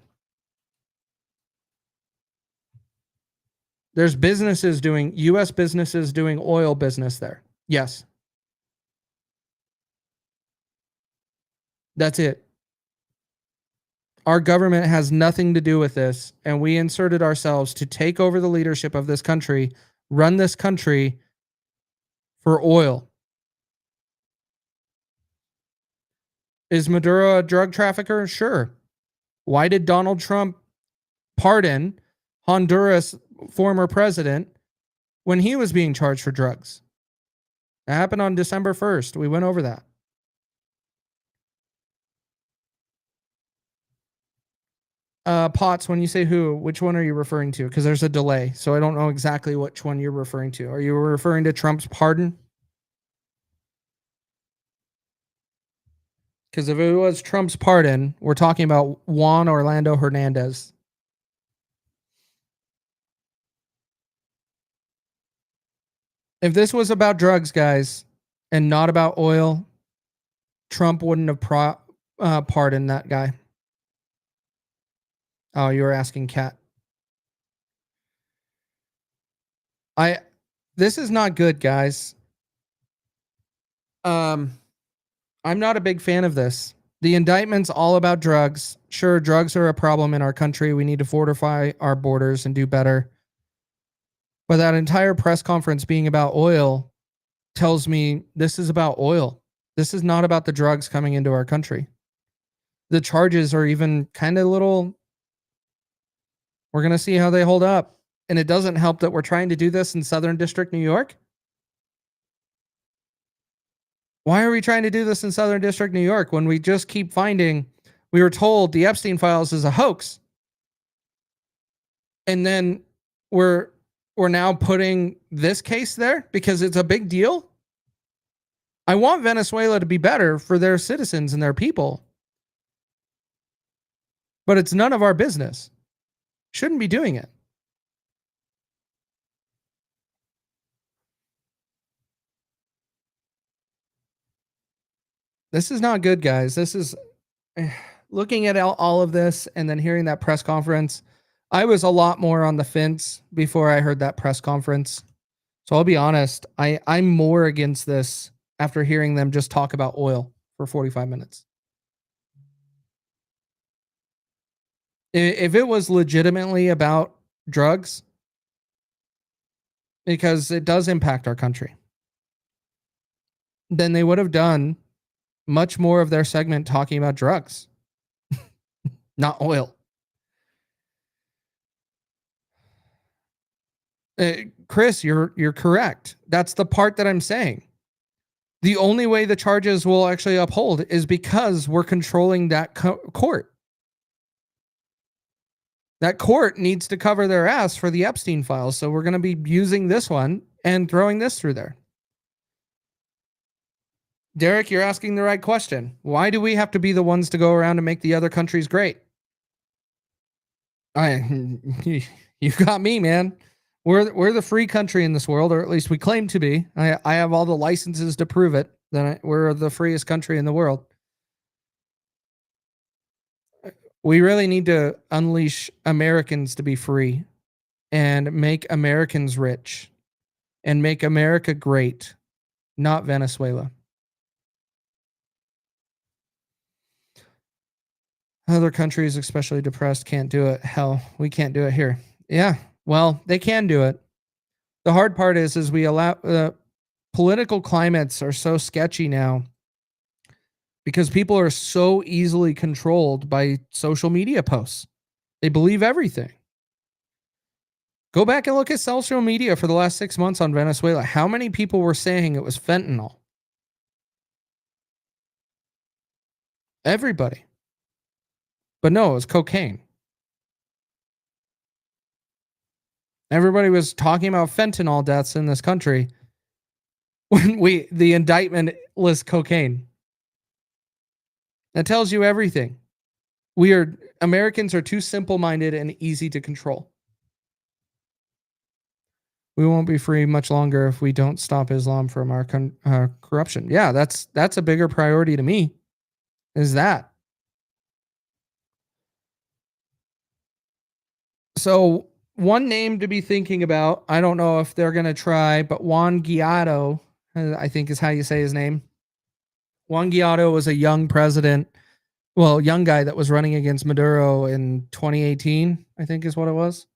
There's U.S. businesses doing oil business there. Yes. That's it. Our government has nothing to do with this, and we inserted ourselves to take over the leadership of this country, run this country for oil. Is Maduro a drug trafficker? Sure. Why did Donald Trump pardon Honduras former president when he was being charged for drugs? It happened on December 1st. We went over that. Potts, when you say who, which one are you referring to? Because there's a delay, so I don't know exactly which one you're referring to. Are you referring to Trump's pardon? Because if it was Trump's pardon, we're talking about Juan Orlando Hernandez. If this was about drugs, guys, and not about oil, Trump wouldn't have pardoned that guy. Oh, you were asking Kat. This is not good, guys. I'm not a big fan of this. The indictment's all about drugs. Sure, drugs are a problem in our country. We need to fortify our borders and do better. But that entire press conference being about oil tells me this is about oil. This is not about the drugs coming into our country. The charges are even kind of little. We're going to see how they hold up. And it doesn't help that we're trying to do this in Southern District, New York. Why are we trying to do this in Southern District, New York, when we just keep finding, we were told the Epstein files is a hoax. And then we're now putting this case there because it's a big deal. I want Venezuela to be better for their citizens and their people. But it's none of our business. Shouldn't be doing it. This is not good, guys. This is looking at all of this and then hearing that press conference. I was a lot more on the fence before I heard that press conference. So I'll be honest. I'm more against this after hearing them just talk about oil for 45 minutes. If it was legitimately about drugs, because it does impact our country, then they would have done much more of their segment talking about drugs, not oil. Chris, you're correct. That's the part that I'm saying. The only way the charges will actually uphold is because we're controlling that court. That court needs to cover their ass for the Epstein files. So we're going to be using this one and throwing this through there. Derek, you're asking the right question. Why do we have to be the ones to go around and make the other countries great? You got me, man. We're the free country in this world, or at least we claim to be. I have all the licenses to prove it. That we're the freest country in the world. We really need to unleash Americans to be free and make Americans rich and make America great, not Venezuela. Other countries, especially depressed, can't do it. Hell, we can't do it here. Yeah, well, they can do it. The hard part is we allow political climates are so sketchy now because people are so easily controlled by social media posts. They believe everything. Go back and look at social media for the last 6 months on Venezuela. How many people were saying it was fentanyl? Everybody. But no, it was cocaine. Everybody was talking about fentanyl deaths in this country when the indictment lists cocaine. That tells you everything. Americans are too simple-minded and easy to control. We won't be free much longer if we don't stop Islam from our corruption. Yeah, that's a bigger priority to me. Is that. So one name to be thinking about, I don't know if they're going to try, but Juan Guaido, I think is how you say his name. Juan Guaido was a young young guy that was running against Maduro in 2018, I think is what it was.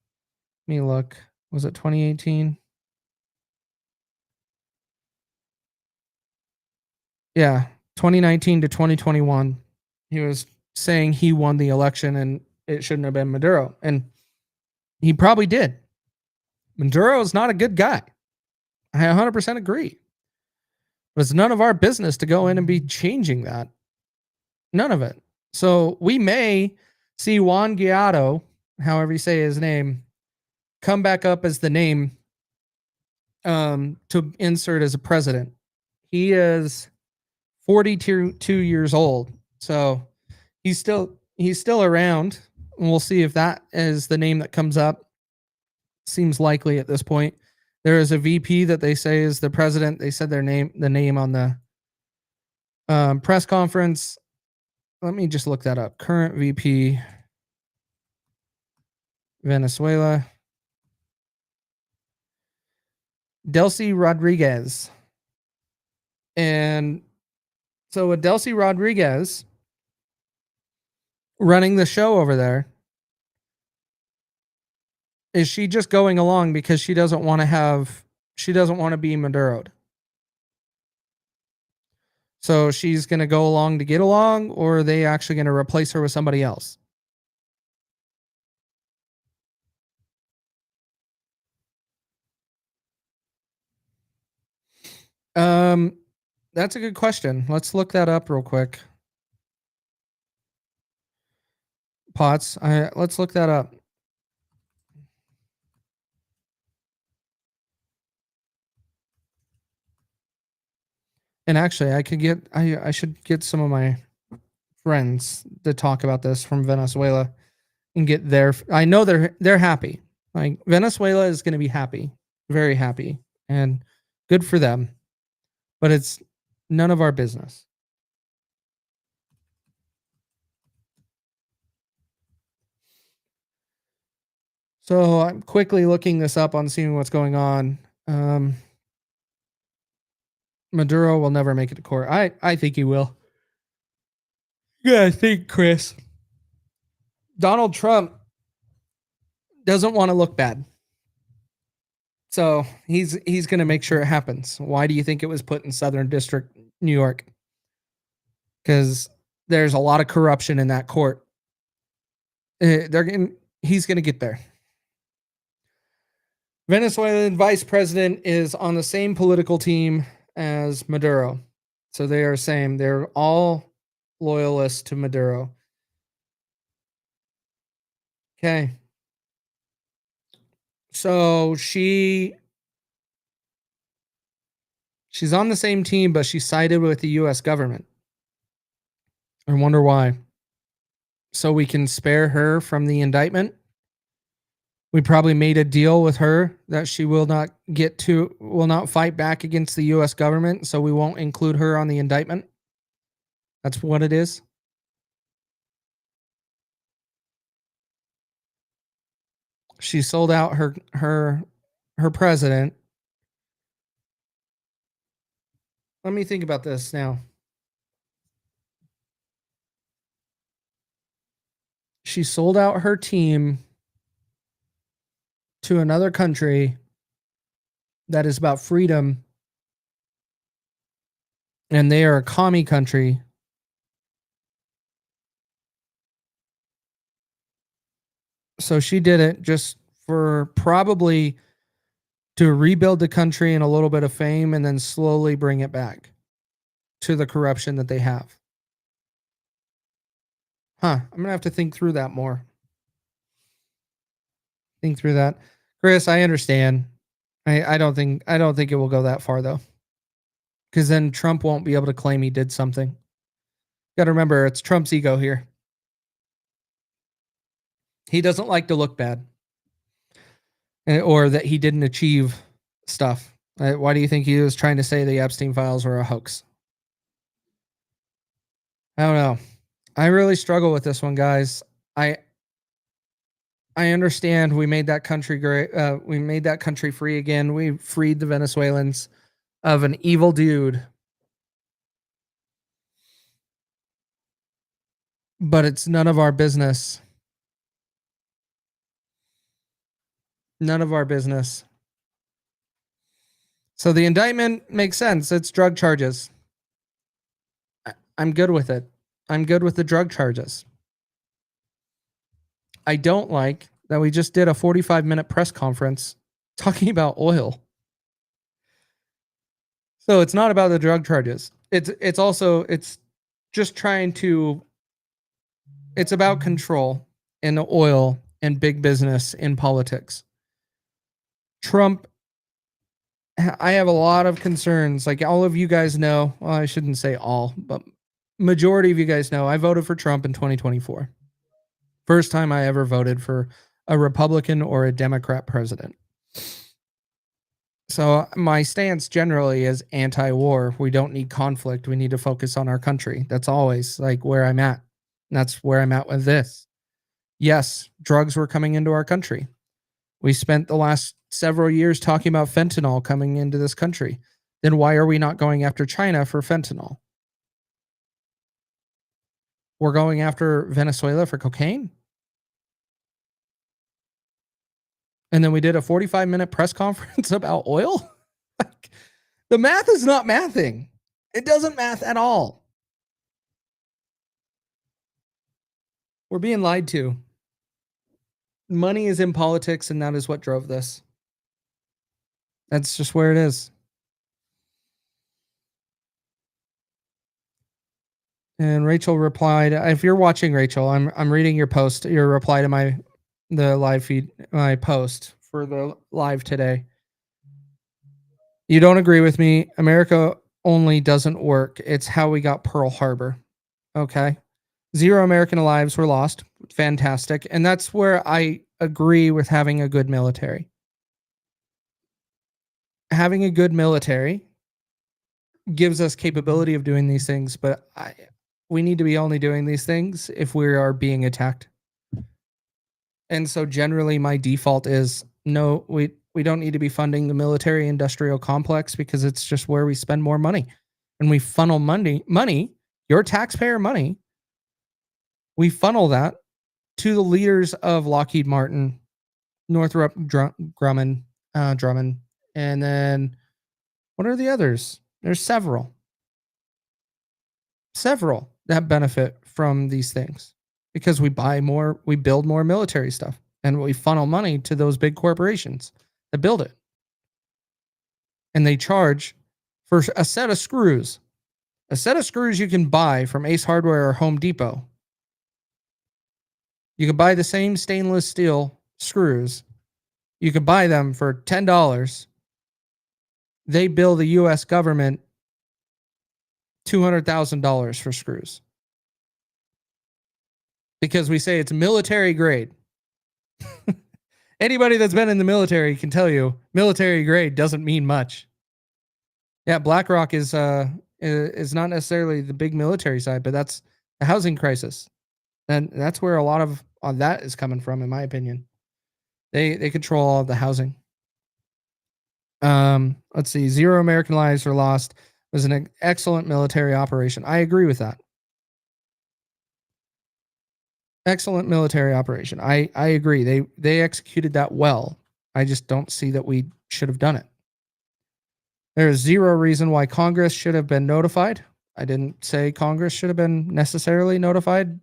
Let me look. Was it 2018? Yeah, 2019 to 2021. He was saying he won the election and it shouldn't have been Maduro. And he probably did. Maduro is not a good guy. I 100% agree. But it's none of our business to go in and be changing that. None of it. So we may see Juan Guaido, however you say his name, come back up as the name to insert as a president. He is 42 years old. So he's still around. And we'll see if that is the name that comes up. Seems likely at this point. There is a VP that they say is the president. They said the name on the press conference. Let me just look that up. Current VP, Venezuela. Delcy Rodriguez. And so with Delcy Rodriguez running the show over there, is she just going along because she doesn't want to be Maduro'd? So she's going to go along to get along, or are they actually going to replace her with somebody else? That's a good question. Let's look that up real quick. Potts, let's look that up. And actually, I should get some of my friends to talk about this from Venezuela and get their. I know they're happy. Like Venezuela is going to be happy, very happy, and good for them. But it's none of our business. So I'm quickly looking this up on seeing what's going on. Maduro will never make it to court. I think he will. Yeah, I think, Chris. Donald Trump doesn't want to look bad. So he's going to make sure it happens. Why do you think it was put in Southern District, New York? Because there's a lot of corruption in that court. He's going to get there. Venezuelan vice president is on the same political team as Maduro. So they are same. They're all loyalists to Maduro. Okay. So she's on the same team, but she sided with the US government. I wonder why. So we can spare her from the indictment. We probably made a deal with her that she will not fight back against the US government, so we won't include her on the indictment. That's what it is. She sold out her president. Let me think about this now. She sold out her team to another country that is about freedom, and they are a commie country. So she did it just for probably to rebuild the country and a little bit of fame and then slowly bring it back to the corruption that they have. I'm going to have to think through that more. Think through that. Chris, I understand. I don't think it will go that far though. Because then Trump won't be able to claim he did something. Got to remember, it's Trump's ego here. He doesn't like to look bad. Or that he didn't achieve stuff. Why do you think he was trying to say the Epstein files were a hoax? I don't know. I really struggle with this one, guys. I understand we made that country great. We made that country free again. We freed the Venezuelans of an evil dude. But it's none of our business. None of our business. So the indictment makes sense. It's drug charges. I'm good with it. I'm good with the drug charges. I don't like that we just did a 45-minute press conference talking about oil. So it's not about the drug charges. It's also just trying to. It's about control in oil and big business in politics. Trump. I have a lot of concerns. Like all of you guys know. Well, I shouldn't say all, but majority of you guys know. I voted for Trump in 2024. First time I ever voted for a Republican or a Democrat president. So my stance generally is anti-war. We don't need conflict. We need to focus on our country. That's always like where I'm at. And that's where I'm at with this. Yes, drugs were coming into our country. We spent the last several years talking about fentanyl coming into this country. Then why are we not going after China for fentanyl? We're going after Venezuela for cocaine? And then we did a 45-minute press conference about oil? Like, the math is not mathing. It doesn't math at all. We're being lied to. Money is in politics, and that is what drove this. That's just where it is. And Rachel replied, if you're watching, Rachel, I'm reading your post, your reply to the live feed, my post for the live today. You don't agree with me. America only doesn't work. It's how we got Pearl Harbor. Okay. 0 American lives were lost. Fantastic. And that's where I agree with having a good military. Having a good military gives us capability of doing these things, but we need to be only doing these things if we are being attacked. And so generally my default is no, we don't need to be funding the military industrial complex because it's just where we spend more money. And we funnel money, your taxpayer money, we funnel that to the leaders of Lockheed Martin, Northrop Grumman, and then what are the others? There's several that benefit from these things because we build more military stuff, and we funnel money to those big corporations that build it. And they charge for a set of screws. A set of screws you can buy from Ace Hardware or Home Depot. You can buy the same stainless steel screws. You could buy them for $10. They bill the U.S. government $200,000 for screws. Because we say it's military grade. Anybody that's been in the military can tell you military grade doesn't mean much. Yeah, BlackRock is not necessarily the big military side, but that's a housing crisis. And that's where a lot of that is coming from, in my opinion. They control all of the housing. Let's see. 0 American lives were lost. It was an excellent military operation. I agree with that. Excellent military operation. I agree. They executed that well. I just don't see that we should have done it. There is 0 reason why Congress should have been notified. I didn't say Congress should have been necessarily notified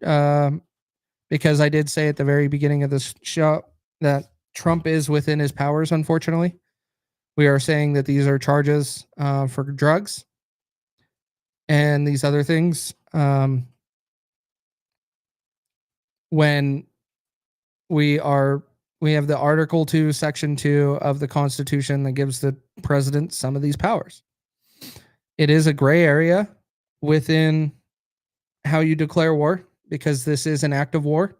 because I did say at the very beginning of this show that Trump is within his powers, unfortunately. We are saying that these are charges for drugs and these other things. When we have the Article 2, Section 2 of the Constitution that gives the president some of these powers. It is a gray area within how you declare war because this is an act of war.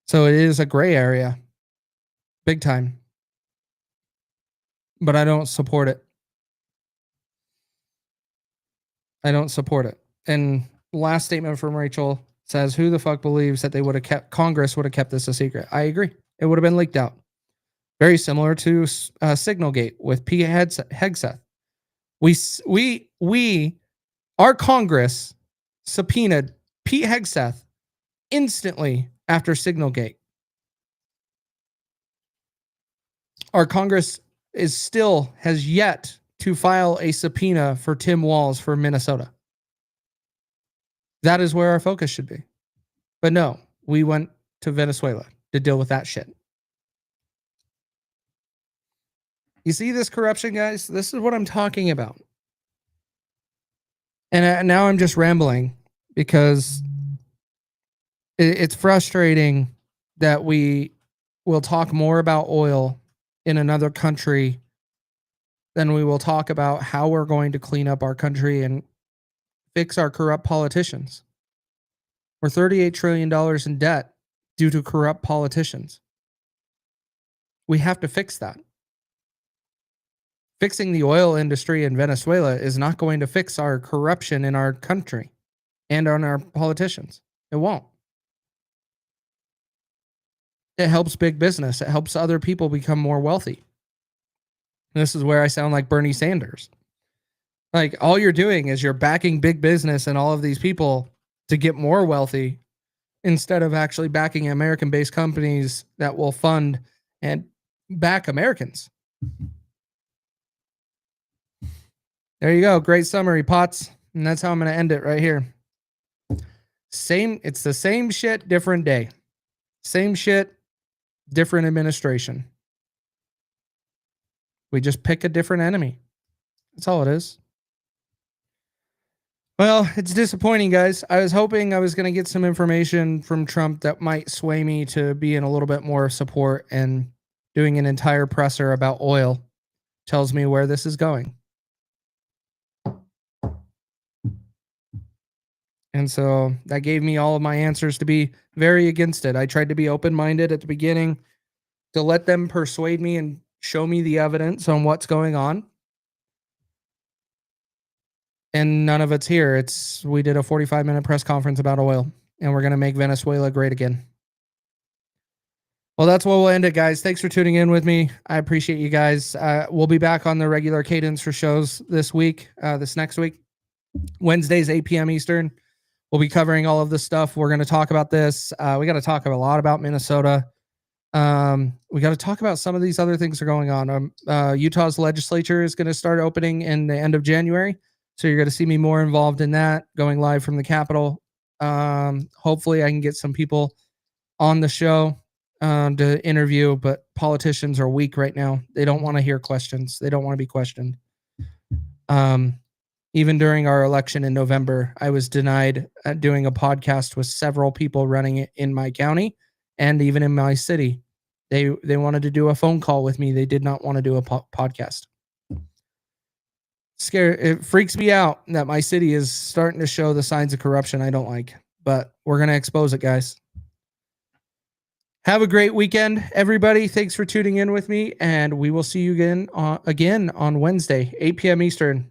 So it is a gray area. Big time. But I don't support it. I don't support it. And last statement from Rachel says, who the fuck believes that Congress would have kept this a secret? I agree. It would have been leaked out. Very similar to Signalgate with Pete Hegseth. Our Congress subpoenaed Pete Hegseth instantly after Signalgate. Our Congress has yet to file a subpoena for Tim Walz for Minnesota. That is where our focus should be. But no, we went to Venezuela to deal with that shit. You see this corruption, guys? This is what I'm talking about. And now I'm just rambling because it's frustrating that we will talk more about oil in another country than we will talk about how we're going to clean up our country and fix our corrupt politicians. We're $38 trillion in debt due to corrupt politicians. We have to fix that. Fixing the oil industry in Venezuela is not going to fix our corruption in our country and on our politicians. It won't. It helps big business. It helps other people become more wealthy. And this is where I sound like Bernie Sanders. Like, all you're doing is you're backing big business and all of these people to get more wealthy instead of actually backing American-based companies that will fund and back Americans. There you go. Great summary, Potts. And that's how I'm going to end it right here. It's the same shit, different day. Same shit, different administration. We just pick a different enemy. That's all it is. Well, it's disappointing, guys. I was hoping I was going to get some information from Trump that might sway me to be in a little bit more support, and doing an entire presser about oil tells me where this is going. And so that gave me all of my answers to be very against it. I tried to be open-minded at the beginning to let them persuade me and show me the evidence on what's going on. And none of it's here. We did a 45-minute press conference about oil, and we're going to make Venezuela great again. Well, that's where we'll end it, guys. Thanks for tuning in with me. I appreciate you guys. We'll be back on the regular cadence for shows this next week. Wednesdays, 8 p.m. Eastern. We'll be covering all of this stuff. We're going to talk about this. We got to talk a lot about Minnesota. We got to talk about some of these other things that are going on. Utah's legislature is going to start opening in the end of January. So you're going to see me more involved in that, going live from the Capitol. Hopefully I can get some people on the show to interview, but politicians are weak right now. They don't want to hear questions. They don't want to be questioned. Even during our election in November, I was denied doing a podcast with several people running it in my county and even in my city. They wanted to do a phone call with me. They did not want to do a podcast. It freaks me out that my city is starting to show the signs of corruption I don't like, but we're going to expose it, guys. Have a great weekend, everybody. Thanks for tuning in with me, and we will see you again on Wednesday, 8 p.m. Eastern.